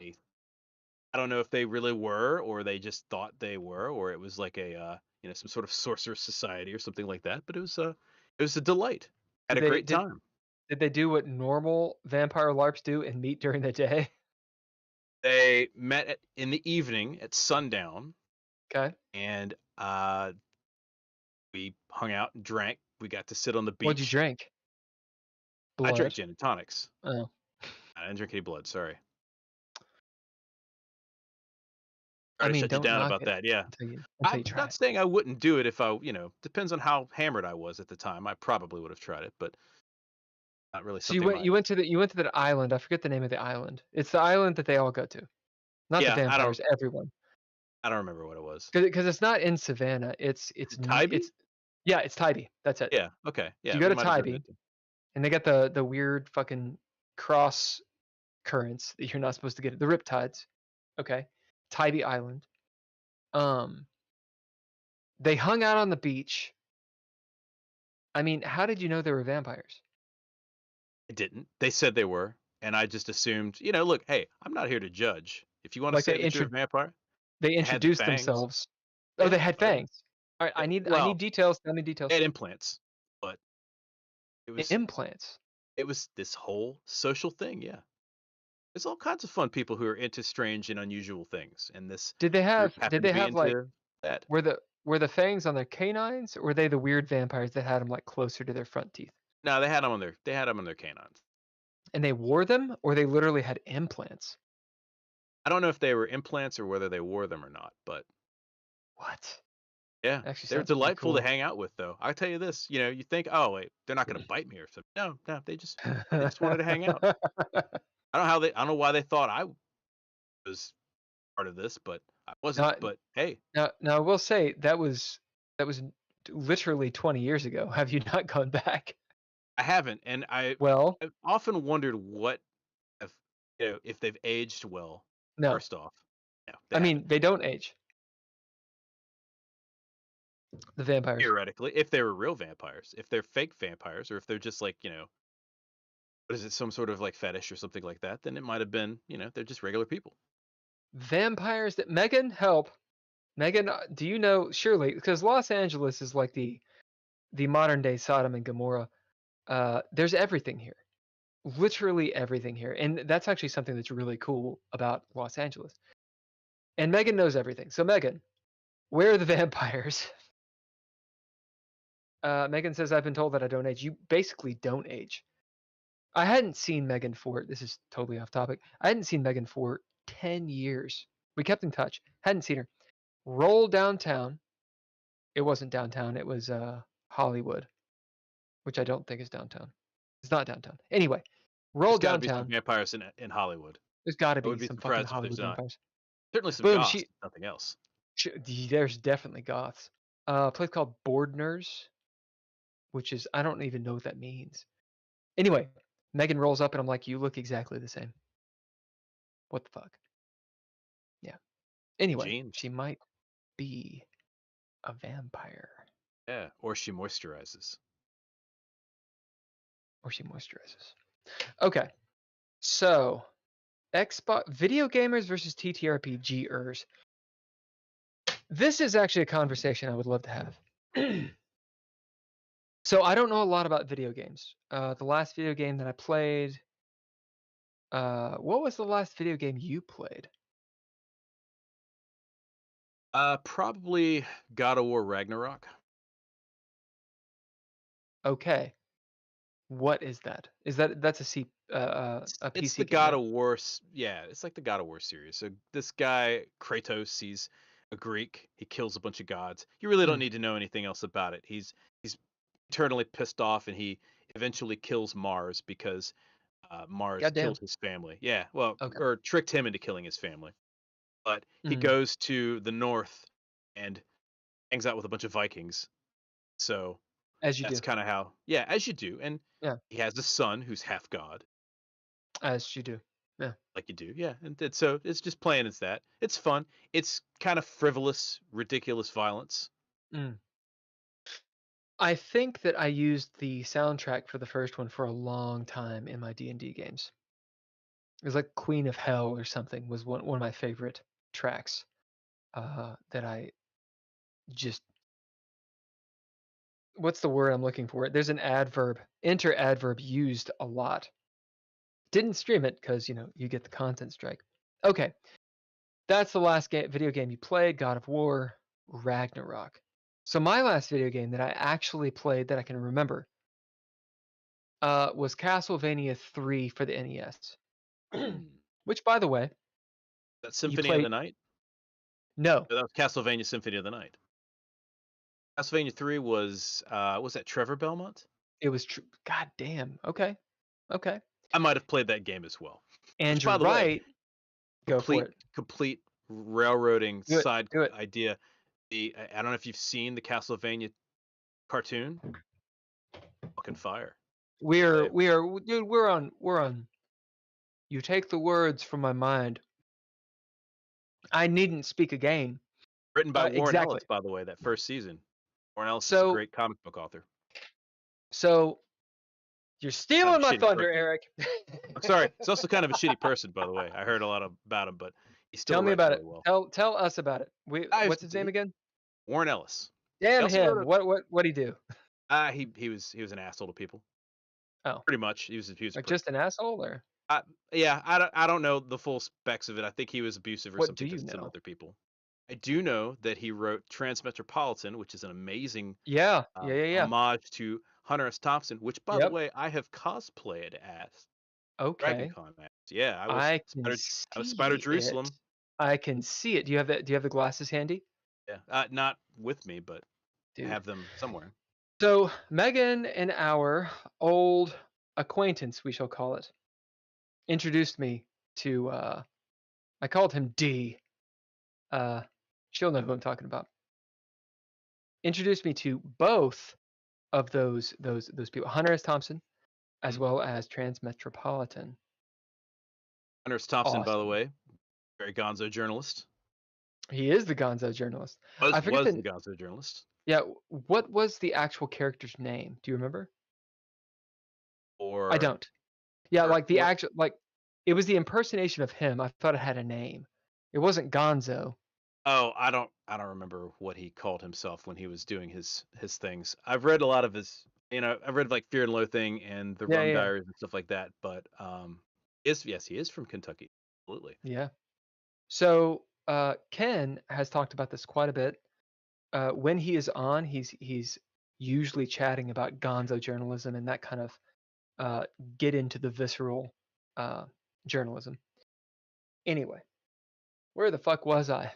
[SPEAKER 2] I don't know if they really were, or they just thought they were, or it was like a some sort of sorcerer's society or something like that. But it was a delight. Had a great time.
[SPEAKER 1] Did they do what normal vampire LARPs do and meet during the day?
[SPEAKER 2] They met in the evening at sundown.
[SPEAKER 1] Okay.
[SPEAKER 2] And we hung out and drank. We got to sit on the beach.
[SPEAKER 1] What'd you drink? Blood.
[SPEAKER 2] I drank gin and tonics.
[SPEAKER 1] Oh.
[SPEAKER 2] I didn't drink any blood. Sorry.
[SPEAKER 1] I mean,
[SPEAKER 2] shut you down about that. Yeah. I'm not saying I wouldn't do it if I, depends on how hammered I was at the time. I probably would have tried it, but not really.
[SPEAKER 1] So you went to that island. I forget the name of the island. It's the island that they all go to. Not the vampires. Everyone.
[SPEAKER 2] I don't remember what it was.
[SPEAKER 1] Because it's not in Savannah. It's
[SPEAKER 2] Tybee?
[SPEAKER 1] It's Tybee. That's it.
[SPEAKER 2] Yeah. Okay. Yeah.
[SPEAKER 1] So you go to Tybee, and they got the weird fucking cross currents that you're not supposed to get. The riptides. Okay. Tybee Island. They hung out on the beach. I mean, how did you know they were vampires?
[SPEAKER 2] I didn't. They said they were, and I just assumed. Look, hey, I'm not here to judge. If you want to say you're a vampire.
[SPEAKER 1] They introduced themselves. Oh, they had fangs. All right, I need details. Tell me details.
[SPEAKER 2] They had implants, but it was
[SPEAKER 1] implants.
[SPEAKER 2] It was this whole social thing. Yeah, there's all kinds of fun people who are into strange and unusual things. And this
[SPEAKER 1] did they have like
[SPEAKER 2] that?
[SPEAKER 1] Were the fangs on their canines, or were they the weird vampires that had them like closer to their front teeth?
[SPEAKER 2] No, they had them on their canines.
[SPEAKER 1] And they wore them, or they literally had implants.
[SPEAKER 2] I don't know if they were implants or whether they wore them or not, but
[SPEAKER 1] what?
[SPEAKER 2] Yeah,
[SPEAKER 1] Actually
[SPEAKER 2] they're
[SPEAKER 1] sounds pretty
[SPEAKER 2] delightful to
[SPEAKER 1] cool.
[SPEAKER 2] hang out with, though. I tell you this, you think, oh wait, they're not going to bite me or something. No, they just wanted to hang out. I don't know why they thought I was part of this, but I wasn't.
[SPEAKER 1] Now,
[SPEAKER 2] But hey,
[SPEAKER 1] now I will say that was literally 20 years ago. Have you not gone back?
[SPEAKER 2] I haven't, and
[SPEAKER 1] Well,
[SPEAKER 2] I've often wondered if they've aged well.
[SPEAKER 1] no.
[SPEAKER 2] First off, no,
[SPEAKER 1] I mean, they don't age. The vampires.
[SPEAKER 2] Theoretically, if they were real vampires, if they're fake vampires, or if they're just like, what is it, some sort of like fetish or something like that, then it might have been, they're just regular people.
[SPEAKER 1] Vampires that Megan, help. Megan, do you know, surely, because Los Angeles is like the modern day Sodom and Gomorrah. There's everything here. Literally everything here. And that's actually something that's really cool about Los Angeles. And Megan knows everything. So Megan, where are the vampires? Megan says, I've been told that I don't age. You basically don't age. I hadn't seen Megan this is totally off topic. I hadn't seen Megan for 10 years. We kept in touch. Hadn't seen her. Roll downtown. It wasn't downtown. It was Hollywood, which I don't think is downtown. It's not downtown. Anyway, roll
[SPEAKER 2] There's got to be
[SPEAKER 1] downtown.
[SPEAKER 2] some vampires in Hollywood.
[SPEAKER 1] There's got to
[SPEAKER 2] I would
[SPEAKER 1] be
[SPEAKER 2] be
[SPEAKER 1] some fucking
[SPEAKER 2] surprised if
[SPEAKER 1] Hollywood
[SPEAKER 2] there's not.
[SPEAKER 1] vampires.
[SPEAKER 2] Certainly some
[SPEAKER 1] Boom,
[SPEAKER 2] goths, if nothing else.
[SPEAKER 1] There's definitely goths. A place called Bordners, which is, I don't even know what that means. Anyway, Megan rolls up and I'm like, you look exactly the same. What the fuck? Yeah. Anyway,
[SPEAKER 2] Jeans.
[SPEAKER 1] she might be a vampire.
[SPEAKER 2] Yeah, or she moisturizes.
[SPEAKER 1] Okay. So, Xbox video gamers versus TTRPGers. This is actually a conversation I would love to have. So I don't know a lot about video games. The last video game that I played. What was the last video game you played?
[SPEAKER 2] Probably God of War Ragnarok.
[SPEAKER 1] Okay. What is that? That's a PC
[SPEAKER 2] It's the
[SPEAKER 1] game,
[SPEAKER 2] God
[SPEAKER 1] right?
[SPEAKER 2] of War. Yeah, it's like the God of War series. So this guy Kratos, he's a Greek. He kills a bunch of gods. You really don't need to know anything else about it. He's eternally pissed off, and he eventually kills Mars because Mars killed his family. Yeah, well,
[SPEAKER 1] Okay.
[SPEAKER 2] or tricked him into killing his family. But he goes to the north and hangs out with a bunch of Vikings. So that's kind of how, as you do. And he has a son who's half god.
[SPEAKER 1] As you do. Yeah.
[SPEAKER 2] Like you do, yeah. And so it's just playing as that. It's fun. It's kind of frivolous, ridiculous violence.
[SPEAKER 1] I think that I used the soundtrack for the first one for a long time in my D&D games. It was like Queen of Hell or something was one of my favorite tracks that I just... What's the word I'm looking for? There's an adverb, enter adverb used a lot. Didn't stream it because, you get the content strike. Okay. That's the last video game you played, God of War, Ragnarok. So my last video game that I actually played that I can remember was Castlevania 3 for the NES. Which, by the way...
[SPEAKER 2] That Symphony of the Night?
[SPEAKER 1] No.
[SPEAKER 2] That was Castlevania Symphony of the Night. Castlevania 3 was that Trevor Belmont?
[SPEAKER 1] It was God damn. Okay.
[SPEAKER 2] I might have played that game as well.
[SPEAKER 1] And you're right. Go for it.
[SPEAKER 2] Complete railroading side idea. I don't know if you've seen the Castlevania cartoon. Fucking fire.
[SPEAKER 1] We're on. You take the words from my mind. I needn't speak again.
[SPEAKER 2] Written by Warren Ellis, by the way, that first season. Warren Ellis is a great comic book author.
[SPEAKER 1] So you're stealing my thunder, Eric.
[SPEAKER 2] I'm sorry. He's also kind of a shitty person, by the way. I heard a lot about him, but he's still...
[SPEAKER 1] Tell me about it.
[SPEAKER 2] Well.
[SPEAKER 1] Tell us about it. What's his name again?
[SPEAKER 2] Warren Ellis.
[SPEAKER 1] Damn him. What'd he do?
[SPEAKER 2] He was an asshole to people.
[SPEAKER 1] Oh.
[SPEAKER 2] Pretty much. He was
[SPEAKER 1] like just an asshole, or?
[SPEAKER 2] I don't know the full specs of it. I think he was abusive or something to some other people. I do know that he wrote Transmetropolitan, which is an amazing homage to Hunter S. Thompson, which, by the way, I have cosplayed as.
[SPEAKER 1] Okay.
[SPEAKER 2] Yeah, I was Spider Jerusalem.
[SPEAKER 1] I can see it. Do you have the glasses handy?
[SPEAKER 2] Yeah, not with me, but I
[SPEAKER 1] Dude.
[SPEAKER 2] have them somewhere.
[SPEAKER 1] So Megan and our old acquaintance, we shall call it, introduced me to. I called him D. She'll know who I'm talking about. Introduced me to both of those people, Hunter S. Thompson, as well as Transmetropolitan.
[SPEAKER 2] Hunter S. Thompson, by the
[SPEAKER 1] Awesome.
[SPEAKER 2] way, very gonzo journalist.
[SPEAKER 1] He is the Gonzo journalist.
[SPEAKER 2] Was the gonzo journalist.
[SPEAKER 1] Yeah, what was the actual character's name? Do you remember?
[SPEAKER 2] Or
[SPEAKER 1] I don't. Yeah,
[SPEAKER 2] or
[SPEAKER 1] like the
[SPEAKER 2] what-
[SPEAKER 1] actual, like it was the impersonation of him. I thought it had a name. It wasn't Gonzo.
[SPEAKER 2] Oh, I don't remember what he called himself when he was doing his things. I've read a lot of his, I've read like Fear and Loathing and the Rum Diaries and stuff like that. But yes, he is from Kentucky. Absolutely.
[SPEAKER 1] Yeah. So Ken has talked about this quite a bit. When he is on, he's usually chatting about Gonzo journalism and that kind of get into the visceral journalism. Anyway, where the fuck was I?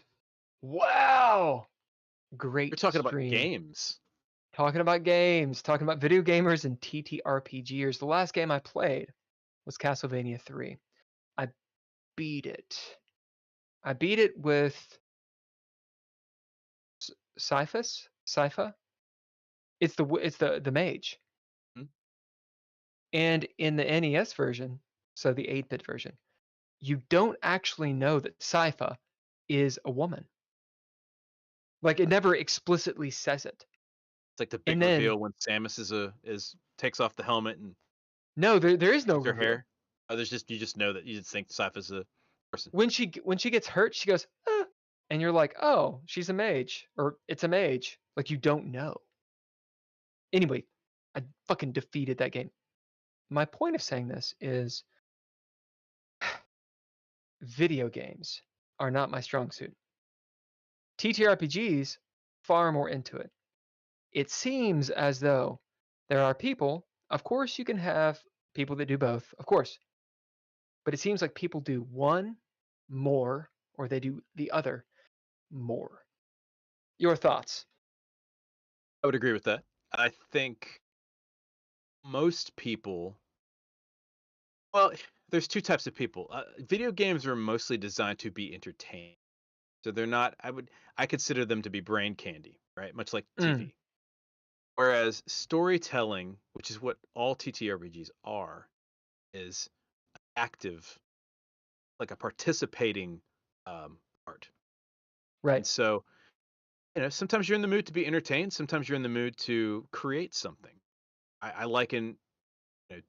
[SPEAKER 1] Wow, great.
[SPEAKER 2] We're talking
[SPEAKER 1] stream.
[SPEAKER 2] about games.
[SPEAKER 1] Talking about games, talking about video gamers and TTRPGers. The last game I played was Castlevania 3. I beat it. I beat it with Sypha. It's the mage.
[SPEAKER 2] Hmm.
[SPEAKER 1] And in the NES version, so the 8-bit version, you don't actually know that Sypha is a woman. Like it never explicitly says it.
[SPEAKER 2] It's like the big reveal when Samus takes off the helmet and
[SPEAKER 1] no, there is no
[SPEAKER 2] her
[SPEAKER 1] reveal.
[SPEAKER 2] hair. Oh, you just know that you just think Sypha's a person.
[SPEAKER 1] When she gets hurt, she goes, and you're like, oh, she's a mage, or it's a mage. Like you don't know. Anyway, I fucking defeated that game. My point of saying this is video games are not my strong suit. TTRPGs, far more into it. It seems as though there are people, of course you can have people that do both, of course. But it seems like people do one more or they do the other more. Your thoughts?
[SPEAKER 2] I would agree with that. I think most people, well, there's two types of people. Video games are mostly designed to be entertained. So they're not, I consider them to be brain candy, right? Much like TV. Whereas storytelling, which is what all TTRPGs are, is active, like a participating art.
[SPEAKER 1] Right.
[SPEAKER 2] And so, sometimes you're in the mood to be entertained. Sometimes you're in the mood to create something. I liken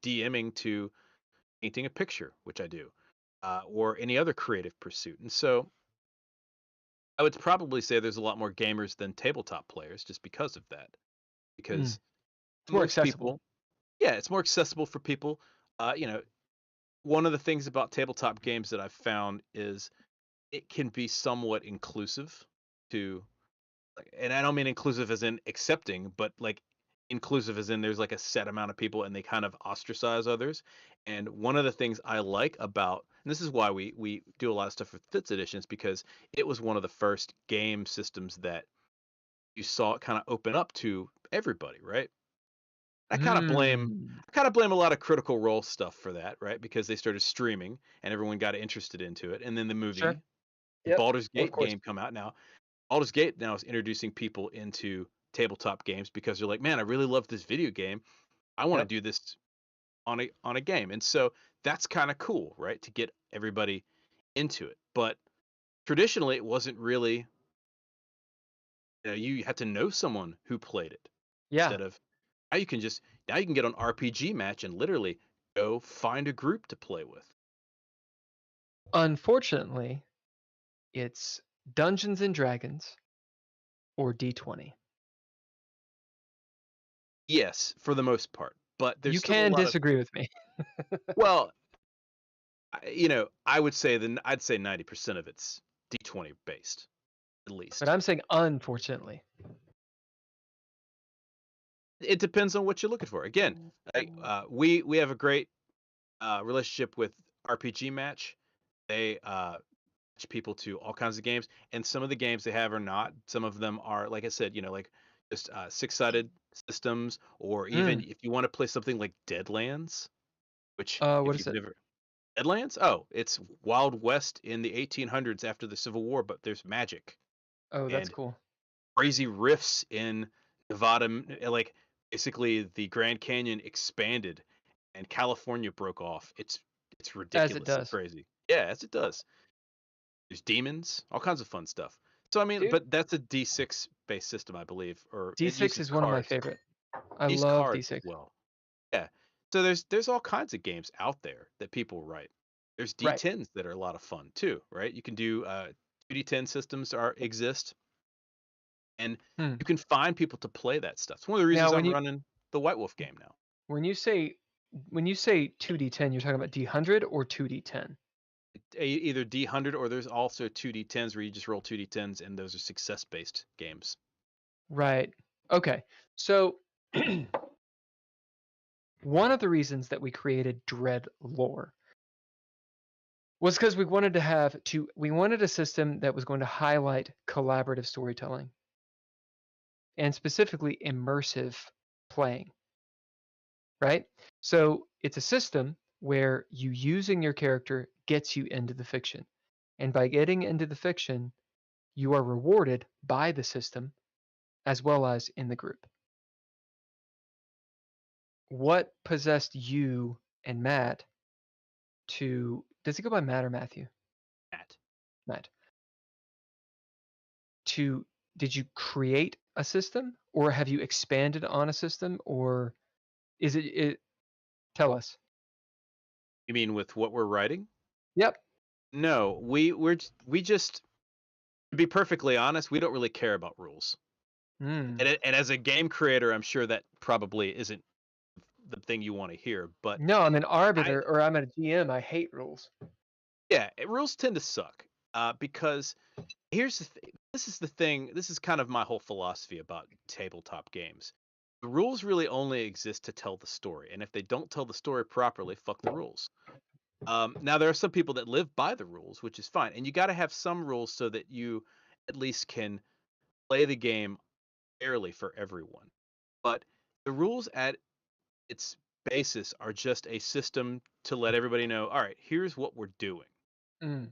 [SPEAKER 2] DMing to painting a picture, which I do, or any other creative pursuit. And so I would probably say there's a lot more gamers than tabletop players just because of that. Because
[SPEAKER 1] it's more accessible.
[SPEAKER 2] It's more accessible for people. One of the things about tabletop games that I've found is it can be somewhat inclusive to, and I don't mean inclusive as in accepting, but like inclusive as in there's like a set amount of people and they kind of ostracize others. And one of the things I like about, and this is why we do a lot of stuff with 5th editions, because it was one of the first game systems that you saw it kind of open up to everybody, right? I kind of blame a lot of Critical Role stuff for that, right? Because they started streaming and everyone got interested into it, and then the movie, Baldur's Gate game come out. Now, Baldur's Gate now is introducing people into tabletop games because they're like, man, I really love this video game. I want to do this on a game, and so that's kind of cool, right? To get everybody into it. But traditionally, it wasn't really. You had to know someone who played it.
[SPEAKER 1] Yeah.
[SPEAKER 2] Instead of now you can get on RPG Match and literally go find a group to play with.
[SPEAKER 1] Unfortunately, it's Dungeons and Dragons or D20.
[SPEAKER 2] Yes, for the most part, but there's
[SPEAKER 1] you can disagree with me.
[SPEAKER 2] Well, I would say I'd say 90% of it's D20 based, at least.
[SPEAKER 1] But I'm saying unfortunately.
[SPEAKER 2] It depends on what you're looking for. Again, we have a great relationship with RPG Match. They people to all kinds of games, and some of the games they have are not. Some of them are, like I said, like just 6-sided systems, or even if you want to play something like Deadlands, which
[SPEAKER 1] what
[SPEAKER 2] if
[SPEAKER 1] is
[SPEAKER 2] you've
[SPEAKER 1] it?
[SPEAKER 2] never Deadlands, oh, it's Wild West in the 1800s after the Civil War, but there's magic
[SPEAKER 1] Oh, that's
[SPEAKER 2] and
[SPEAKER 1] cool.
[SPEAKER 2] crazy rifts in Nevada, like basically the Grand Canyon expanded and California broke off. It's ridiculous.
[SPEAKER 1] As it does.
[SPEAKER 2] Crazy. Yeah, as it does. There's demons, all kinds of fun stuff. So I mean,
[SPEAKER 1] Dude.
[SPEAKER 2] but that's a D6 based system, I believe, or
[SPEAKER 1] D6 is one of my favorite. I
[SPEAKER 2] These
[SPEAKER 1] love
[SPEAKER 2] cards
[SPEAKER 1] D6.
[SPEAKER 2] as well. Yeah. So there's all kinds of games out there that people write. There's
[SPEAKER 1] Right.
[SPEAKER 2] D10s that are a lot of fun too, right? You can do 2D10 systems exist, and you can find people to play that stuff. It's one of the reasons I'm running the White Wolf game now.
[SPEAKER 1] When you say 2D10, you're talking about D100 or 2D10?
[SPEAKER 2] Either D100 or there's also 2D10s where you just roll 2D10s, and those are success-based games.
[SPEAKER 1] Right. Okay. So one of the reasons that we created DreadLore was because we wanted a system that was going to highlight collaborative storytelling and specifically immersive playing. Right? So it's a system where you using your character gets you into the fiction. And by getting into the fiction, you are rewarded by the system as well as in the group. What possessed you and Matt to... Does he go by Matt or Matthew? Matt. Did you create a system, or have you expanded on a system, or is it tell us.
[SPEAKER 2] You mean with what we're writing?
[SPEAKER 1] Yep.
[SPEAKER 2] No, we just, to be perfectly honest, we don't really care about rules. And as a game creator, I'm sure that probably isn't the thing you want to hear, but
[SPEAKER 1] no, I'm an arbiter or I'm a GM. I hate rules.
[SPEAKER 2] Yeah, rules tend to suck because here's the thing. This is kind of my whole philosophy about tabletop games. The rules really only exist to tell the story, and if they don't tell the story properly, fuck the rules. Now there are some people that live by the rules, which is fine, and you got to have some rules so that you at least can play the game fairly for everyone. But the rules at its basis are just a system to let everybody know, all right, here's what we're doing.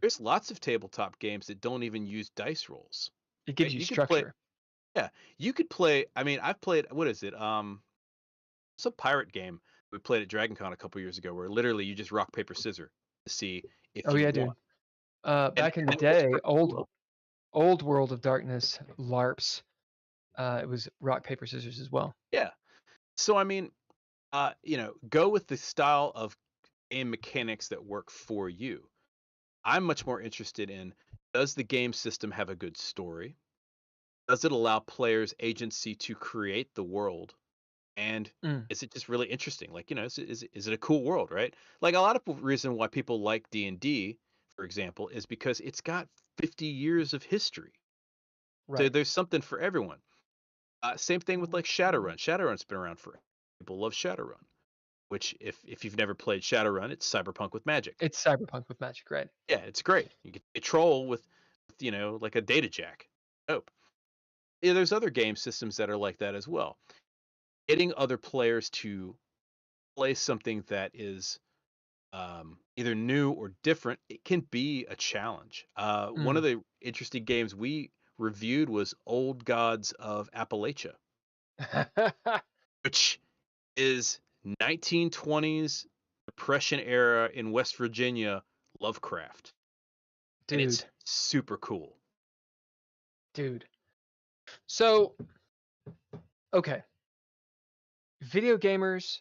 [SPEAKER 2] There's lots of tabletop games that don't even use dice rolls.
[SPEAKER 1] It gives you structure.
[SPEAKER 2] You could play. I mean, I've played. What is it? It's a pirate game we played at DragonCon a couple years ago, where literally you just rock paper scissors to see if you won.
[SPEAKER 1] Dude. Back in the day, old World of Darkness LARPs. It was rock paper scissors as well.
[SPEAKER 2] Yeah. So I mean, go with the style of game mechanics that work for you. I'm much more interested in, does the game system have a good story? Does it allow players agency to create the world? And is it just really interesting? Like, is it a cool world, right? Like a lot of reason why people like D&D, for example, is because it's got 50 years of history. Right. So there's something for everyone. Same thing with like Shadowrun. Shadowrun's been around forever. People love Shadowrun. Which, if you've never played Shadowrun, it's cyberpunk with magic.
[SPEAKER 1] It's cyberpunk with magic, right?
[SPEAKER 2] Yeah, it's great. You get a troll with like a data jack. Oh, yeah. There's other game systems that are like that as well. Getting other players to play something that is either new or different, it can be a challenge. One of the interesting games we reviewed was Old Gods of Appalachia, which is 1920s Depression era in West Virginia Lovecraft.
[SPEAKER 1] Dude.
[SPEAKER 2] And it's super cool.
[SPEAKER 1] Dude. So, okay. Video games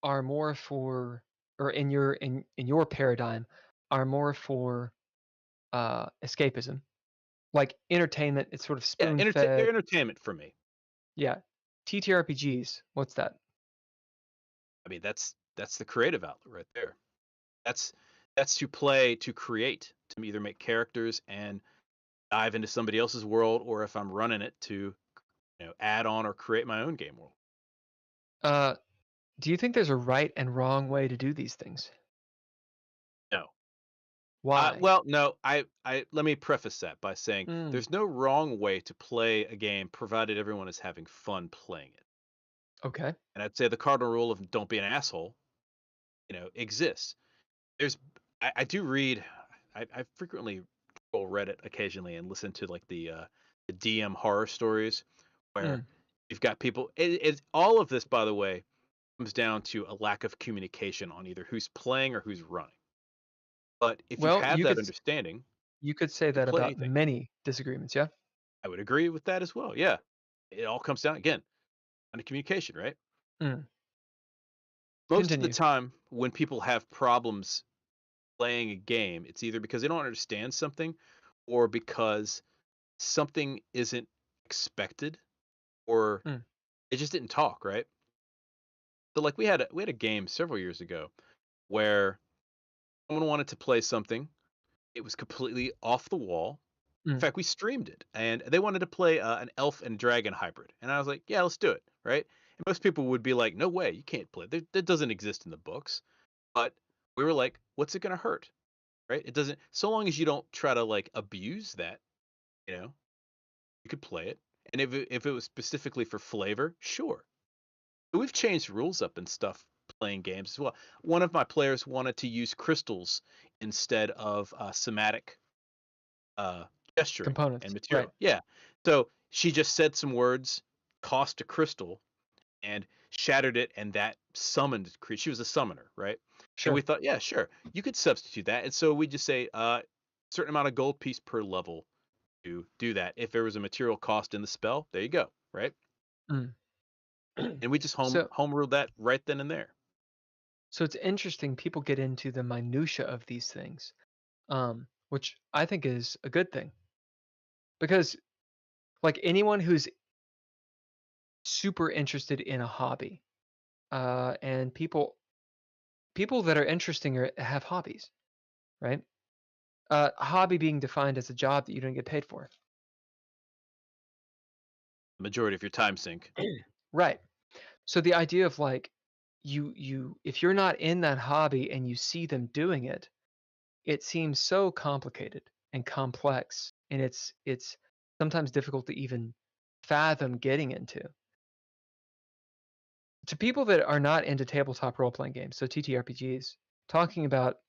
[SPEAKER 1] are more for, or in your paradigm, are more for escapism. Like entertainment, it's sort of spoon-fed.
[SPEAKER 2] They're entertainment for me.
[SPEAKER 1] Yeah. TTRPGs, what's that?
[SPEAKER 2] I mean, that's the creative outlet right there. That's to play, to create, to either make characters and dive into somebody else's world, or if I'm running it, to add on or create my own game world.
[SPEAKER 1] Do you think there's a right and wrong way to do these things?
[SPEAKER 2] No.
[SPEAKER 1] Why?
[SPEAKER 2] Well, no, I let me preface that by saying
[SPEAKER 1] Mm,
[SPEAKER 2] there's no wrong way to play a game provided everyone is having fun playing it.
[SPEAKER 1] okay.
[SPEAKER 2] And I'd say the cardinal rule of don't be an asshole, exists. There's I do read I frequently troll Reddit occasionally and listen to like the DM horror stories where
[SPEAKER 1] Mm.
[SPEAKER 2] you've got people it's all of this, by the way, comes down to a lack of communication on either who's playing or who's running. But if you
[SPEAKER 1] Well,
[SPEAKER 2] have that understanding,
[SPEAKER 1] you could say
[SPEAKER 2] you can
[SPEAKER 1] that
[SPEAKER 2] play
[SPEAKER 1] about
[SPEAKER 2] anything.
[SPEAKER 1] many disagreements, yeah?
[SPEAKER 2] I would agree with that as well. Yeah. It all comes down again to communication, right?
[SPEAKER 1] Mm.
[SPEAKER 2] Most of the
[SPEAKER 1] Continue.
[SPEAKER 2] time when people have problems playing a game, it's either because they don't understand something or because something isn't expected or
[SPEAKER 1] Mm.
[SPEAKER 2] it just didn't talk, right? So like we had a game several years ago where someone wanted to play something. It was completely off the wall. In
[SPEAKER 1] Mm.
[SPEAKER 2] fact, we streamed it, and they wanted to play an elf and dragon hybrid, and I was like, "Yeah, let's do it." Right? And most people would be like, "No way, you can't play. That doesn't exist in the books." But we were like, "What's it gonna hurt?" Right? It doesn't. So long as you don't try to like abuse that, you know, you could play it. And if it was specifically for flavor, sure. But we've changed rules up and stuff playing games as well. One of my players wanted to use crystals instead of somatic uh, gesturing and
[SPEAKER 1] Components, right?
[SPEAKER 2] material. Yeah. So she just said some words, cost a crystal, and shattered it, and that summoned. She was a summoner, right? And we
[SPEAKER 1] Sure.
[SPEAKER 2] thought, yeah, sure, you could substitute that. And so we just say certain amount of gold piece per level to do that. If there was a material cost in the spell, there you go, right?
[SPEAKER 1] Mm.
[SPEAKER 2] And we just
[SPEAKER 1] So,
[SPEAKER 2] home ruled that right then and there.
[SPEAKER 1] so it's interesting. People get into the minutia of these things, which I think is a good thing because, like anyone who's super interested in a hobby, and people that are interesting or have hobbies, right? A hobby being defined as a job that you don't get paid for.
[SPEAKER 2] The majority of your time sink.
[SPEAKER 1] Right. So the idea of like you if you're not in that hobby and you see them doing it, it seems so complicated and complex and it's sometimes difficult to even fathom getting into. To people that are not into tabletop role playing games, so TTRPGs, talking about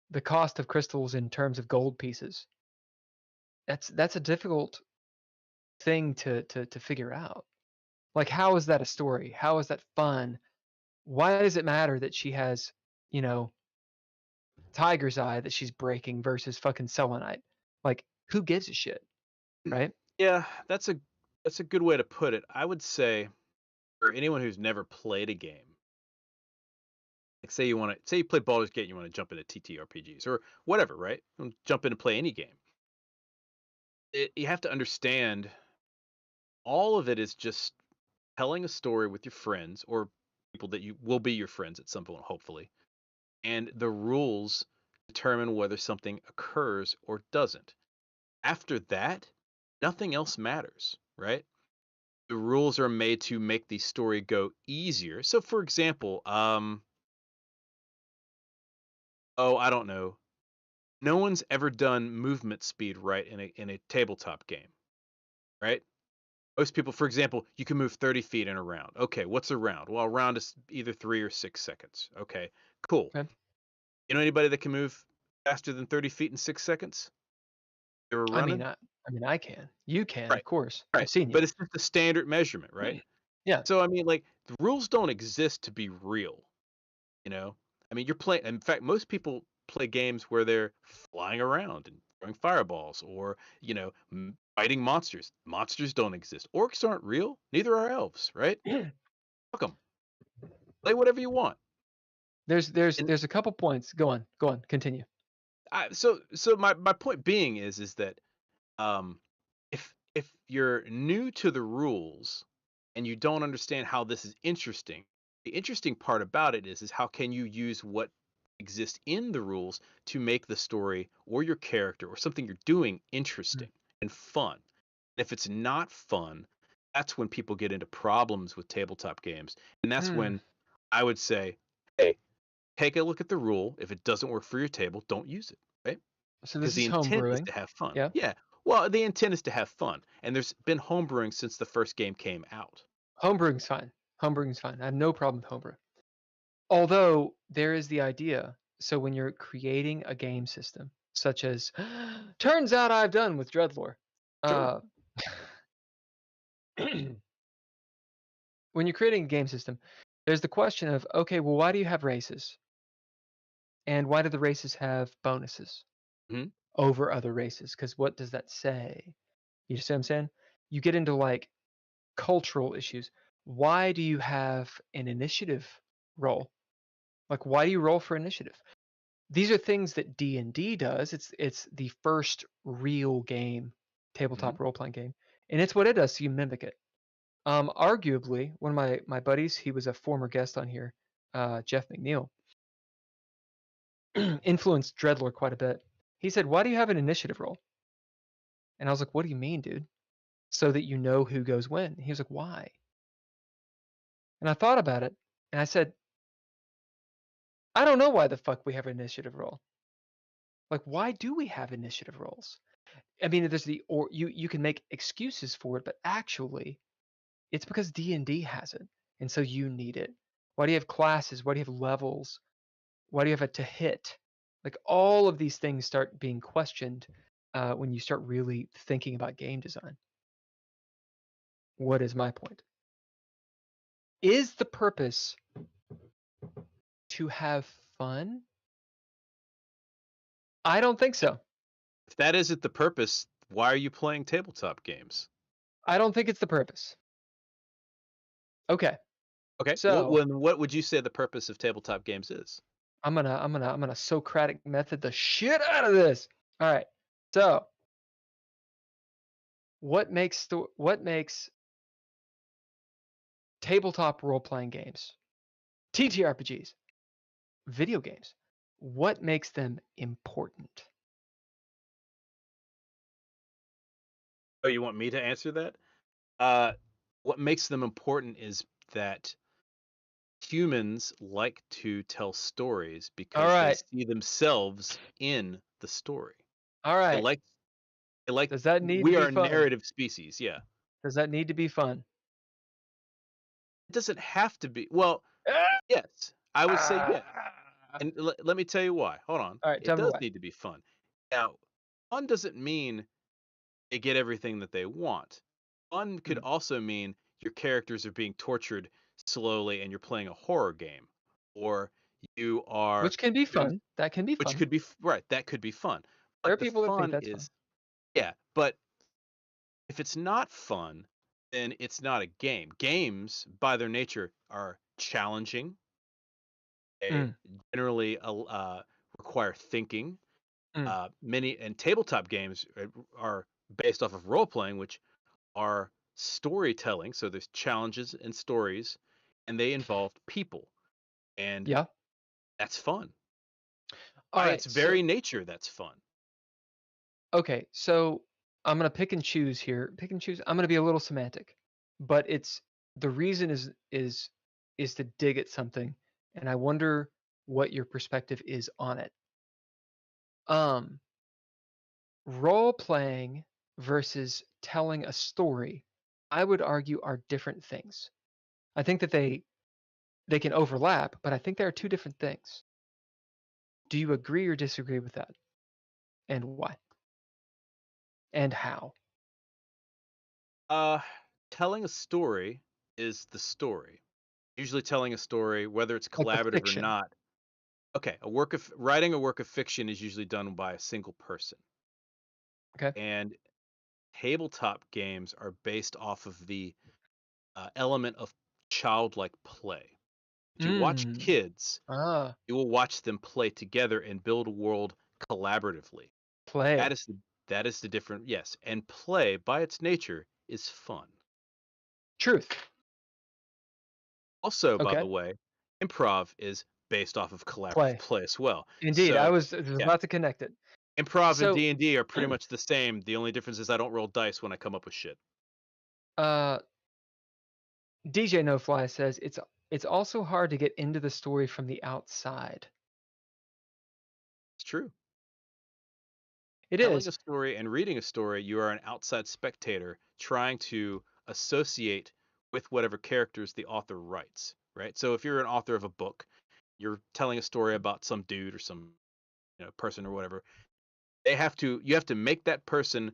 [SPEAKER 1] the cost of crystals in terms of gold pieces, that's a difficult thing to figure out. Like how is that a story? How is that fun? Why does it matter that she has, you know, tiger's eye that she's breaking versus fucking selenite? Like, who gives a shit, right?
[SPEAKER 2] Yeah, that's a good way to put it. I would say for anyone who's never played a game, like say you play Baldur's Gate and you want to jump into TTRPGs or whatever, right? Jump in and play any game. You have to understand all of it is just telling a story with your friends or people that you will be your friends at some point, hopefully. And the rules determine whether something occurs or doesn't. After that, nothing else matters, right? The rules are made to make the story go easier. So, for example, I don't know. No one's ever done movement speed right in a tabletop game, right? Most people, for example, you can move 30 feet in a round. Okay, what's a round? Well, a round is either 3 or 6 seconds. Okay, cool.
[SPEAKER 1] Okay.
[SPEAKER 2] You know anybody that can move faster than 30 feet in 6 seconds? They were
[SPEAKER 1] I mean,
[SPEAKER 2] running?
[SPEAKER 1] I can. You can,
[SPEAKER 2] Right,
[SPEAKER 1] of course.
[SPEAKER 2] right.
[SPEAKER 1] I've seen you.
[SPEAKER 2] But it's just a standard measurement, right?
[SPEAKER 1] Yeah.
[SPEAKER 2] So, I mean, like, the rules don't exist to be real, you know? I mean, you're playing, in fact, most people play games where they're flying around and throwing fireballs or, fighting monsters. Monsters don't exist. Orcs aren't real. Neither are elves, right? Fuck 'em. Play whatever you want. And
[SPEAKER 1] There's a couple points. Go on, continue.
[SPEAKER 2] so my point being is that um, if you're new to the rules and you don't understand how this is interesting, the interesting part about it is how can you use what exists in the rules to make the story or your character or something you're doing
[SPEAKER 1] Mm.
[SPEAKER 2] interesting and fun. And if it's not fun, that's when people get into problems with tabletop games. And that's
[SPEAKER 1] Hmm.
[SPEAKER 2] when I would say, hey, take a look at the rule. If it doesn't work for your table, don't use it. Right?
[SPEAKER 1] So
[SPEAKER 2] Because
[SPEAKER 1] this
[SPEAKER 2] the
[SPEAKER 1] is
[SPEAKER 2] intent is
[SPEAKER 1] homebrewing.
[SPEAKER 2] to have fun.
[SPEAKER 1] Yeah.
[SPEAKER 2] Yeah. Well, the intent is to have fun, and there's been homebrewing since the first game came out.
[SPEAKER 1] Homebrewing's fine. Homebrewing's fine. I have no problem with homebrew. Although there is the idea. So when you're creating a game system, such as turns out I've done with DreadLore.
[SPEAKER 2] Sure.
[SPEAKER 1] When you're creating a game system, there's the question of, okay, well, why do you have races? And why do the races have bonuses over other races? Because what does that say? You see what I'm saying? You get into like cultural issues. Why do you have an initiative roll? Like, why do you roll for initiative? These are things that D&D does. It's the first real game, tabletop role-playing game, and it's what it does. So you mimic it. Arguably, one of my buddies, he was a former guest on here, Jeff McNeil, influenced DreadLore quite a bit. He said, "Why do you have an initiative roll?" And I was like, "What do you mean, dude?" So that you know who goes when. He was like, "Why?" And I thought about it, and I said, "I don't know why the fuck we have an initiative roll. Like, why do we have initiative rolls?" I mean, there's you can make excuses for it, but actually, it's because D&D has it, and so you need it. Why do you have classes? Why do you have levels? Why do you have a to hit? Like all of these things start being questioned when you start really thinking about game design. What is my point? Is the purpose to have fun? I don't think so.
[SPEAKER 2] If that isn't the purpose, why are you playing tabletop games?
[SPEAKER 1] I don't think it's the purpose. Okay.
[SPEAKER 2] Okay.
[SPEAKER 1] So
[SPEAKER 2] what would you say the purpose of tabletop games is?
[SPEAKER 1] I'm gonna Socratic method the shit out of this. All right. So what makes tabletop role-playing games, TTRPGs, video games, what makes them important?
[SPEAKER 2] Oh, you want me to answer that? What makes them important is that humans like to tell stories because they see themselves in the story.
[SPEAKER 1] All right.
[SPEAKER 2] They like
[SPEAKER 1] Does that need
[SPEAKER 2] we
[SPEAKER 1] to be
[SPEAKER 2] are a
[SPEAKER 1] fun?
[SPEAKER 2] narrative species, yeah.
[SPEAKER 1] Does that need to be fun?
[SPEAKER 2] It doesn't have to be. Well, yes. I would say yes. And let me tell you why. Hold on.
[SPEAKER 1] All right,
[SPEAKER 2] It does need to be fun. Now, fun doesn't mean they get everything that they want. Fun could also mean your characters are being tortured slowly and you're playing a horror game. Or you are...
[SPEAKER 1] Which can be fun. That can be fun.
[SPEAKER 2] Which could be... Right, that could be fun. But
[SPEAKER 1] there are people that think that's
[SPEAKER 2] is,
[SPEAKER 1] fun.
[SPEAKER 2] Yeah, but if it's not fun, then it's not a game. Games, by their nature, are challenging. They generally require thinking. And tabletop games are based off of role playing, which are storytelling. So there's challenges and stories, and they involve people, and that's fun. By its very nature, that's fun.
[SPEAKER 1] Okay, so I'm gonna pick and choose here. I'm gonna be a little semantic, but it's the reason is to dig at something, and I wonder what your perspective is on it. Role playing versus telling a story, I would argue, are different things. I think that they can overlap, but I think there are two different things. Do you agree or disagree with that? And why? And how?
[SPEAKER 2] Telling a story is the story. Usually telling a story, whether it's collaborative or not. Okay, writing a work of fiction is usually done by a single person.
[SPEAKER 1] Okay.
[SPEAKER 2] And tabletop games are based off of the element of childlike play. If you watch kids, you will watch them play together and build a world collaboratively.
[SPEAKER 1] Play.
[SPEAKER 2] That is the different, yes. And play, by its nature, is fun.
[SPEAKER 1] Truth.
[SPEAKER 2] Also, by the way, improv is based off of collaborative play as well.
[SPEAKER 1] Indeed, I was about to connect it.
[SPEAKER 2] Improv and D&D are pretty much the same. The only difference is I don't roll dice when I come up with shit.
[SPEAKER 1] DJ No Fly says it's also hard to get into the story from the outside.
[SPEAKER 2] It's true.
[SPEAKER 1] It
[SPEAKER 2] telling
[SPEAKER 1] is.
[SPEAKER 2] a story and reading a story, you are an outside spectator trying to associate with whatever characters the author writes, right? So if you're an author of a book, you're telling a story about some dude or some person or whatever. You have to make that person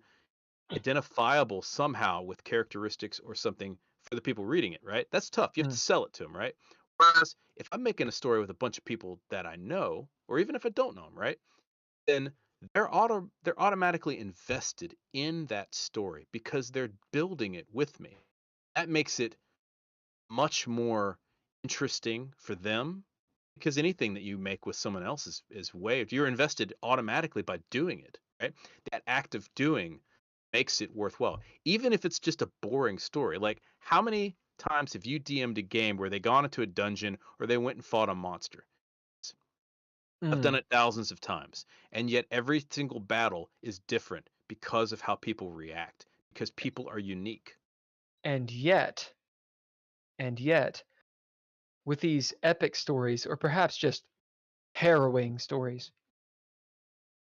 [SPEAKER 2] identifiable somehow with characteristics or something for the people reading it, right? That's tough. You have to sell it to them, right? Whereas if I'm making a story with a bunch of people that I know, or even if I don't know them, right? Then they're automatically invested in that story because they're building it with me. That makes it much more interesting for them because anything that you make with someone else is waived. You're invested automatically by doing it, right? That act of doing makes it worthwhile, even if it's just a boring story. Like, how many times have you DM'd a game where they gone into a dungeon or they went and fought a monster? I've done it thousands of times, and yet every single battle is different because of how people react, because people are unique.
[SPEAKER 1] And yet, with these epic stories, or perhaps just harrowing stories,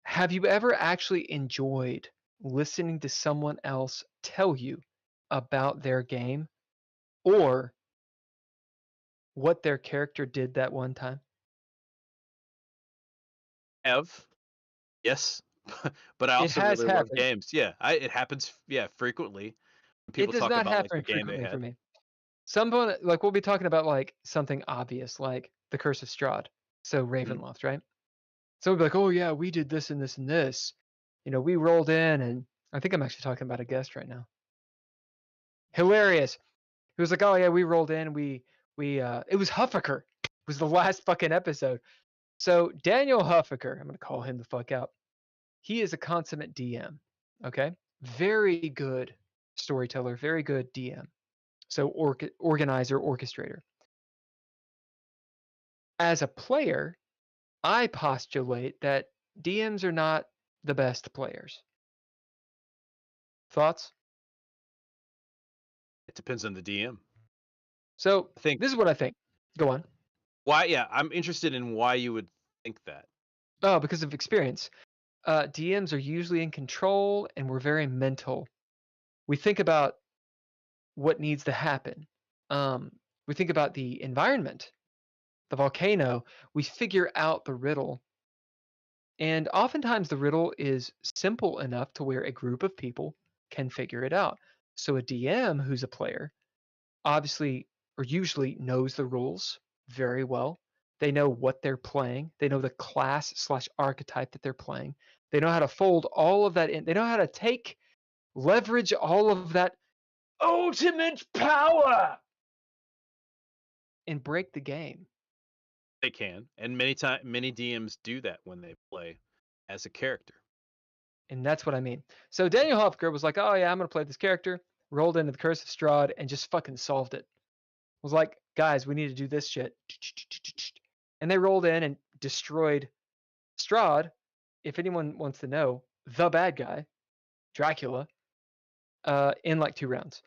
[SPEAKER 1] have you ever actually enjoyed listening to someone else tell you about their game or what their character did that one time?
[SPEAKER 2] Yes, but I
[SPEAKER 1] It
[SPEAKER 2] also
[SPEAKER 1] has
[SPEAKER 2] really love
[SPEAKER 1] happened.
[SPEAKER 2] games. Yeah, it happens. Yeah, frequently. When people
[SPEAKER 1] It does
[SPEAKER 2] talk
[SPEAKER 1] not
[SPEAKER 2] about like the
[SPEAKER 1] happen
[SPEAKER 2] game they
[SPEAKER 1] frequently for
[SPEAKER 2] had.
[SPEAKER 1] me. Like we'll be talking about like something obvious, like the Curse of Strahd. So Ravenloft, right? So we'll be like, oh yeah, we did this and this and this. We rolled in, and I think I'm actually talking about a guest right now. Hilarious. He was like, oh yeah, we rolled in. It was Huffaker. It was the last fucking episode. So Daniel Huffaker, I'm gonna call him the fuck out. He is a consummate DM. Okay, very good storyteller, very good DM. So organizer, orchestrator. As a player, I postulate that DMs are not the best players. Thoughts?
[SPEAKER 2] It depends on the DM.
[SPEAKER 1] So
[SPEAKER 2] I think
[SPEAKER 1] this is what I think. Go on.
[SPEAKER 2] why. Yeah, I'm interested in why you would think that.
[SPEAKER 1] Oh, because of experience. DMs are usually in control, and we're very mental. We think about what needs to happen. We think about the environment, the volcano. We figure out the riddle. And oftentimes the riddle is simple enough to where a group of people can figure it out. So a DM who's a player obviously or usually knows the rules very well. They know what they're playing. They know the class/archetype that they're playing. They know how to fold all of that in. They know how to leverage all of that ultimate power and break the game.
[SPEAKER 2] They can, and many DMs do that when they play as a character.
[SPEAKER 1] And that's what I mean. So Daniel Hofker was like, oh yeah, I'm going to play this character, rolled into the Curse of Strahd, and just fucking solved it. Was like, guys, we need to do this shit. And they rolled in and destroyed Strahd, if anyone wants to know, the bad guy, Dracula, in like 2 rounds.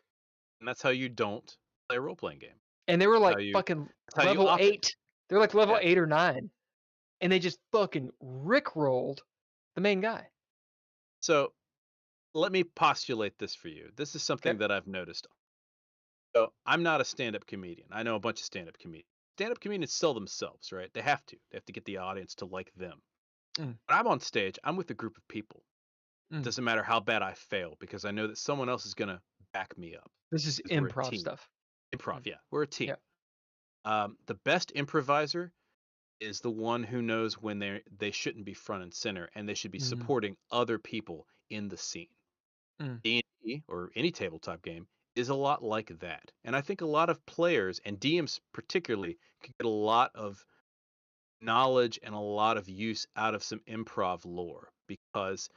[SPEAKER 2] And that's how you don't play a role-playing game.
[SPEAKER 1] And they were like fucking level 8. They're like level 8 or 9. And they just fucking rickrolled the main guy.
[SPEAKER 2] So let me postulate this for you. This is something that I've noticed. So I'm not a stand-up comedian. I know a bunch of stand-up comedians. Stand-up comedians sell themselves, right? They have to. They have to get the audience to like them. When I'm on stage, I'm with a group of people. It doesn't matter how bad I fail because I know that someone else is going to back me up.
[SPEAKER 1] This is improv stuff.
[SPEAKER 2] Improv, yeah. We're a team.
[SPEAKER 1] Yeah.
[SPEAKER 2] The best improviser is the one who knows when they shouldn't be front and center and they should be supporting other people in the scene. D&D or any tabletop game is a lot like that. And I think a lot of players and DMs particularly can get a lot of knowledge and a lot of use out of some improv lore because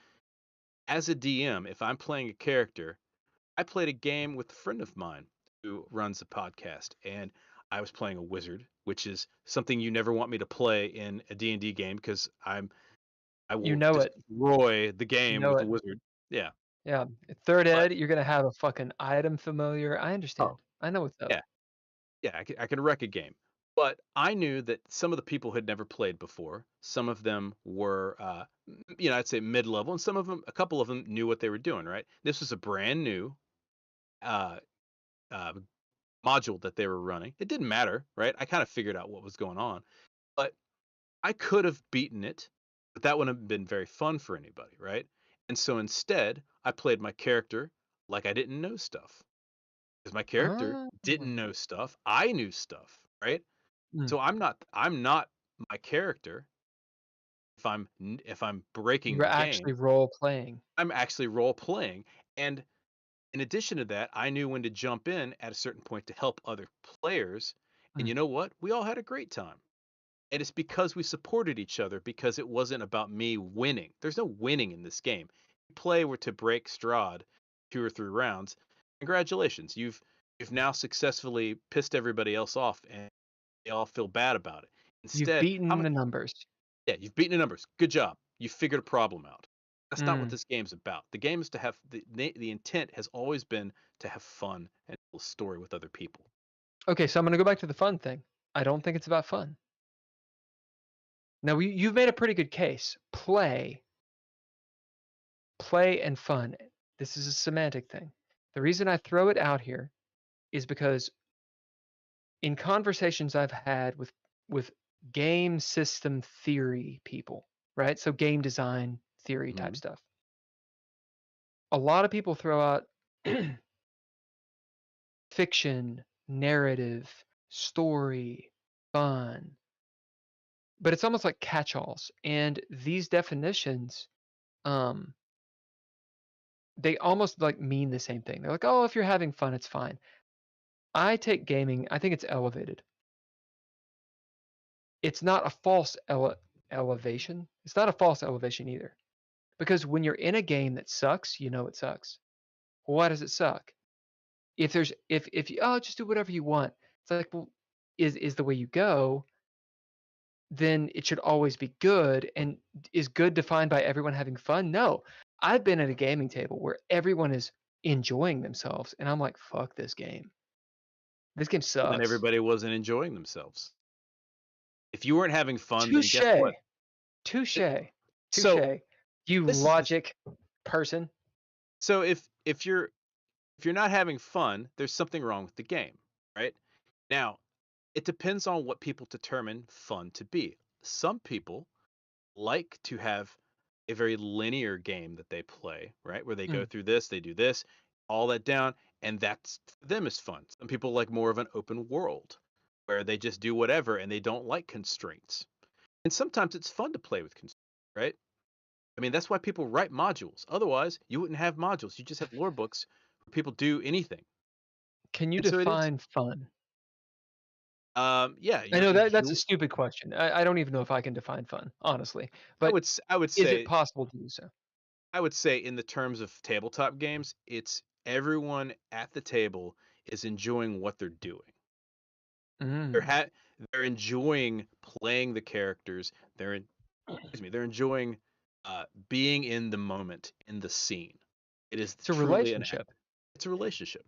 [SPEAKER 2] as a DM, if I'm playing a character, I played a game with a friend of mine who runs a podcast and I was playing a wizard, which is something you never want me to play in a D&D game because I will destroy the game with the wizard. Yeah.
[SPEAKER 1] Yeah. 3rd ed, you're going to have a fucking item familiar. I understand. I know what's up.
[SPEAKER 2] Yeah. Yeah, I can wreck a game. But I knew that some of the people had never played before. Some of them were, I'd say mid-level, and a couple of them knew what they were doing. Right. This was a brand new uh, uh, module that they were running. It didn't matter, right? I kind of figured out what was going on, but I could have beaten it, but that wouldn't have been very fun for anybody, right? And so instead, I played my character like I didn't know stuff. Because my character didn't know stuff. I knew stuff, right? So I'm not my character if I'm breaking
[SPEAKER 1] You're
[SPEAKER 2] the
[SPEAKER 1] actually
[SPEAKER 2] game.
[SPEAKER 1] role playing.
[SPEAKER 2] I'm actually role playing. And in addition to that, I knew when to jump in at a certain point to help other players. And you know what? We all had a great time. And it's because we supported each other, because it wasn't about me winning. There's no winning in this game. You play to break Strahd 2 or 3 rounds. Congratulations. You've now successfully pissed everybody else off, and they all feel bad about it. Instead,
[SPEAKER 1] You've beaten the numbers.
[SPEAKER 2] Yeah, you've beaten the numbers. Good job. You figured a problem out. That's not what this game's about. The game is to have the intent has always been to have fun and tell a story with other people.
[SPEAKER 1] Okay, so I'm going to go back to the fun thing. I don't think it's about fun. Now, you've made a pretty good case. Play and fun. This is a semantic thing. The reason I throw it out here is because in conversations I've had with game system theory people, right? So game design theory type stuff. A lot of people throw out fiction, narrative, story, fun, but it's almost like catch-alls. And these definitions, they almost like mean the same thing. They're like, oh, if you're having fun, it's fine. I take gaming, I think it's elevated. It's not a false elevation. It's not a false elevation either. Because when you're in a game that sucks, you know it sucks. Why does it suck? If you just do whatever you want, it's like, well, is the way you go, then it should always be good. And is good defined by everyone having fun? No. I've been at a gaming table where everyone is enjoying themselves, and I'm like, fuck this game. This game sucks.
[SPEAKER 2] And everybody wasn't enjoying themselves. If you weren't having fun, then guess what?
[SPEAKER 1] Touche.
[SPEAKER 2] So,
[SPEAKER 1] you logic person.
[SPEAKER 2] So if you're not having fun, there's something wrong with the game, right? Now, it depends on what people determine fun to be. Some people like to have a very linear game that they play, right? Where they go through this, they do this, all that down, and that's for them is fun. Some people like more of an open world where they just do whatever and they don't like constraints. And sometimes it's fun to play with constraints, right? I mean, that's why people write modules. Otherwise, you wouldn't have modules. You just have lore books where people do anything.
[SPEAKER 1] Can you define fun?
[SPEAKER 2] Yeah.
[SPEAKER 1] I know that's a stupid question. I don't even know if I can define fun, honestly. But
[SPEAKER 2] I would say,
[SPEAKER 1] is it possible to do so?
[SPEAKER 2] I would say, in the terms of tabletop games, it's everyone at the table is enjoying what they're doing. They're enjoying playing the characters. They're enjoying being in the moment, in the scene. It's a relationship. It's a relationship.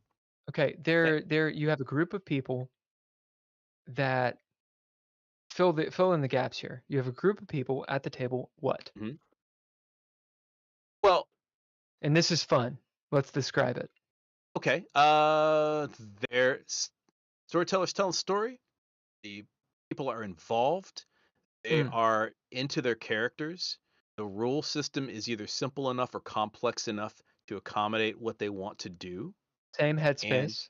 [SPEAKER 1] Okay, there you have a group of people that fill in the gaps here. You have a group of people at the table. What?
[SPEAKER 2] Well,
[SPEAKER 1] and this is fun. Let's describe it.
[SPEAKER 2] Okay. They're storytellers telling a story. The people are involved. They are into their characters. The rule system is either simple enough or complex enough to accommodate what they want to do.
[SPEAKER 1] Same headspace.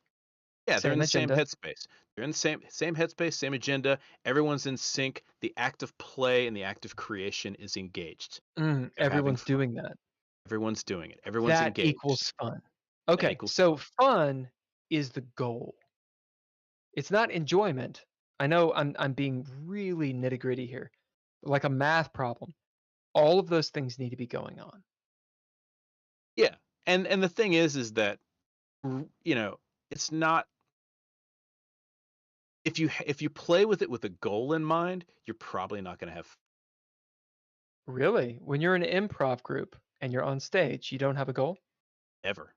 [SPEAKER 2] They're in the same headspace. They're in the same headspace, same agenda. Everyone's in sync. The act of play and the act of creation is engaged.
[SPEAKER 1] Everyone's doing that.
[SPEAKER 2] Everyone's doing it. Everyone's engaged. That
[SPEAKER 1] equals fun. Okay, so fun is the goal. It's not enjoyment. I know I'm being really nitty-gritty here. Like a math problem. All of those things need to be going on.
[SPEAKER 2] Yeah. And the thing is that, it's not, if you play with it with a goal in mind, you're probably not going to have fun.
[SPEAKER 1] Really? When you're in an improv group and you're on stage, you don't have a goal?
[SPEAKER 2] Ever.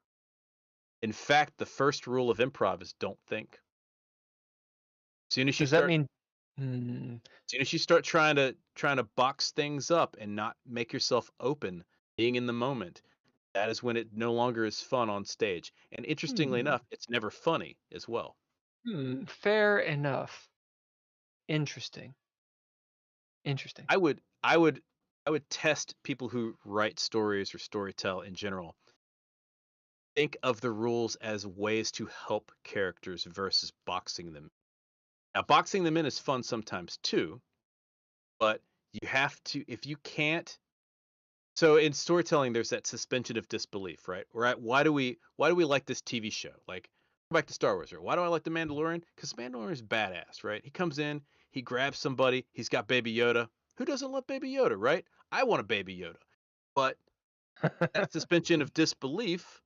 [SPEAKER 2] In fact, the first rule of improv is don't think. As soon as you
[SPEAKER 1] Does that mean Hmm.
[SPEAKER 2] As soon as you start trying to box things up and not make yourself open, being in the moment, that is when it no longer is fun on stage. And interestingly enough, it's never funny as well.
[SPEAKER 1] Fair enough. Interesting.
[SPEAKER 2] I would test people who write stories or storytell in general. Think of the rules as ways to help characters versus boxing them. Now, boxing them in is fun sometimes too, but you have to, if you can't. So in storytelling, there's that suspension of disbelief, right? Right? Why do we like this TV show? Like, go back to Star Wars, right? Why do I like the Mandalorian? Because Mandalorian is badass, right? He comes in, he grabs somebody, he's got Baby Yoda. Who doesn't love Baby Yoda, right? I want a Baby Yoda, but that suspension of disbelief,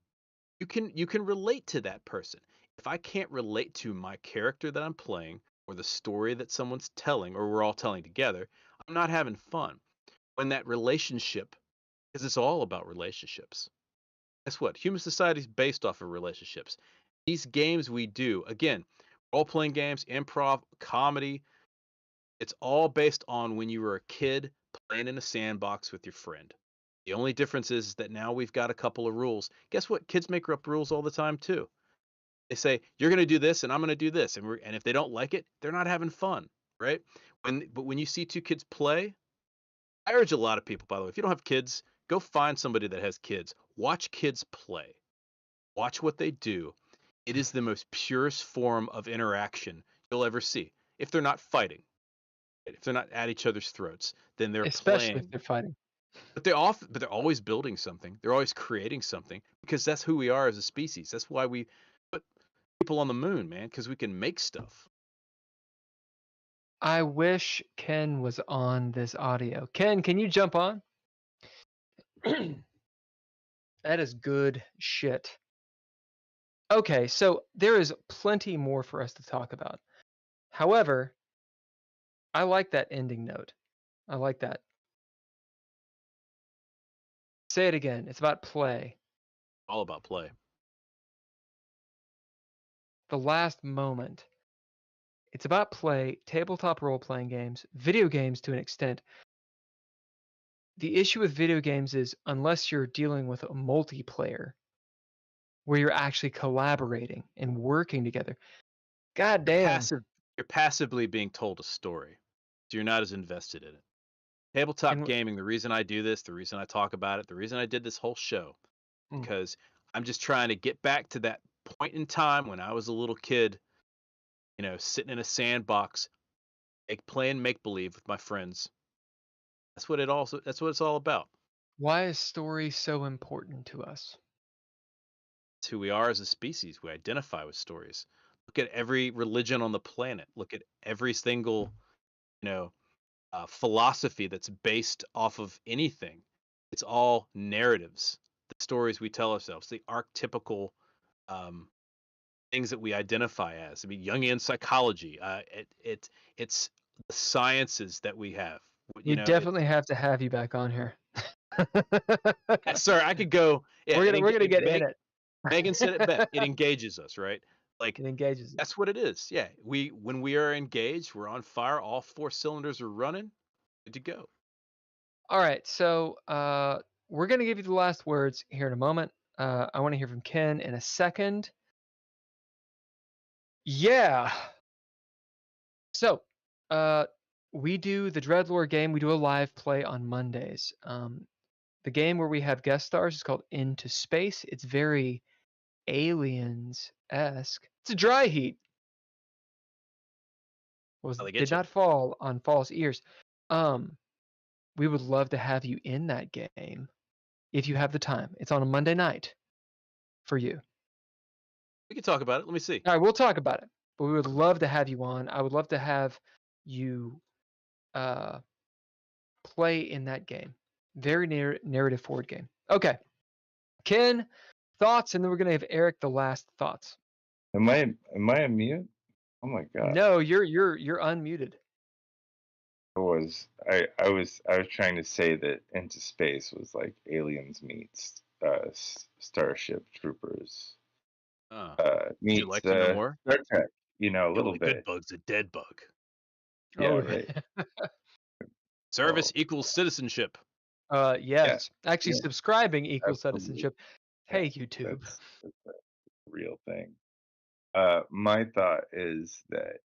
[SPEAKER 2] you can relate to that person. If I can't relate to my character that I'm playing or the story that someone's telling or we're all telling together, I'm not having fun. When that relationship, because it's all about relationships. Guess what? Human society is based off of relationships. These games we do, again, role-playing games, improv, comedy, it's all based on when you were a kid playing in a sandbox with your friend. The only difference is that now we've got a couple of rules. Guess what? Kids make up rules all the time too. They say, you're going to do this and I'm going to do this. And if they don't like it, they're not having fun, right? But when you see two kids play, I urge a lot of people, by the way, if you don't have kids, go find somebody that has kids. Watch kids play. Watch what they do. It is the most purest form of interaction you'll ever see. If they're not fighting, if they're not at each other's throats, then they're
[SPEAKER 1] Especially
[SPEAKER 2] playing.
[SPEAKER 1] if they're fighting.
[SPEAKER 2] But they're always building something. They're always creating something because that's who we are as a species. That's why we put people on the moon, man, because we can make stuff.
[SPEAKER 1] I wish Ken was on this audio. Ken, can you jump on? That is good shit. Okay, so there is plenty more for us to talk about. However, I like that ending note. I like that. Say it again. It's about play.
[SPEAKER 2] All about play.
[SPEAKER 1] The last moment. It's about play, tabletop role-playing games, video games to an extent. The issue with video games is unless you're dealing with a multiplayer where you're actually collaborating and working together. God damn.
[SPEAKER 2] You're passively being told a story. So you're not as invested in it. Tabletop gaming, the reason I do this, the reason I talk about it, the reason I did this whole show, because I'm just trying to get back to that point in time when I was a little kid, sitting in a sandbox, playing make-believe with my friends. That's what it's all about.
[SPEAKER 1] Why is story so important to us?
[SPEAKER 2] It's who we are as a species. We identify with stories. Look at every religion on the planet. Look at every single, philosophy that's based off of anything. It's all narratives, the stories we tell ourselves, the archetypical things that we identify as. I mean, Jungian psychology. It's the sciences that we have.
[SPEAKER 1] We definitely have to have you back on here.
[SPEAKER 2] Sir, I could go. Yeah,
[SPEAKER 1] we're gonna get in it.
[SPEAKER 2] Megan said it best. It engages us, right? Like
[SPEAKER 1] it engages.
[SPEAKER 2] That's what it is. Yeah, when we are engaged, we're on fire. All 4 cylinders are running. Good to go.
[SPEAKER 1] All right, so we're gonna give you the last words here in a moment. I want to hear from Ken in a second. Yeah. So, we do the DreadLore game. We do a live play on Mondays. The game where we have guest stars is called Into Space. It's very Aliens-esque. It's a dry heat. Did not fall on false ears. We would love to have you in that game if you have the time. It's on a Monday night for you.
[SPEAKER 2] We can talk about it. Let me see.
[SPEAKER 1] All right, we'll talk about it. But we would love to have you on. I would love to have you play in that game. Very narrative forward game. Okay. Ken, thoughts, and then we're gonna have Eric the last thoughts.
[SPEAKER 3] Am I on mute? Oh my god.
[SPEAKER 1] No, you're unmuted.
[SPEAKER 3] I was trying to say that Into Space was like Aliens meets Starship Troopers. Meets
[SPEAKER 2] you like to know more?
[SPEAKER 3] Star Trek, a little bit.
[SPEAKER 2] Good bug's a dead bug.
[SPEAKER 3] Yeah,
[SPEAKER 1] Oh,
[SPEAKER 3] right.
[SPEAKER 2] Service
[SPEAKER 3] Oh,
[SPEAKER 2] equals citizenship.
[SPEAKER 1] yes.
[SPEAKER 3] yeah,
[SPEAKER 1] Actually,
[SPEAKER 3] yeah,
[SPEAKER 1] subscribing equals
[SPEAKER 3] absolutely.
[SPEAKER 1] citizenship.
[SPEAKER 3] Yeah,
[SPEAKER 1] Hey, YouTube.
[SPEAKER 3] that's a real thing. My thought is that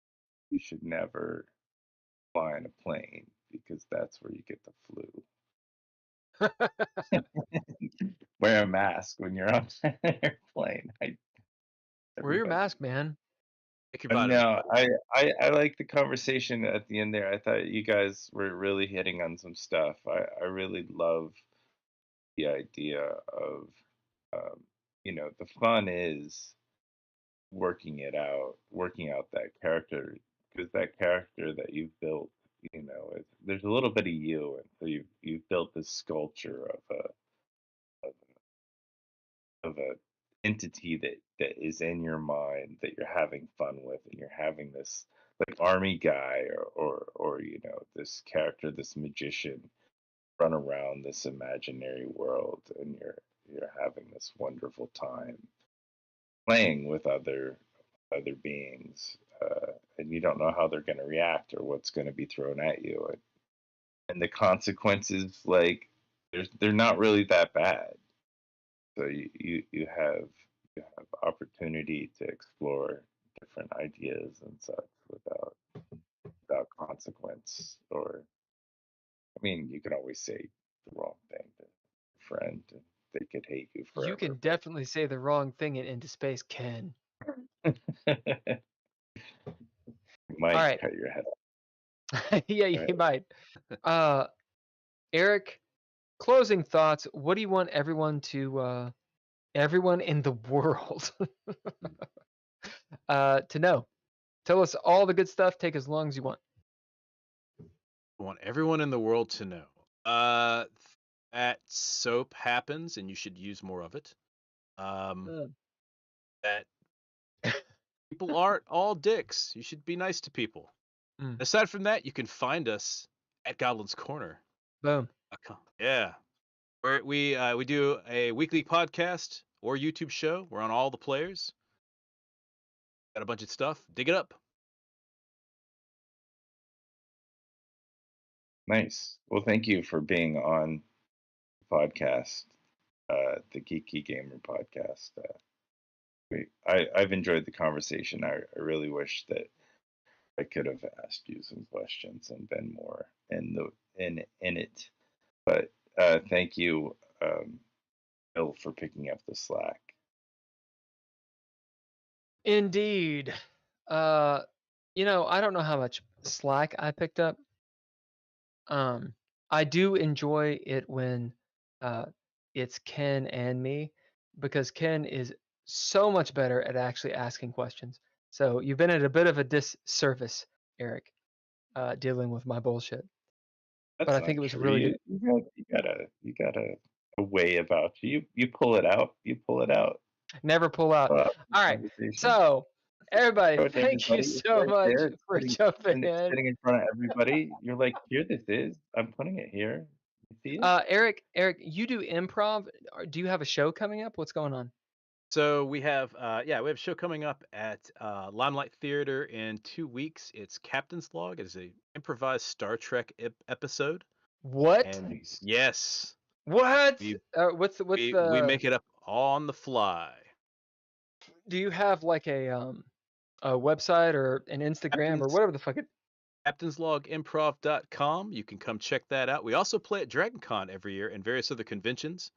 [SPEAKER 3] you should never fly in a plane because that's where you get the flu. Wear a mask when you're on an airplane.
[SPEAKER 1] Wear your
[SPEAKER 3] Everybody.
[SPEAKER 1] mask, man.
[SPEAKER 2] Take your vitamins.
[SPEAKER 3] No, I like the conversation at the end there. I thought you guys were really hitting on some stuff. I really love the idea of, um, the fun is working out that character, because that character that you've built, there's a little bit of you, and so you've built this sculpture of a entity that is in your mind that you're having fun with, and you're having this like army guy or this character, this magician run around this imaginary world, and you're having this wonderful time playing with other beings, and you don't know how they're going to react or what's going to be thrown at you, and the consequences, like, they're not really that bad. So you have opportunity to explore different ideas and such without consequence. Or, I mean, you can always say the wrong thing to a friend, and they could hate you
[SPEAKER 1] You can
[SPEAKER 3] forever.
[SPEAKER 1] definitely say the wrong thing in Into Space, Ken.
[SPEAKER 3] You
[SPEAKER 1] All
[SPEAKER 3] might
[SPEAKER 1] right.
[SPEAKER 3] cut your head off.
[SPEAKER 1] Yeah,
[SPEAKER 3] Go
[SPEAKER 1] you
[SPEAKER 3] ahead.
[SPEAKER 1] might. Eric, closing thoughts. What do you want everyone in the world to know? Tell us all the good stuff. Take as long as you want.
[SPEAKER 2] I want everyone in the world to know. That soap happens, and you should use more of it. That people aren't all dicks. You should be nice to people.
[SPEAKER 1] Mm.
[SPEAKER 2] Aside from that, you can find us at Goblin's Corner.
[SPEAKER 1] Boom.
[SPEAKER 2] Yeah, where we do a weekly podcast or YouTube show. We're on all the players. Got a bunch of stuff. Dig it up.
[SPEAKER 3] Nice. Well, thank you for being on the podcast, the Geeky Gamer Podcast. I've enjoyed the conversation. I really wish that I could have asked you some questions and been more in it. But thank you, Bill, for picking up the slack.
[SPEAKER 1] Indeed. I don't know how much slack I picked up. I do enjoy it when it's Ken and me, because Ken is so much better at actually asking questions. So you've been at a bit of a disservice, Eric, dealing with my bullshit.
[SPEAKER 3] That's
[SPEAKER 1] But I
[SPEAKER 3] not
[SPEAKER 1] think it was
[SPEAKER 3] true.
[SPEAKER 1] really good.
[SPEAKER 3] You got a way about you. You pull it out. You pull it out.
[SPEAKER 1] Never pull out.
[SPEAKER 3] Uh,
[SPEAKER 1] All right.
[SPEAKER 3] conversation.
[SPEAKER 1] So, everybody,
[SPEAKER 3] Show it to
[SPEAKER 1] thank you
[SPEAKER 3] everybody. It's
[SPEAKER 1] so
[SPEAKER 3] right
[SPEAKER 1] much
[SPEAKER 3] there. It's
[SPEAKER 1] for
[SPEAKER 3] sitting,
[SPEAKER 1] jumping in.
[SPEAKER 3] sitting in front of everybody. You're like, here, this is. I'm putting it here. You see it?
[SPEAKER 1] Eric, you do improv. Do you have a show coming up? What's going on?
[SPEAKER 2] So we have we have a show coming up at Limelight Theater in 2 weeks. It's Captain's Log. It is a improvised Star Trek episode.
[SPEAKER 1] What?
[SPEAKER 2] And yes.
[SPEAKER 1] What?
[SPEAKER 2] We
[SPEAKER 1] what's
[SPEAKER 2] make it up on the fly.
[SPEAKER 1] Do you have like a website or an Instagram or whatever the fuck it?
[SPEAKER 2] CaptainsLogImprov.com. You can come check that out. We also play at DragonCon every year and various other conventions.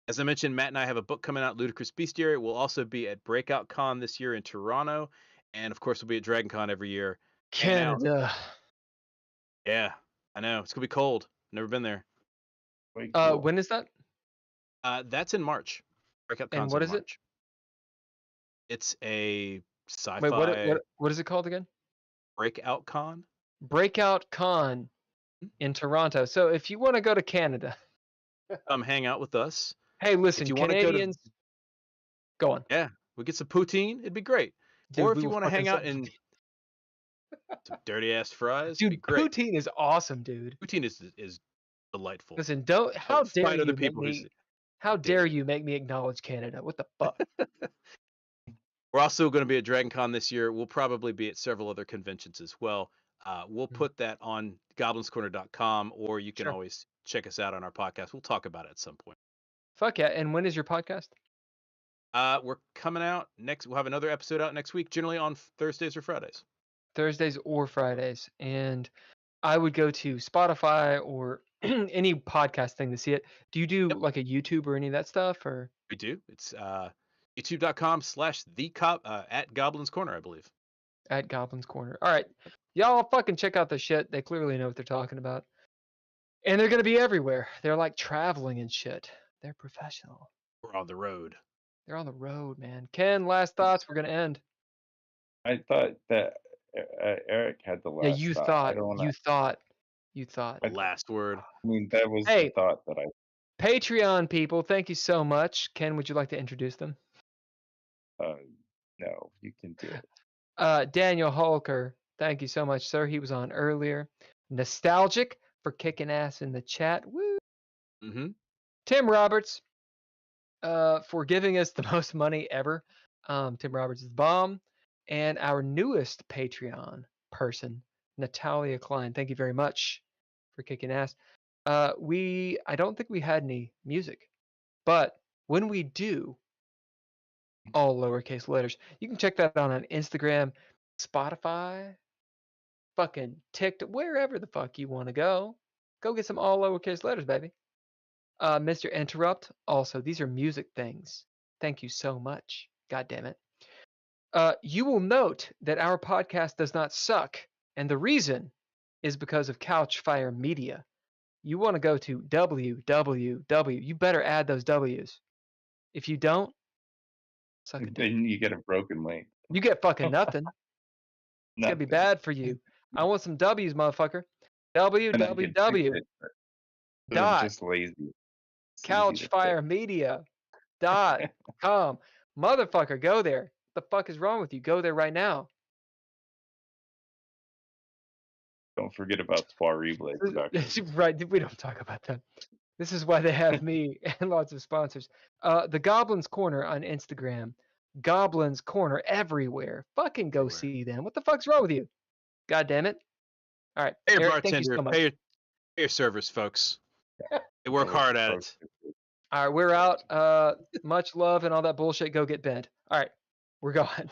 [SPEAKER 2] As I mentioned, Matt and I have a book coming out, Ludicrous Bestiary. We'll also be at Breakout Con this year in Toronto. And of course, we'll be at DragonCon every year.
[SPEAKER 1] Canada.
[SPEAKER 2] Yeah, I know. It's going to be cold. Never been there.
[SPEAKER 3] Cool.
[SPEAKER 1] When is that?
[SPEAKER 2] That's in March. Breakout Con's
[SPEAKER 1] And what
[SPEAKER 2] in
[SPEAKER 1] is
[SPEAKER 2] March. It's a sci-fi.
[SPEAKER 1] Wait, what is it called again?
[SPEAKER 2] Breakout Con.
[SPEAKER 1] Breakout Con in Toronto. So if you want to go to Canada,
[SPEAKER 2] come hang out with us.
[SPEAKER 1] Hey, listen,
[SPEAKER 2] if you
[SPEAKER 1] Canadians, go on.
[SPEAKER 2] Yeah, we get some poutine. It'd be great. Dude, or if you want to hang out in some dirty ass fries,
[SPEAKER 1] dude,
[SPEAKER 2] it'd be great.
[SPEAKER 1] Poutine is awesome, dude.
[SPEAKER 2] Poutine is delightful.
[SPEAKER 1] Listen, how dare you make me acknowledge Canada? What the fuck?
[SPEAKER 2] We're also going to be at DragonCon this year. We'll probably be at several other conventions as well. We'll put that on goblinscorner.com, or you can
[SPEAKER 1] Sure.
[SPEAKER 2] always check us out on our podcast. We'll talk about it at some point.
[SPEAKER 1] Fuck yeah. And when is your podcast?
[SPEAKER 2] We're coming out next. We'll have another episode out next week, generally on Thursdays or Fridays.
[SPEAKER 1] Thursdays or Fridays. And I would go to Spotify or any podcast thing to see it. Do you do like a YouTube or any of that stuff, or?
[SPEAKER 2] We do. It's youtube.com/at Goblin's Corner, I believe.
[SPEAKER 1] At Goblin's Corner. All right. Y'all fucking check out the shit. They clearly know what they're talking about. And they're going to be everywhere. They're like traveling and shit. They're professional.
[SPEAKER 2] We're on the road.
[SPEAKER 1] They're on the road, man. Ken, last thoughts. We're going to end.
[SPEAKER 3] I thought that Eric had the last.
[SPEAKER 1] Yeah, you thought. You thought.
[SPEAKER 2] Last word.
[SPEAKER 3] I mean, that was the thought that I.
[SPEAKER 1] Patreon people, thank you so much. Ken, would you like to introduce them?
[SPEAKER 3] No, you can do it.
[SPEAKER 1] Daniel Holker, thank you so much, sir. He was on earlier. Nostalgic for kicking ass in the chat. Woo.
[SPEAKER 2] Mm-hmm.
[SPEAKER 1] Tim Roberts, for giving us the most money ever. Tim Roberts is the bomb. And our newest Patreon person, Natalia Cline. Thank you very much for kicking ass. I don't think we had any music, but when we do, all lowercase letters, you can check that out on Instagram, Spotify, fucking TikTok, wherever the fuck you want to go. Go get some all lowercase letters, baby. Mr. Interrupt, also, these are music things. Thank you so much. God damn it. You will note that our podcast does not suck, and the reason is because of Couchfire Media. You want to go to www. You better add those W's. If you don't, suck it.
[SPEAKER 3] Then you get a broken link.
[SPEAKER 1] You get fucking nothing. It's gonna be bad for you. I want some W's, motherfucker. www.
[SPEAKER 3] Dot. Just lazy.
[SPEAKER 1] Couchfiremedia.com. Motherfucker, go there. What the fuck is wrong with you? Go there right now.
[SPEAKER 3] Don't forget about Soiree-Blade Productions.
[SPEAKER 1] Right, we don't talk about that. This is why they have me and lots of sponsors. The Goblin's Corner on Instagram. Goblin's Corner everywhere. Fucking go see them. What the fuck's wrong with you? God damn it. All right.
[SPEAKER 2] Hey,
[SPEAKER 1] Eric,
[SPEAKER 2] bartender,
[SPEAKER 1] so
[SPEAKER 2] pay your servers, folks. They work hard at it.
[SPEAKER 1] All right, we're out. Much love and all that bullshit. Go get bent. All right, we're gone.